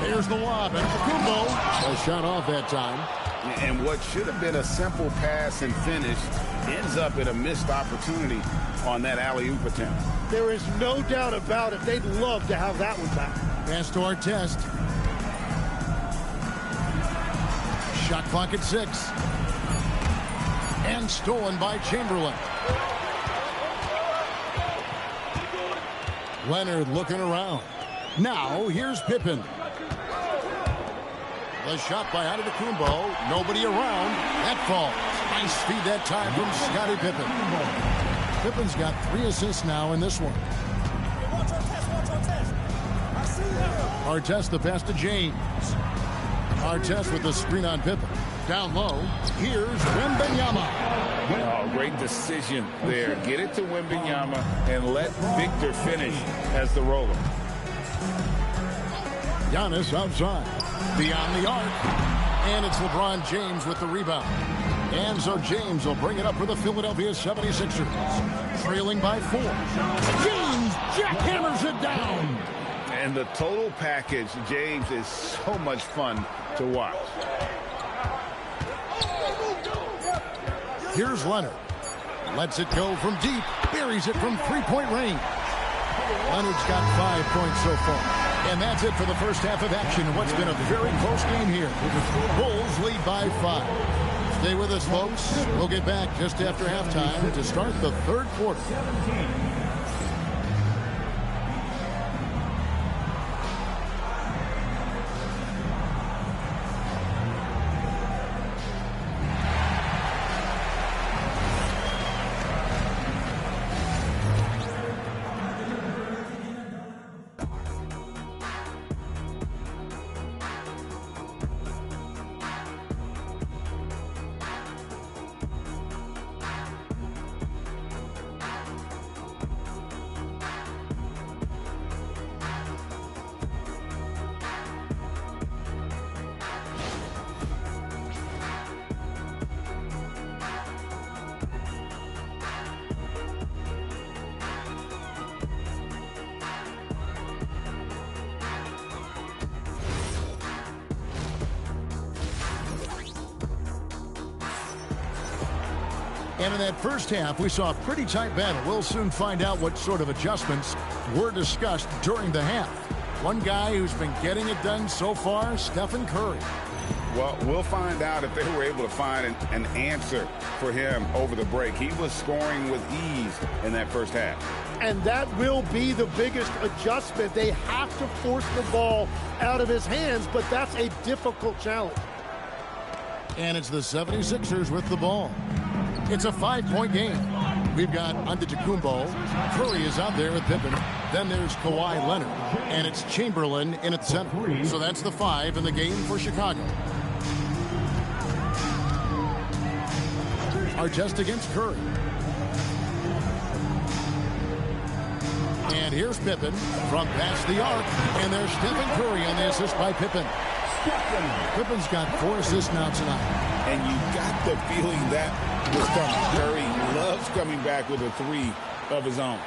Here's the lob. And Kumbo. A shot off that time. And what should have been a simple pass and finish ends up in a missed opportunity on that alley-oop attempt. There is no doubt about it. They'd love to have that one back. Pass to Artest. Shot clock at 6. And stolen by Chamberlain. Leonard looking around. Now here's Pippen. The shot by Antetokounmpo. Nobody around. That falls. Nice feed that time from Scottie Pippen. Pippen's got 3 assists now in this one. Artest the pass to James. Artest with the screen on Pippen. Down low. Here's Wembanyama. Oh, great decision there. Get it to Wembanyama and let Victor finish as the roller. Giannis outside. Beyond the arc. And it's LeBron James with the rebound. And so James will bring it up for the Philadelphia 76ers. Trailing by 4. James jackhammers it down. And the total package, James, is so much fun to watch. Here's Leonard. Lets it go from deep. Buries it from 3-point range. Leonard's got 5 points so far. And that's it for the first half of action in what's been a very close game here. Bulls lead by 5. Stay with us, folks. We'll get back just after halftime to start the third quarter. And in that first half, we saw a pretty tight battle. We'll soon find out what sort of adjustments were discussed during the half. One guy who's been getting it done so far, Stephen Curry. Well, we'll find out if they were able to find an answer for him over the break. He was scoring with ease in that first half. And that will be the biggest adjustment. They have to force the ball out of his hands, but that's a difficult challenge. And it's the 76ers with the ball. It's a 5-point game. We've got Antetokounmpo. Curry is out there with Pippen. Then there's Kawhi Leonard. And it's Chamberlain in at the center. So that's the 5 in the game for Chicago. Artest against Curry. And here's Pippen from past the arc. And there's Stephen Curry on the assist by Pippen. Pippen's got 4 assists now tonight. And you got the feeling that was coming. Curry loves coming back with a 3 of his own.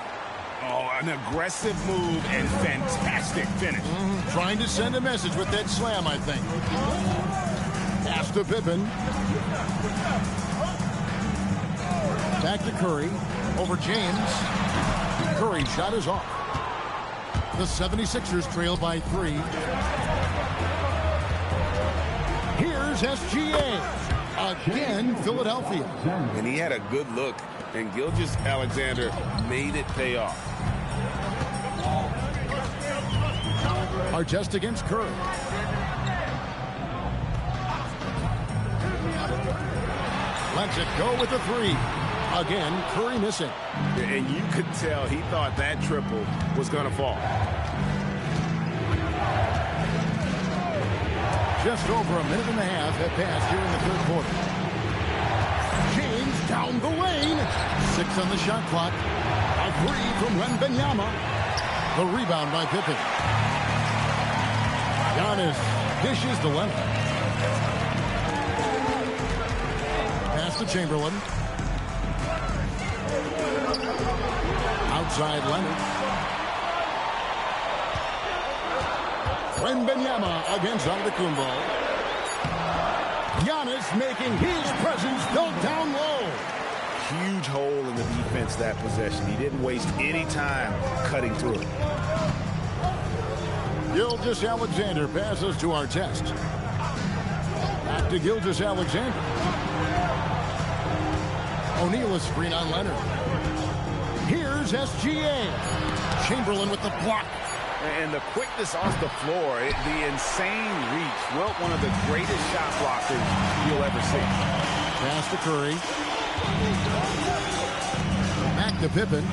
Oh, an aggressive move and fantastic finish. Trying to send a message with that slam, I think. Pass to Pippen. Back to Curry. Over James. Curry shot is off. The 76ers trail by 3. Here's SGA. Again, Philadelphia. And he had a good look, and Gilgeous-Alexander made it pay off. Artest against Curry. Lets it go with the 3. Again, Curry missing. And you could tell he thought that triple was going to fall. Just over a minute and a half have passed here in the third quarter. James down the lane. 6 on the shot clock. A 3 from Wembanyama. The rebound by Pippen. Giannis dishes to Leonard. Pass to Chamberlain. Outside Leonard. Wembanyama against Antetokounmpo. Giannis making his presence felt down low. Huge hole in the defense that possession. He didn't waste any time cutting through it. Gilgeous-Alexander passes to Artest. Back to Gilgeous-Alexander. O'Neal is screen on Leonard. Here's SGA. Chamberlain with the block. And the quickness off the floor, the insane reach. Wilt, one of the greatest shot blockers you'll ever see. Pass to Curry. Back to Pippen.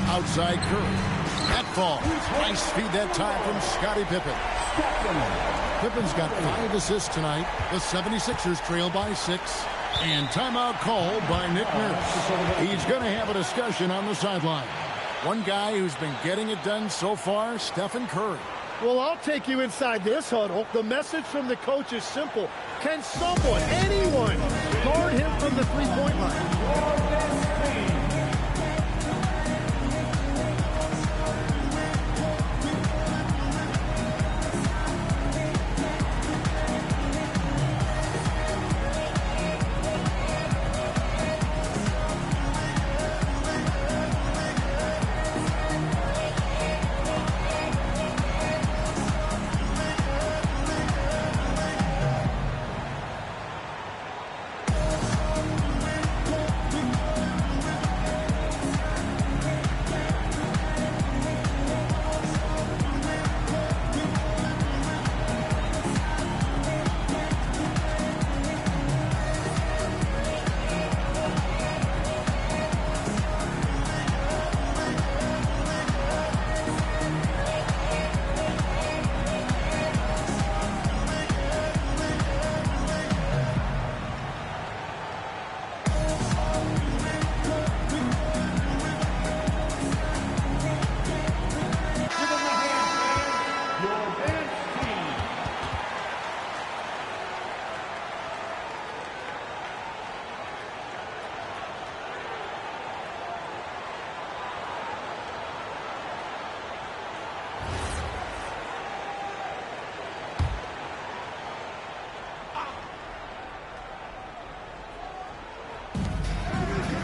Outside Curry. That ball. Nice feed that time from Scottie Pippen. Pippen's got 5 assists tonight. The 76ers trail by 6. And timeout called by Nick Nurse. He's going to have a discussion on the sideline. One guy who's been getting it done so far, Stephen Curry. Well, I'll take you inside this huddle. The message from the coach is simple. Can someone, anyone, guard him from the three-point line?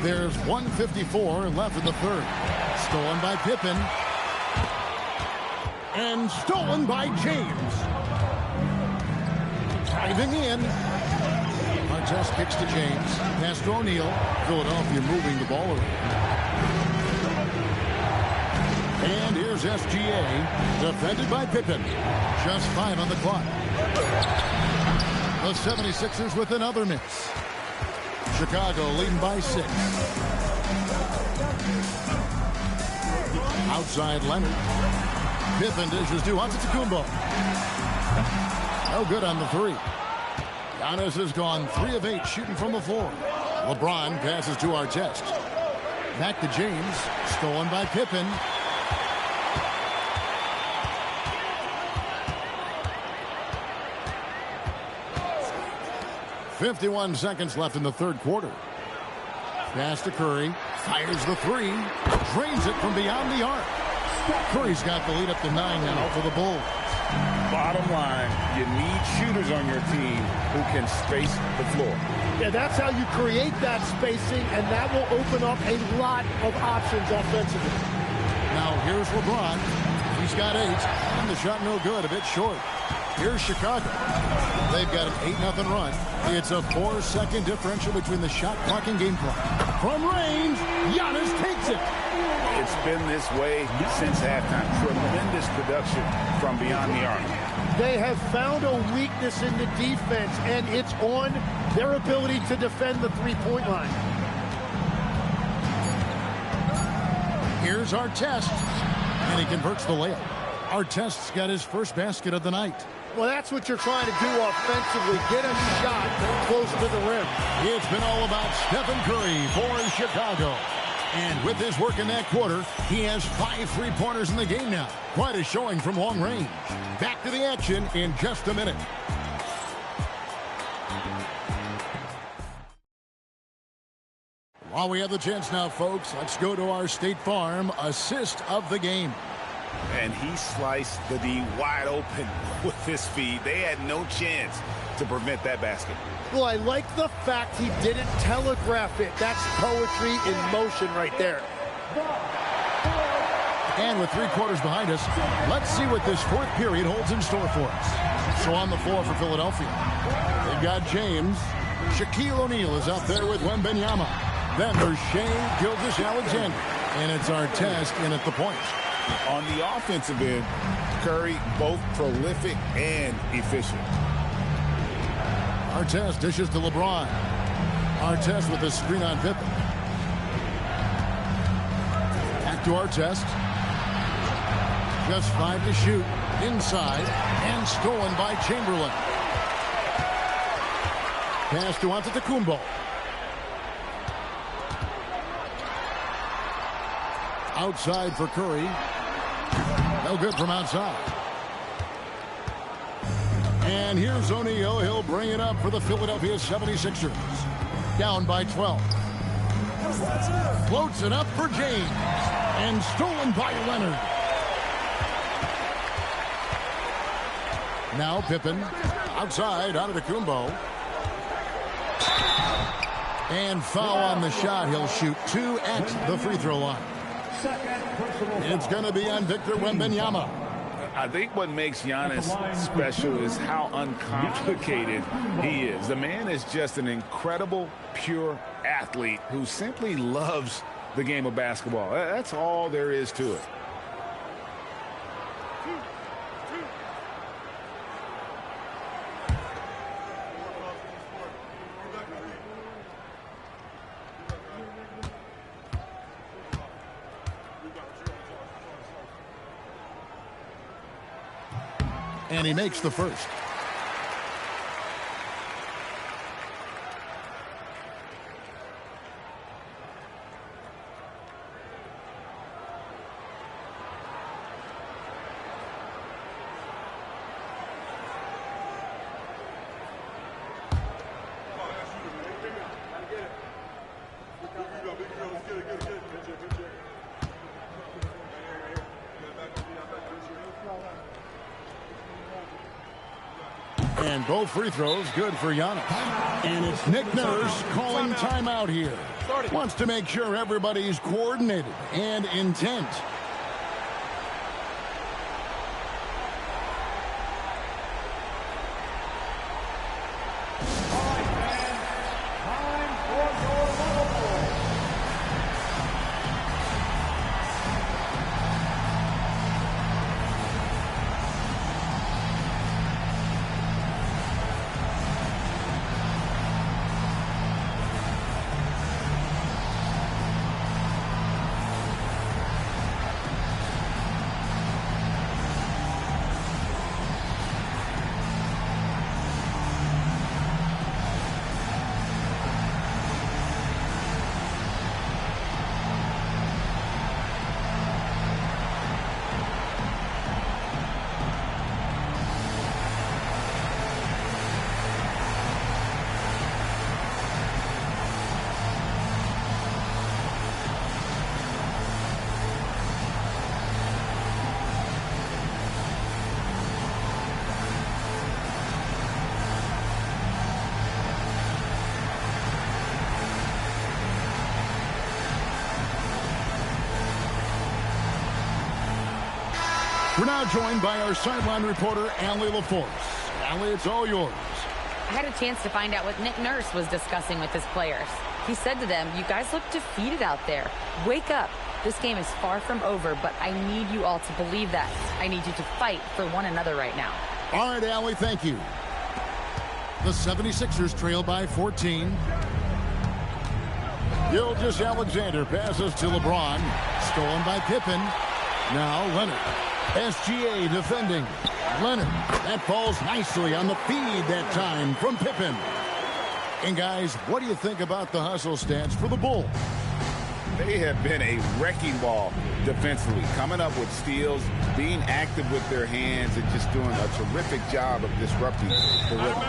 There's 1:54 left in the third. Stolen by Pippen. And stolen by James. Diving in. Artest kicks to James. Pass to O'Neal. Philadelphia moving the ball around. And here's SGA. Defended by Pippen. Just 5 on the clock. The 76ers with another miss. Chicago leading by 6. Outside Leonard. Pippen dishes to Antetokounmpo. No good on the 3. Giannis has gone 3 of 8 shooting from the floor. LeBron passes to Artest. Back to James. Stolen by Pippen. .51 seconds left in the third quarter. Pass to Curry. Fires the 3. Drains it from beyond the arc. Curry's got the lead up to 9 now for the Bulls. Bottom line, you need shooters on your team who can space the floor. Yeah, that's how you create that spacing, and that will open up a lot of options offensively. Now here's LeBron. He's got 8, and the shot no good, a bit short. Here's Chicago. They've got an 8-0 run. It's a 4-second differential between the shot clock and game clock. From range, Giannis takes it. It's been this way since halftime. Tremendous production from beyond the arc. They have found a weakness in the defense, and it's on their ability to defend the three-point line. Here's Artest, and he converts the layup. Artest's got his first basket of the night. Well, that's what you're trying to do offensively. Get a shot close to the rim. It's been all about Stephen Curry for Chicago. And with his work in that quarter, he has 5 3-pointers in the game now. Quite a showing from long range. Back to the action in just a minute. While we have the chance now, folks, let's go to our State Farm assist of the game. And he sliced the D wide open with his feed. They had no chance to prevent that basket. Well, I like the fact he didn't telegraph it. That's poetry in motion right there. And with 3 quarters behind us, let's see what this fourth period holds in store for us. So on the floor for Philadelphia, they've got James. Shaquille O'Neal is out there with Wembanyama. Then there's Shai Gilgeous-Alexander. And it's Artest in at the point. On the offensive end, Curry both prolific and efficient. Artest dishes to LeBron. Artest with a screen on Pippen. Back to Artest. Just 5 to shoot. Inside. And stolen by Chamberlain. Pass to Antetokounmpo. Outside for Curry. No good from outside. And here's O'Neal. He'll bring it up for the Philadelphia 76ers. Down by 12. Floats it up for James. And stolen by Leonard. Now Pippen. Outside, Antetokounmpo. And foul on the shot. He'll shoot 2 at the free throw line. It's going to be on Victor Wembanyama. I think what makes Giannis special is how uncomplicated he is. The man is just an incredible, pure athlete who simply loves the game of basketball. That's all there is to it. And he makes the first. And both free throws good for Giannis. And it's Nick Nurse calling timeout here. Wants to make sure everybody's coordinated and intent. We're now joined by our sideline reporter, Allie LaForce. Allie, it's all yours. I had a chance to find out what Nick Nurse was discussing with his players. He said to them, "You guys look defeated out there. Wake up. This game is far from over, but I need you all to believe that. I need you to fight for one another right now." All right, Allie, thank you. The 76ers trail by 14. Gilgeous-Alexander passes to LeBron. Stolen by Pippen. Now Leonard. SGA defending. Leonard. That falls nicely on the feed that time from Pippen. And guys, what do you think about the hustle stats for the Bulls? They have been a wrecking ball defensively, coming up with steals, being active with their hands, and just doing a terrific job of disrupting the rhythm.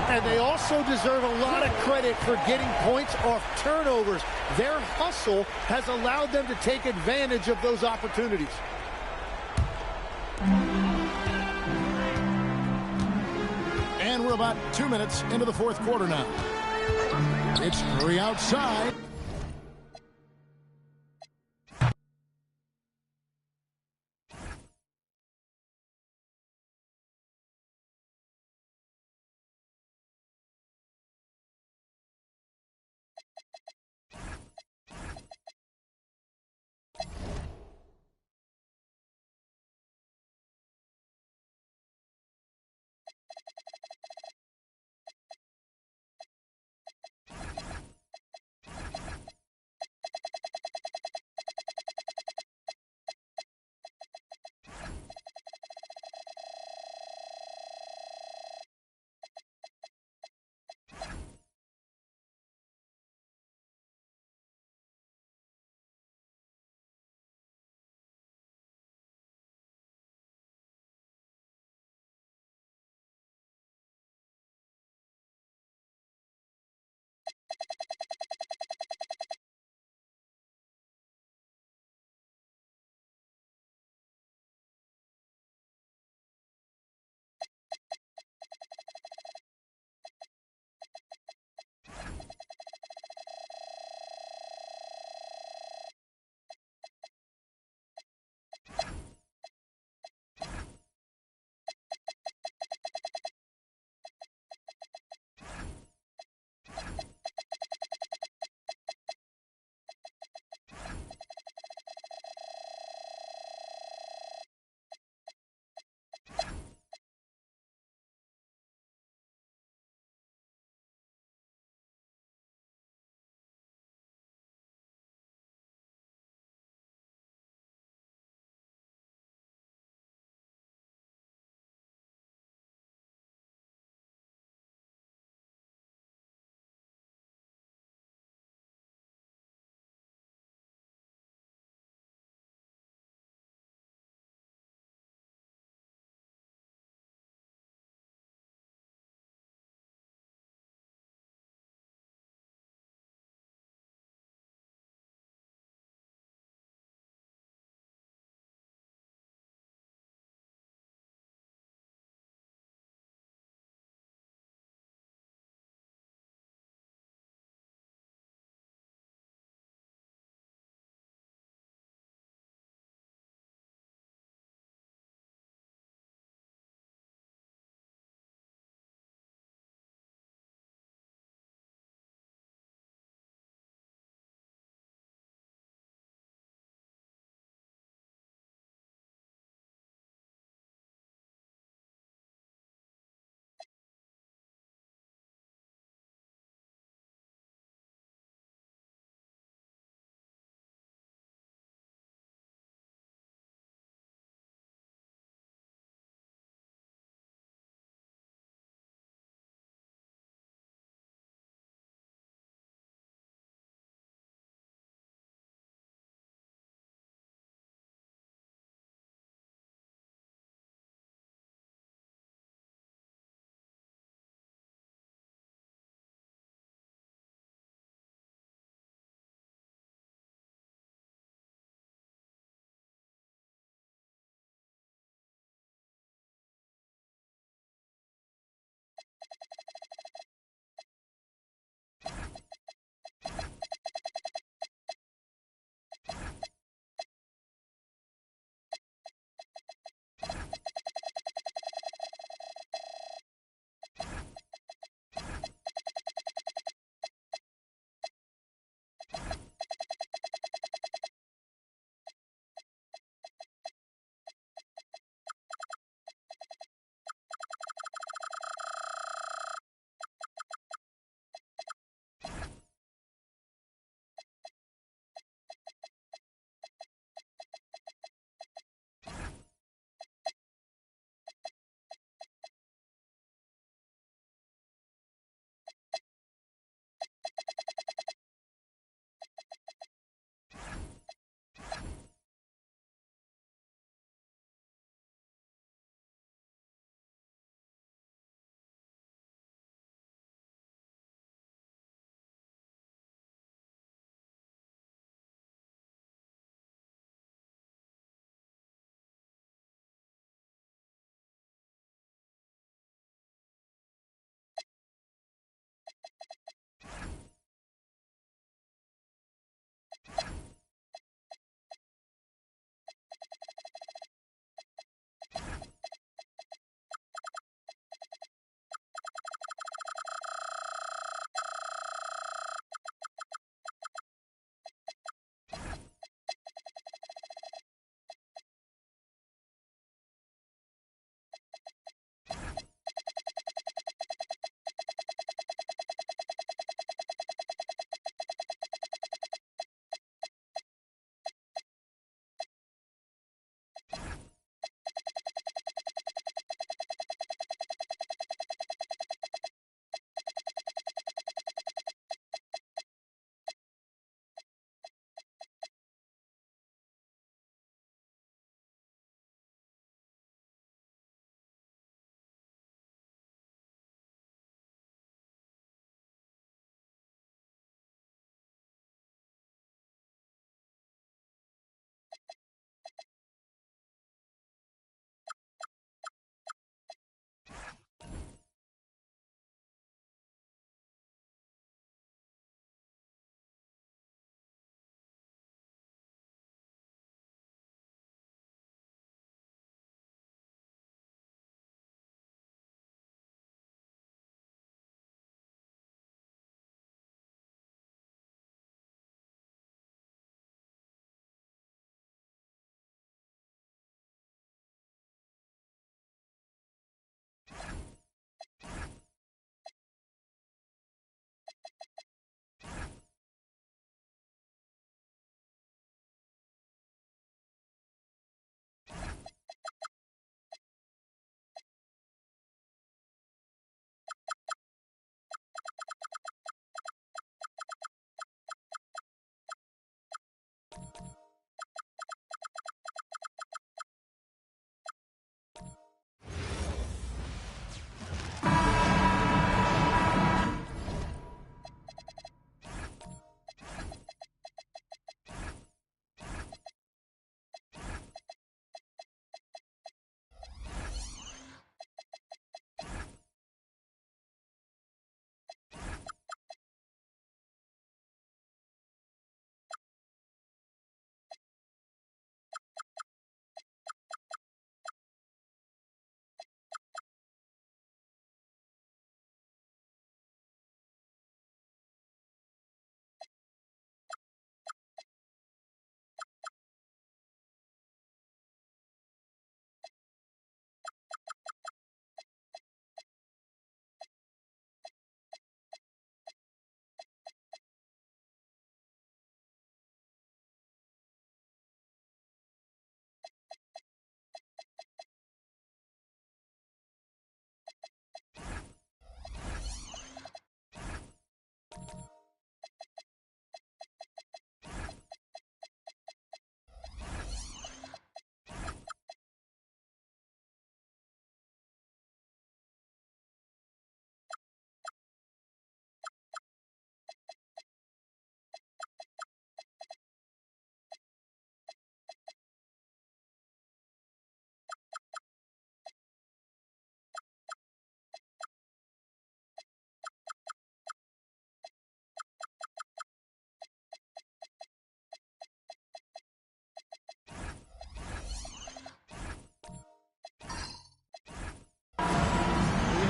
And they also deserve a lot of credit for getting points off turnovers. Their hustle has allowed them to take advantage of those opportunities. And we're about 2 minutes into the fourth quarter now. It's Curry outside.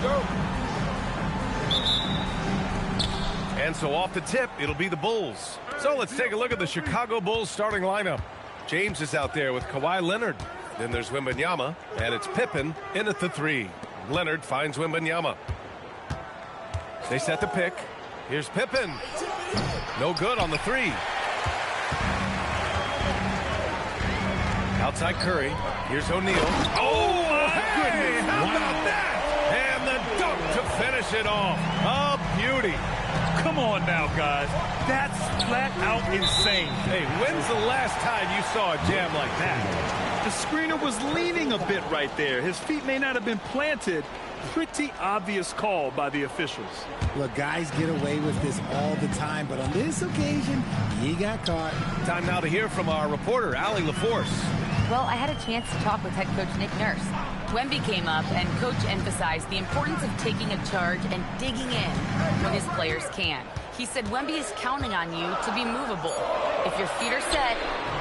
go. And so off the tip, it'll be the Bulls. So let's take a look at the Chicago Bulls starting lineup. James is out there with Kawhi Leonard. Then there's Wembanyama, and it's Pippen in at the 3. Leonard finds Wembanyama. They set the pick. Here's Pippen. No good on the 3. Outside Curry. Here's O'Neal. Oh, my goodness. How about that? And the dunk to finish it off. A beauty. Come on now, guys. That's flat out insane. Hey, when's the last time you saw a jam like that? The screener was leaning a bit right there. His feet may not have been planted. Pretty obvious call by the officials. Look, guys get away with this all the time, but on this occasion, he got caught. Time now to hear from our reporter, Allie LaForce. Well, I had a chance to talk with head coach Nick Nurse. Wemby came up, and coach emphasized the importance of taking a charge and digging in when his players can. He said Wemby is counting on you to be movable. If your feet are set,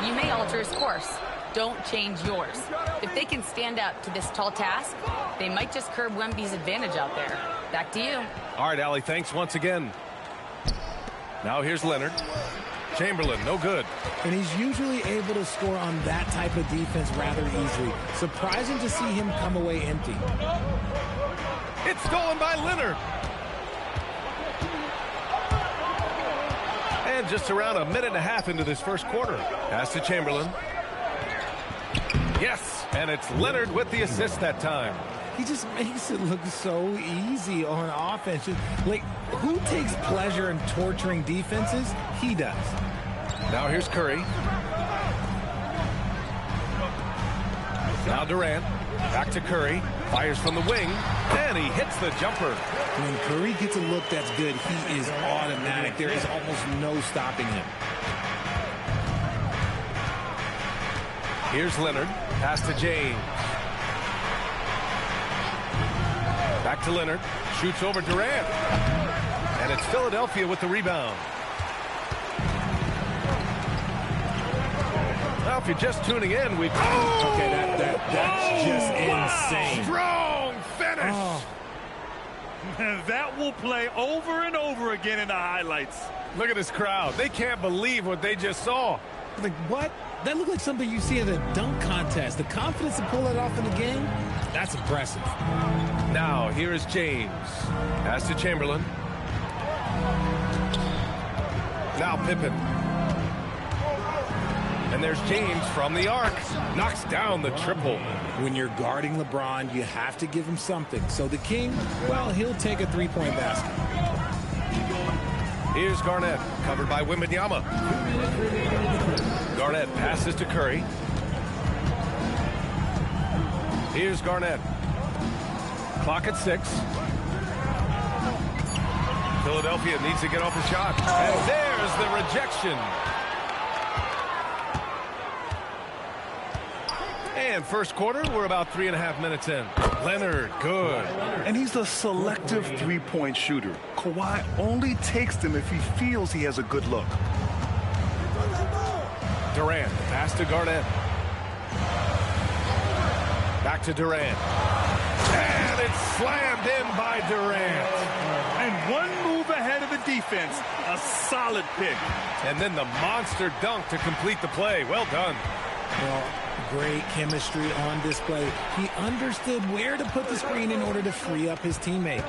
you may alter his course. Don't change yours. If they can stand up to this tall task, they might just curb Wemby's advantage out there. Back to you. All right, Allie, thanks once again. Now here's Leonard. Chamberlain, no good. And he's usually able to score on that type of defense rather easily. Surprising to see him come away empty. It's stolen by Leonard. And just around a minute and a half into this first quarter. Pass to Chamberlain. Yes, and it's Leonard with the assist that time. He just makes it look so easy on offense. Like, who takes pleasure in torturing defenses? He does. Now here's Curry. Now Durant. Back to Curry. Fires from the wing. And he hits the jumper. When Curry gets a look that's good, he is automatic. There is almost no stopping him. Here's Leonard. Pass to James. Back to Leonard. Shoots over Durant. And it's Philadelphia with the rebound. Now, if you're just tuning in, we... Oh! Okay, that's just insane. Strong finish. Oh. That will play over and over again in the highlights. Look at this crowd. They can't believe what they just saw. Like, what? That looked like something you see at a dunk contest. The confidence to pull it off in the game, that's impressive. Now, here is James. Pass to Chamberlain. Now Pippen. And there's James from the arc. Knocks down the triple. When you're guarding LeBron, you have to give him something. So the King, well, he'll take a three-point basket. Here's Garnett, covered by Wembanyama. Garnett passes to Curry. Here's Garnett. Clock at 6. Philadelphia needs to get off a shot. And there's the rejection. And first quarter, we're about 3.5 minutes in. Leonard, good. And he's a selective three-point shooter. Kawhi only takes them if he feels he has a good look. Durant, pass to Garnett. Back to Durant. And it's slammed in by Durant. And one move ahead of the defense. A solid pick. And then the monster dunk to complete the play. Well done. Well, great chemistry on display. He understood where to put the screen in order to free up his teammate.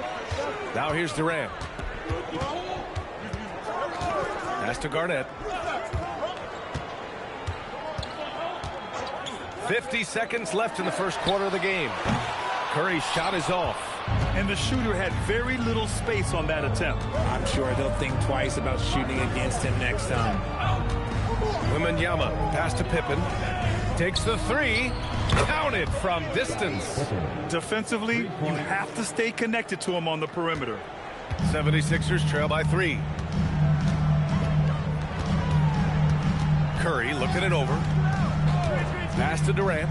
Now here's Durant. Pass to Garnett. 50 seconds left in the first quarter of the game. Curry's shot is off. And the shooter had very little space on that attempt. I'm sure they'll think twice about shooting against him next time. Wembanyama, pass to Pippen. Takes the 3. Counted from distance. Defensively, you have to stay connected to him on the perimeter. 76ers trail by 3. Curry looking it over. Pass to Durant.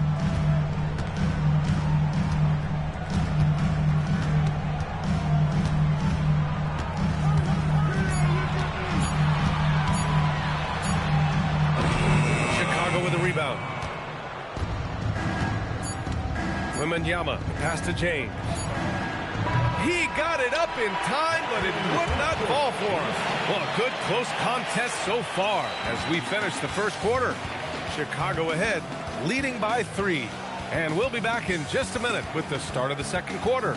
Chicago with a rebound. Wembanyama, pass to James. He got it up in time, but it would not fall for him. Well, a good close contest so far as we finish the first quarter. Chicago ahead, leading by 3. And we'll be back in just a minute with the start of the second quarter.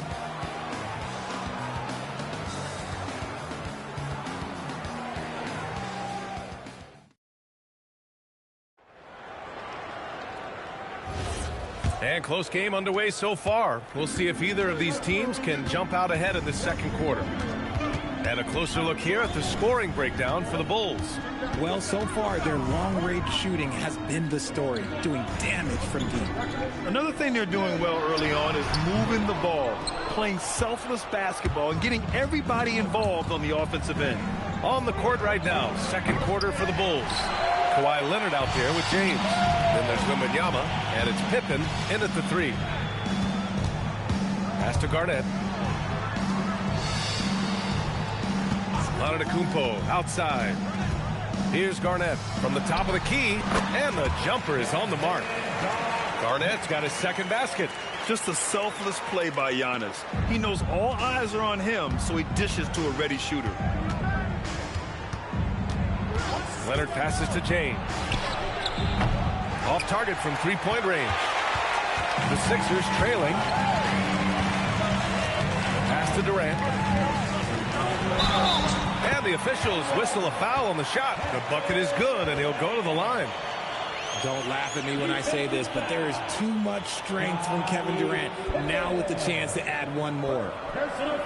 And close game underway so far. We'll see if either of these teams can jump out ahead in the second quarter. And a closer look here at the scoring breakdown for the Bulls. Well, so far, their long-range shooting has been the story, doing damage from deep. Another thing they're doing well early on is moving the ball, playing selfless basketball, and getting everybody involved on the offensive end. On the court right now, second quarter for the Bulls. Kawhi Leonard out there with James. Then there's Wembanyama, and it's Pippen in at the 3. Pass to Garnett. Antetokounmpo outside. Here's Garnett from the top of the key, and the jumper is on the mark. Garnett's got his second basket. Just a selfless play by Giannis. He knows all eyes are on him, so he dishes to a ready shooter. Leonard passes to James. Off target from three-point range. The Sixers trailing. Pass to Durant. And the officials whistle a foul on the shot. The bucket is good, and he'll go to the line. Don't laugh at me when I say this, but there is too much strength from Kevin Durant, now with the chance to add one more.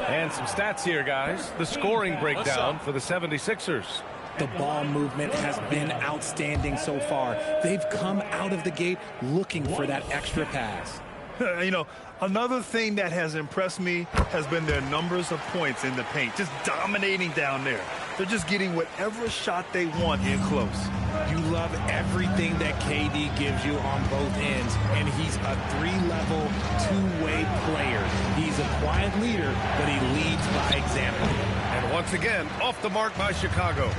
And some stats here, guys. The scoring breakdown for the 76ers. The ball movement has been outstanding so far. They've come out of the gate looking for that extra pass. You know, another thing that has impressed me has been their numbers of points in the paint, just dominating down there. They're just getting whatever shot they want in close. You love everything that KD gives you on both ends, and he's a 3-level, two-way player. He's a quiet leader, but he leads by example. And once again, off the mark by Chicago.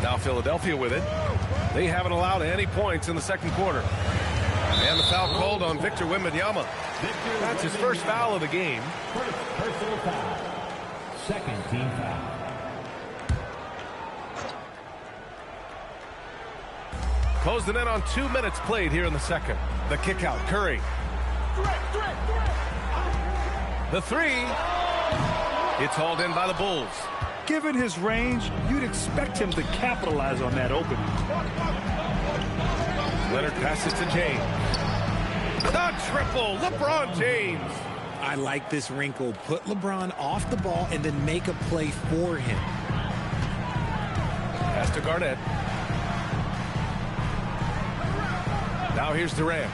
Now Philadelphia with it. They haven't allowed any points in the second quarter. And the foul called on Victor Wembanyama. That's his first foul of the game. First personal foul. Second team foul. Closing in on 2 minutes played here in the second. The kick out, Curry. The 3. It's hauled in by the Bulls. Given his range, you'd expect him to capitalize on that opening. Leonard passes to James. The triple, LeBron James. I like this wrinkle. Put LeBron off the ball and then make a play for him. Pass to Garnett. Now here's Durant.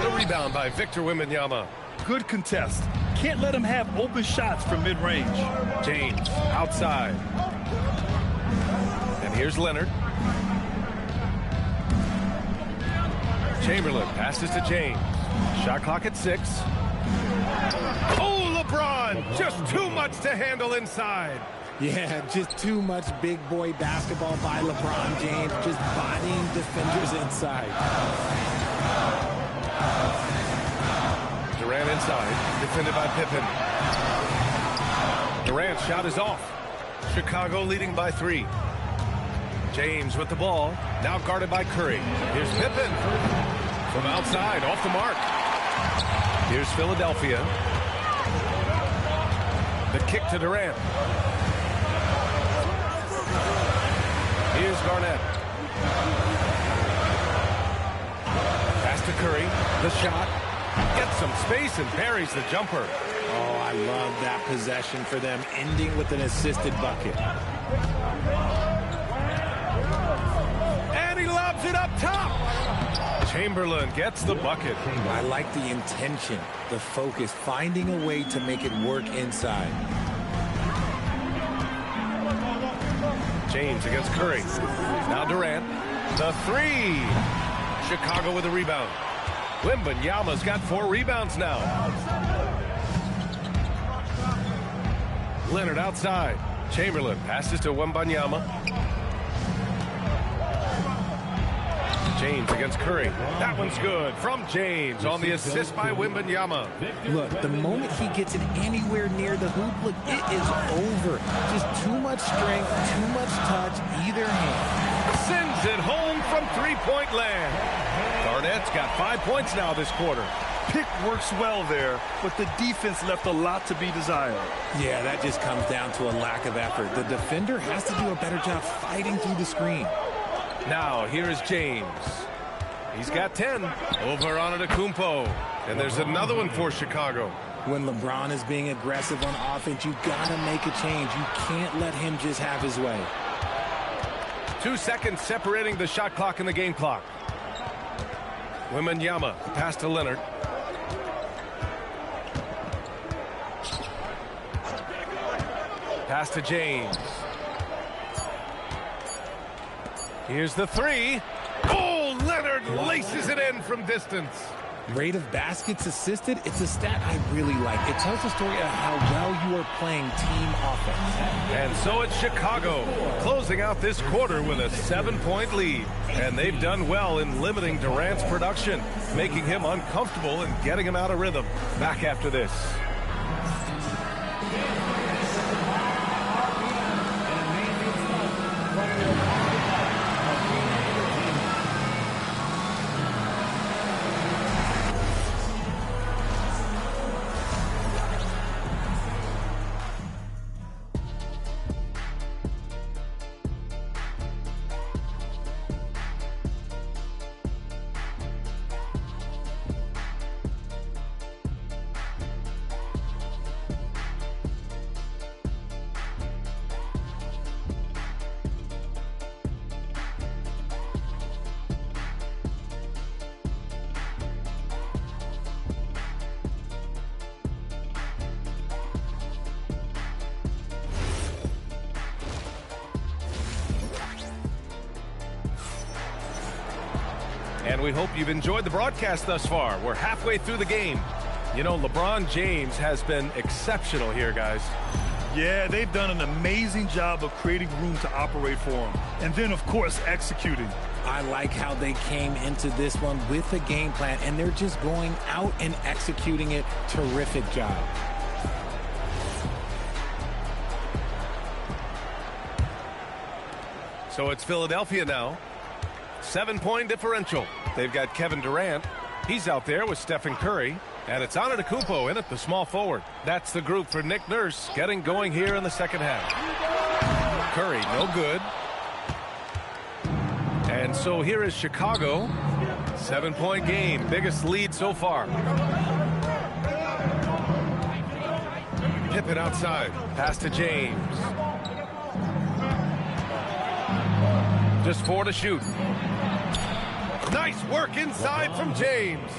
The rebound by Victor Wembanyama. Good contest. Can't let him have open shots from mid-range. James outside. And here's Leonard. Chamberlain passes to James. Shot clock at 6. Oh, LeBron! Just too much to handle inside. Yeah, just too much big boy basketball by LeBron James, just bodying defenders inside. Durant inside, defended by Pippen. Durant's shot is off. Chicago leading by 3. James with the ball, now guarded by Curry. Here's Pippen from outside, off the mark. Here's Philadelphia. The kick to Durant. Here's Garnett. Pass to Curry. The shot. Gets some space and buries the jumper. Oh, I love that possession for them, ending with an assisted bucket. And he lobs it up top. Chamberlain gets the bucket. I like the intention, the focus, finding a way to make it work inside. James against Curry. Now Durant. The 3. Chicago with a rebound. Wembanyama's got 4 rebounds now. Leonard outside. Chamberlain passes to Wembanyama. James against Curry. That one's good from James on the assist by Wembanyama. Look, the moment he gets it anywhere near the hoop, look, it is over. Just too much strength, too much touch, either hand. Sends it home from three-point land. Garnett's got 5 points now this quarter. Pick works well there, but the defense left a lot to be desired. Yeah, that just comes down to a lack of effort. The defender has to do a better job fighting through the screen. Now, here is James. He's got 10 over on Antetokounmpo. And there's another one for Chicago. When LeBron is being aggressive on offense, you got to make a change. You can't let him just have his way. 2 seconds separating the shot clock and the game clock. Wembanyama pass to Leonard. Pass to James. Here's the three. Oh, Leonard laces it in from distance. Rate of baskets assisted, it's a stat I really like. It tells the story of how well you are playing team offense. And so it's Chicago closing out this quarter with a 7-point lead. And they've done well in limiting Durant's production, making him uncomfortable and getting him out of rhythm. Back after this. And we hope you've enjoyed the broadcast thus far. We're halfway through the game. You know, LeBron James has been exceptional here, guys. Yeah, they've done an amazing job of creating room to operate for him. And then, of course, executing. I like how they came into this one with a game plan, and they're just going out and executing it. Terrific job. So it's Philadelphia now. 7-point differential. They've got Kevin Durant. He's out there with Stephen Curry. And it's Antetokounmpo in at the small forward. That's the group for Nick Nurse getting going here in the second half. Curry, no good. And so here is Chicago. 7-point game. Biggest lead so far. Pippen outside. Pass to James. Just 4 to shoot. Nice work inside from James.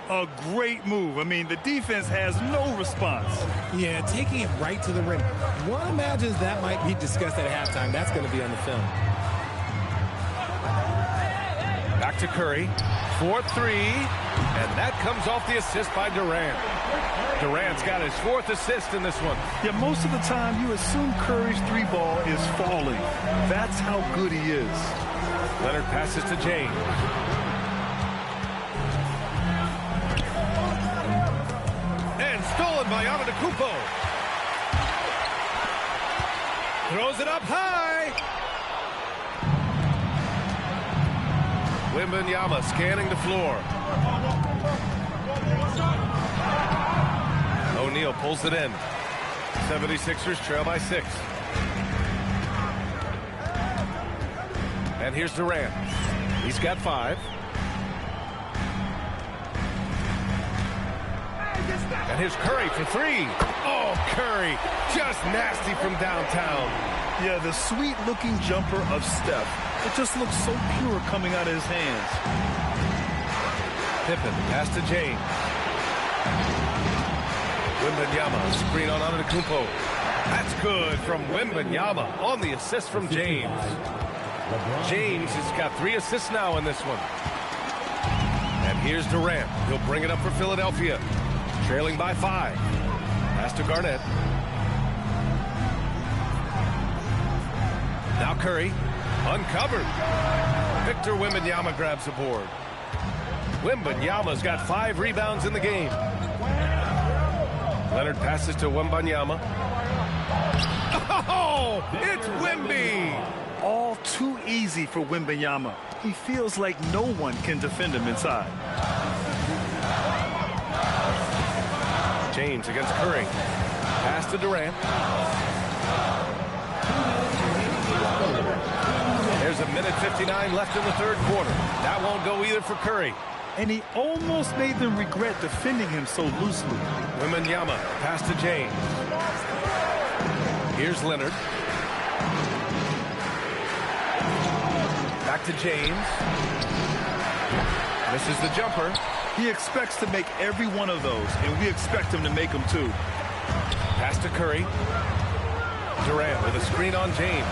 A great move. I mean, the defense has no response. Yeah, taking it right to the rim. One imagines that might be discussed at halftime. That's going to be on the film. Back to Curry. 4-3. And that comes off the assist by Durant. Durant's got his 4th assist in this one. Yeah, most of the time you assume Curry's 3-ball is falling. That's how good he is. Leonard passes to James. And stolen by Antetokounmpo. Throws it up high. Wembanyama scanning the floor. O'Neal pulls it in. 76ers trail by 6. And here's Durant. He's got 5. And here's Curry for 3. Oh, Curry, just nasty from downtown. Yeah, the sweet-looking jumper of Steph. It just looks so pure coming out of his hands. Pippen, pass to James. Wembanyama, screen on Antetokounmpo. That's good from Wembanyama on the assist from James. James has got 3 assists now in this one. And here's Durant. He'll bring it up for Philadelphia. Trailing by 5. Pass to Garnett. Now Curry. Uncovered. Victor Wembanyama grabs the board. Wembanyama's got 5 rebounds in the game. Leonard passes to Wembanyama. Oh, it's Wemby! All too easy for Wembanyama. He feels like no one can defend him inside. James against Curry. Pass to Durant. There's a minute 59 left in the third quarter. That won't go either for Curry. And he almost made them regret defending him so loosely. Wembanyama, pass to James. Here's Leonard. Back to James. Misses the jumper. He expects to make every one of those, and we expect him to make them too. Pass to Curry. Durant with a screen on James.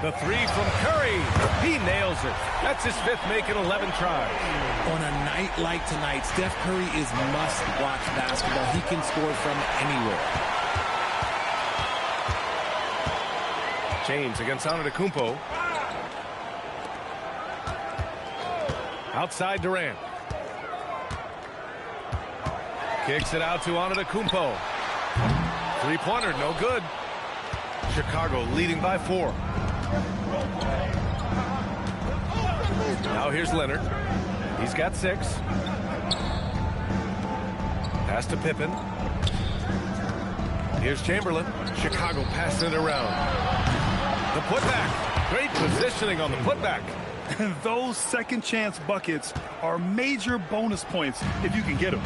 The 3 from Curry. He nails it. That's his 5th make in 11 tries. On a night like tonight, Steph Curry is must-watch basketball. He can score from anywhere. James against Antetokounmpo. Outside Durant. Kicks it out to Antetokounmpo. 3-pointer, no good. Chicago leading by 4. Now here's Leonard. He's got 6. Pass to Pippen. Here's Chamberlain. Chicago passing it around. The putback. Great positioning on the putback. And those second chance buckets are major bonus points if you can get them.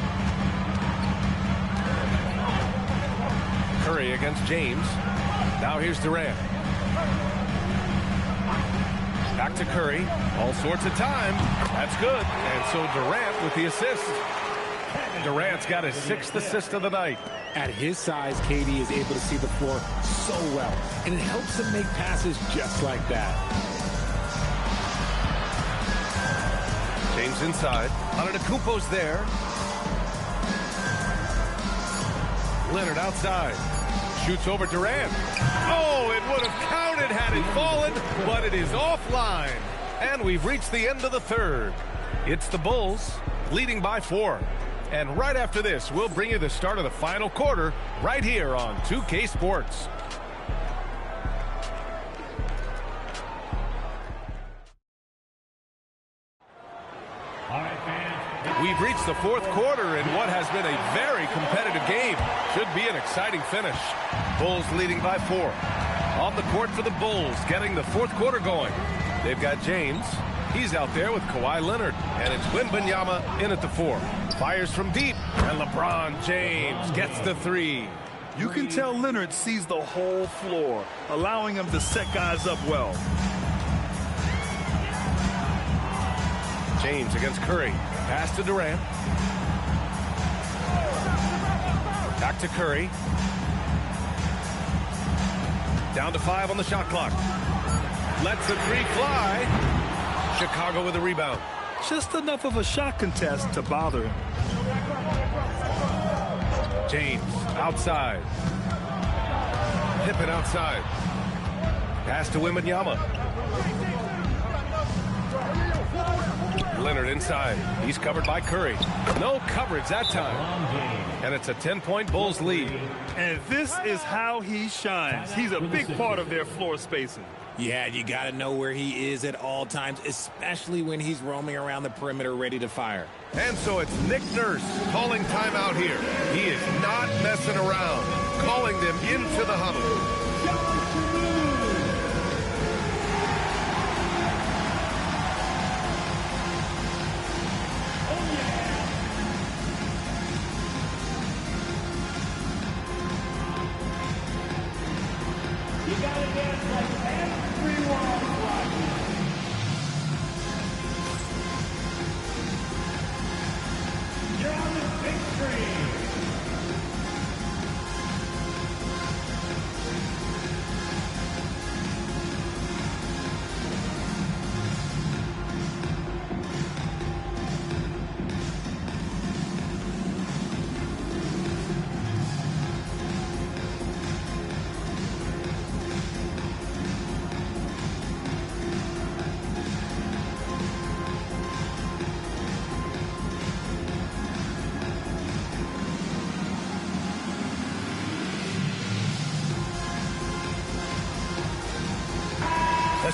Curry against James. Now here's Durant. Back to Curry. All sorts of time. That's good. And so Durant with the assist. Durant's got his 6th assist of the night. At his size, KD is able to see the floor so well, and it helps him make passes just like that. James inside. Antetokounmpo's there. Leonard outside. Shoots over Durant. Oh, it would have counted had it fallen, but it is offline. And we've reached the end of the third. It's the Bulls leading by 4. And right after this, we'll bring you the start of the final quarter right here on 2K Sports. We've reached the 4th quarter in what has been a very competitive game. Should be an exciting finish. Bulls leading by 4. On the court for the Bulls, getting the 4th quarter going. They've got James. He's out there with Kawhi Leonard. And it's Wembanyama in at the 4. Fires from deep. And LeBron James gets the 3. You can tell Leonard sees the whole floor, allowing him to set guys up well. James against Curry. Pass to Durant. Back to Curry. Down to 5 on the shot clock. Lets the 3 fly. Chicago with a rebound. Just enough of a shot contest to bother him. James outside. Pippen outside. Pass to Wembanyama. Leonard inside. He's covered by Curry. No coverage that time. And it's a 10-point Bulls lead. And this is how he shines. He's a big part of their floor spacing. Yeah, you got to know where he is at all times, especially when he's roaming around the perimeter ready to fire. And so it's Nick Nurse calling timeout here. He is not messing around, calling them into the huddle.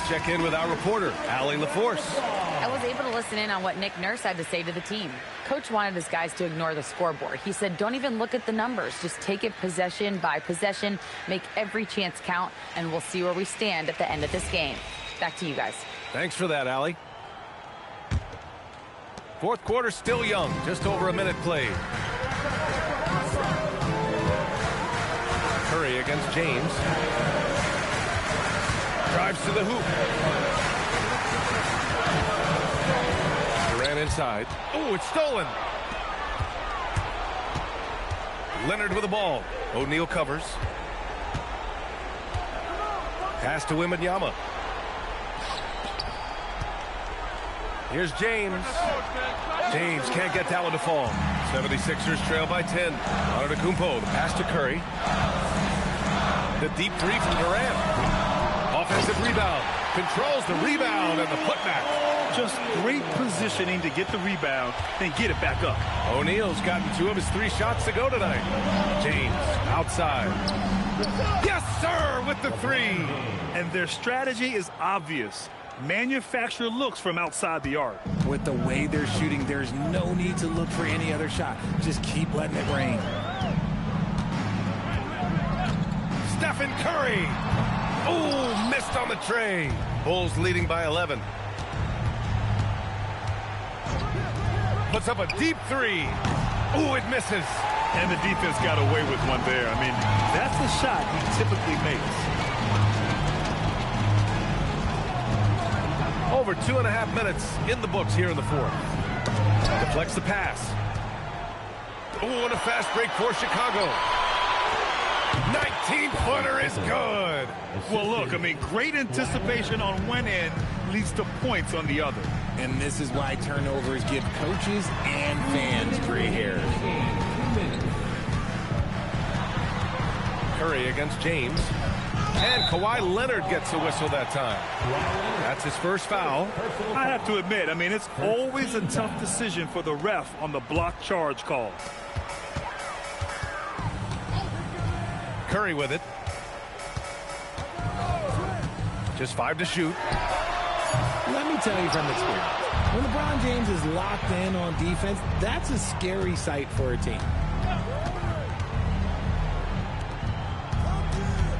Let's check in with our reporter, Allie LaForce. I was able to listen in on what Nick Nurse had to say to the team. Coach wanted his guys to ignore the scoreboard. He said, don't even look at the numbers. Just take it possession by possession, make every chance count, and we'll see where we stand at the end of this game. Back to you guys. Thanks for that, Allie. Fourth quarter still young, just over a minute played. Curry against James. Drives to the hoop. Durant inside. Oh, it's stolen. Leonard with the ball. O'Neal covers. Pass to Wembanyama. Here's James. James can't get that one to fall. 76ers trail by 10. Antetokounmpo, the pass to Curry. The deep three from Durant. Offensive rebound. Controls the rebound and the putback. Just great positioning to get the rebound, then get it back up. O'Neal's gotten 2 of his 3 shots to go tonight. James outside. Yes, sir, with the 3. And their strategy is obvious. Manufacture looks from outside the arc. With the way they're shooting, there's no need to look for any other shot. Just keep letting it rain. Stephen Curry. Oh, missed on the tray. Bulls leading by 11. Puts up a deep 3. Oh, it misses. And the defense got away with one there. I mean, that's the shot he typically makes. Over 2.5 minutes in the books here in the fourth. Deflects the pass. Oh, and a fast break for Chicago. 19-footer is good. Well, look, I mean, great anticipation on one end leads to points on the other. And this is why turnovers give coaches and fans gray hair. Curry against James. And Kawhi Leonard gets a whistle that time. That's his first foul. I have to admit, I mean, it's always a tough decision for the ref on the block charge call. Curry with it. Just 5 to shoot. Let me tell you from experience, when LeBron James is locked in on defense, that's a scary sight for a team.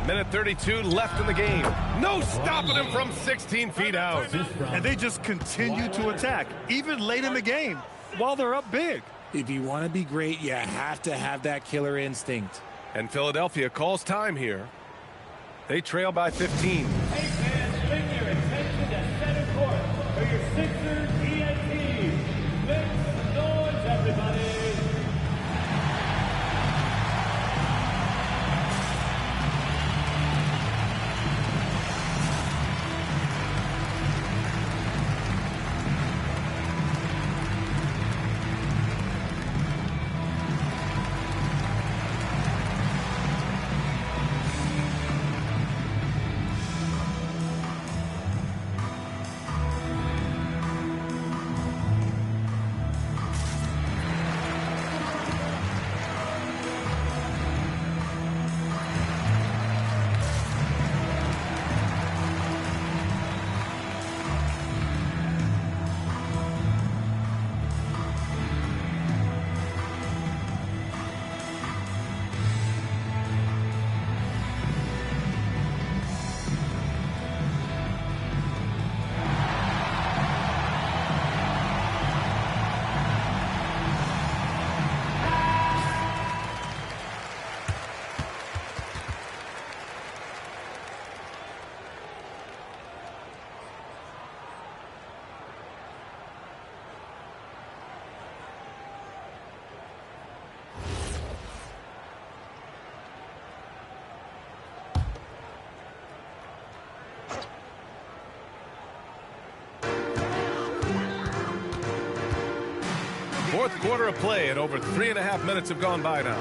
Minute 32 left in the game. No stopping him from 16 feet out. And they just continue to attack, even late in the game, while they're up big. If you want to be great, you have to have that killer instinct. And Philadelphia calls time here. They trail by 15. Hey fans, bring your attention to center court for your Sixers ENT. Make some noise, everybody. Fourth quarter of play, and over 3.5 minutes have gone by now.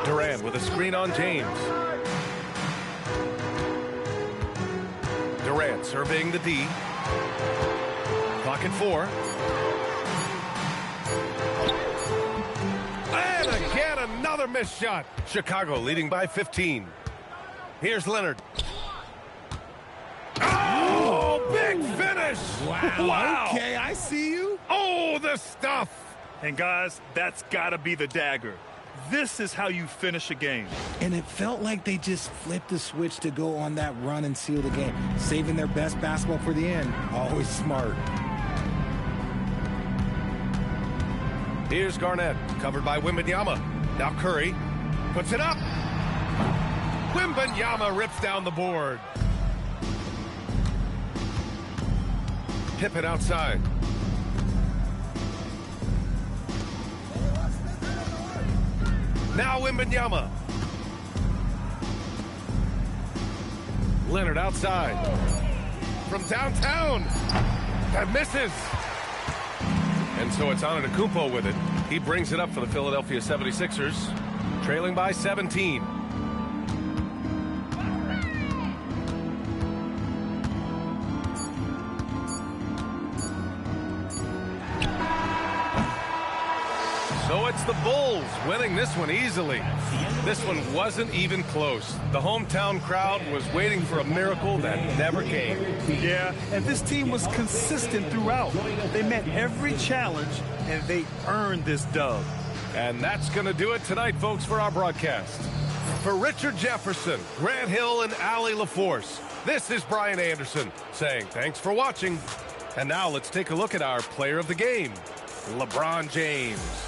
Durant with a screen on James. Durant surveying the D. Clock at 4. And again, another missed shot. Chicago leading by 15. Here's Leonard. finish. Wow. Okay, I see you. Oh, the stuff. And guys, that's got to be the dagger. This is how you finish a game. And it felt like they just flipped the switch to go on that run and seal the game, saving their best basketball for the end. Always smart. Here's Garnett, covered by Wembanyama. Now Curry puts it up. Wembanyama rips down the board. Pippen outside. Now Wembanyama. Leonard outside. From downtown. That misses. And so it's Antetokounmpo with it. He brings it up for the Philadelphia 76ers, trailing by 17. So it's the Bulls winning this one easily. This one wasn't even close. The hometown crowd was waiting for a miracle that never came. Yeah, and this team was consistent throughout. They met every challenge, and they earned this dub. And that's going to do it tonight, folks, for our broadcast. For Richard Jefferson, Grant Hill, and Allie LaForce, this is Brian Anderson saying thanks for watching. And now let's take a look at our player of the game, LeBron James.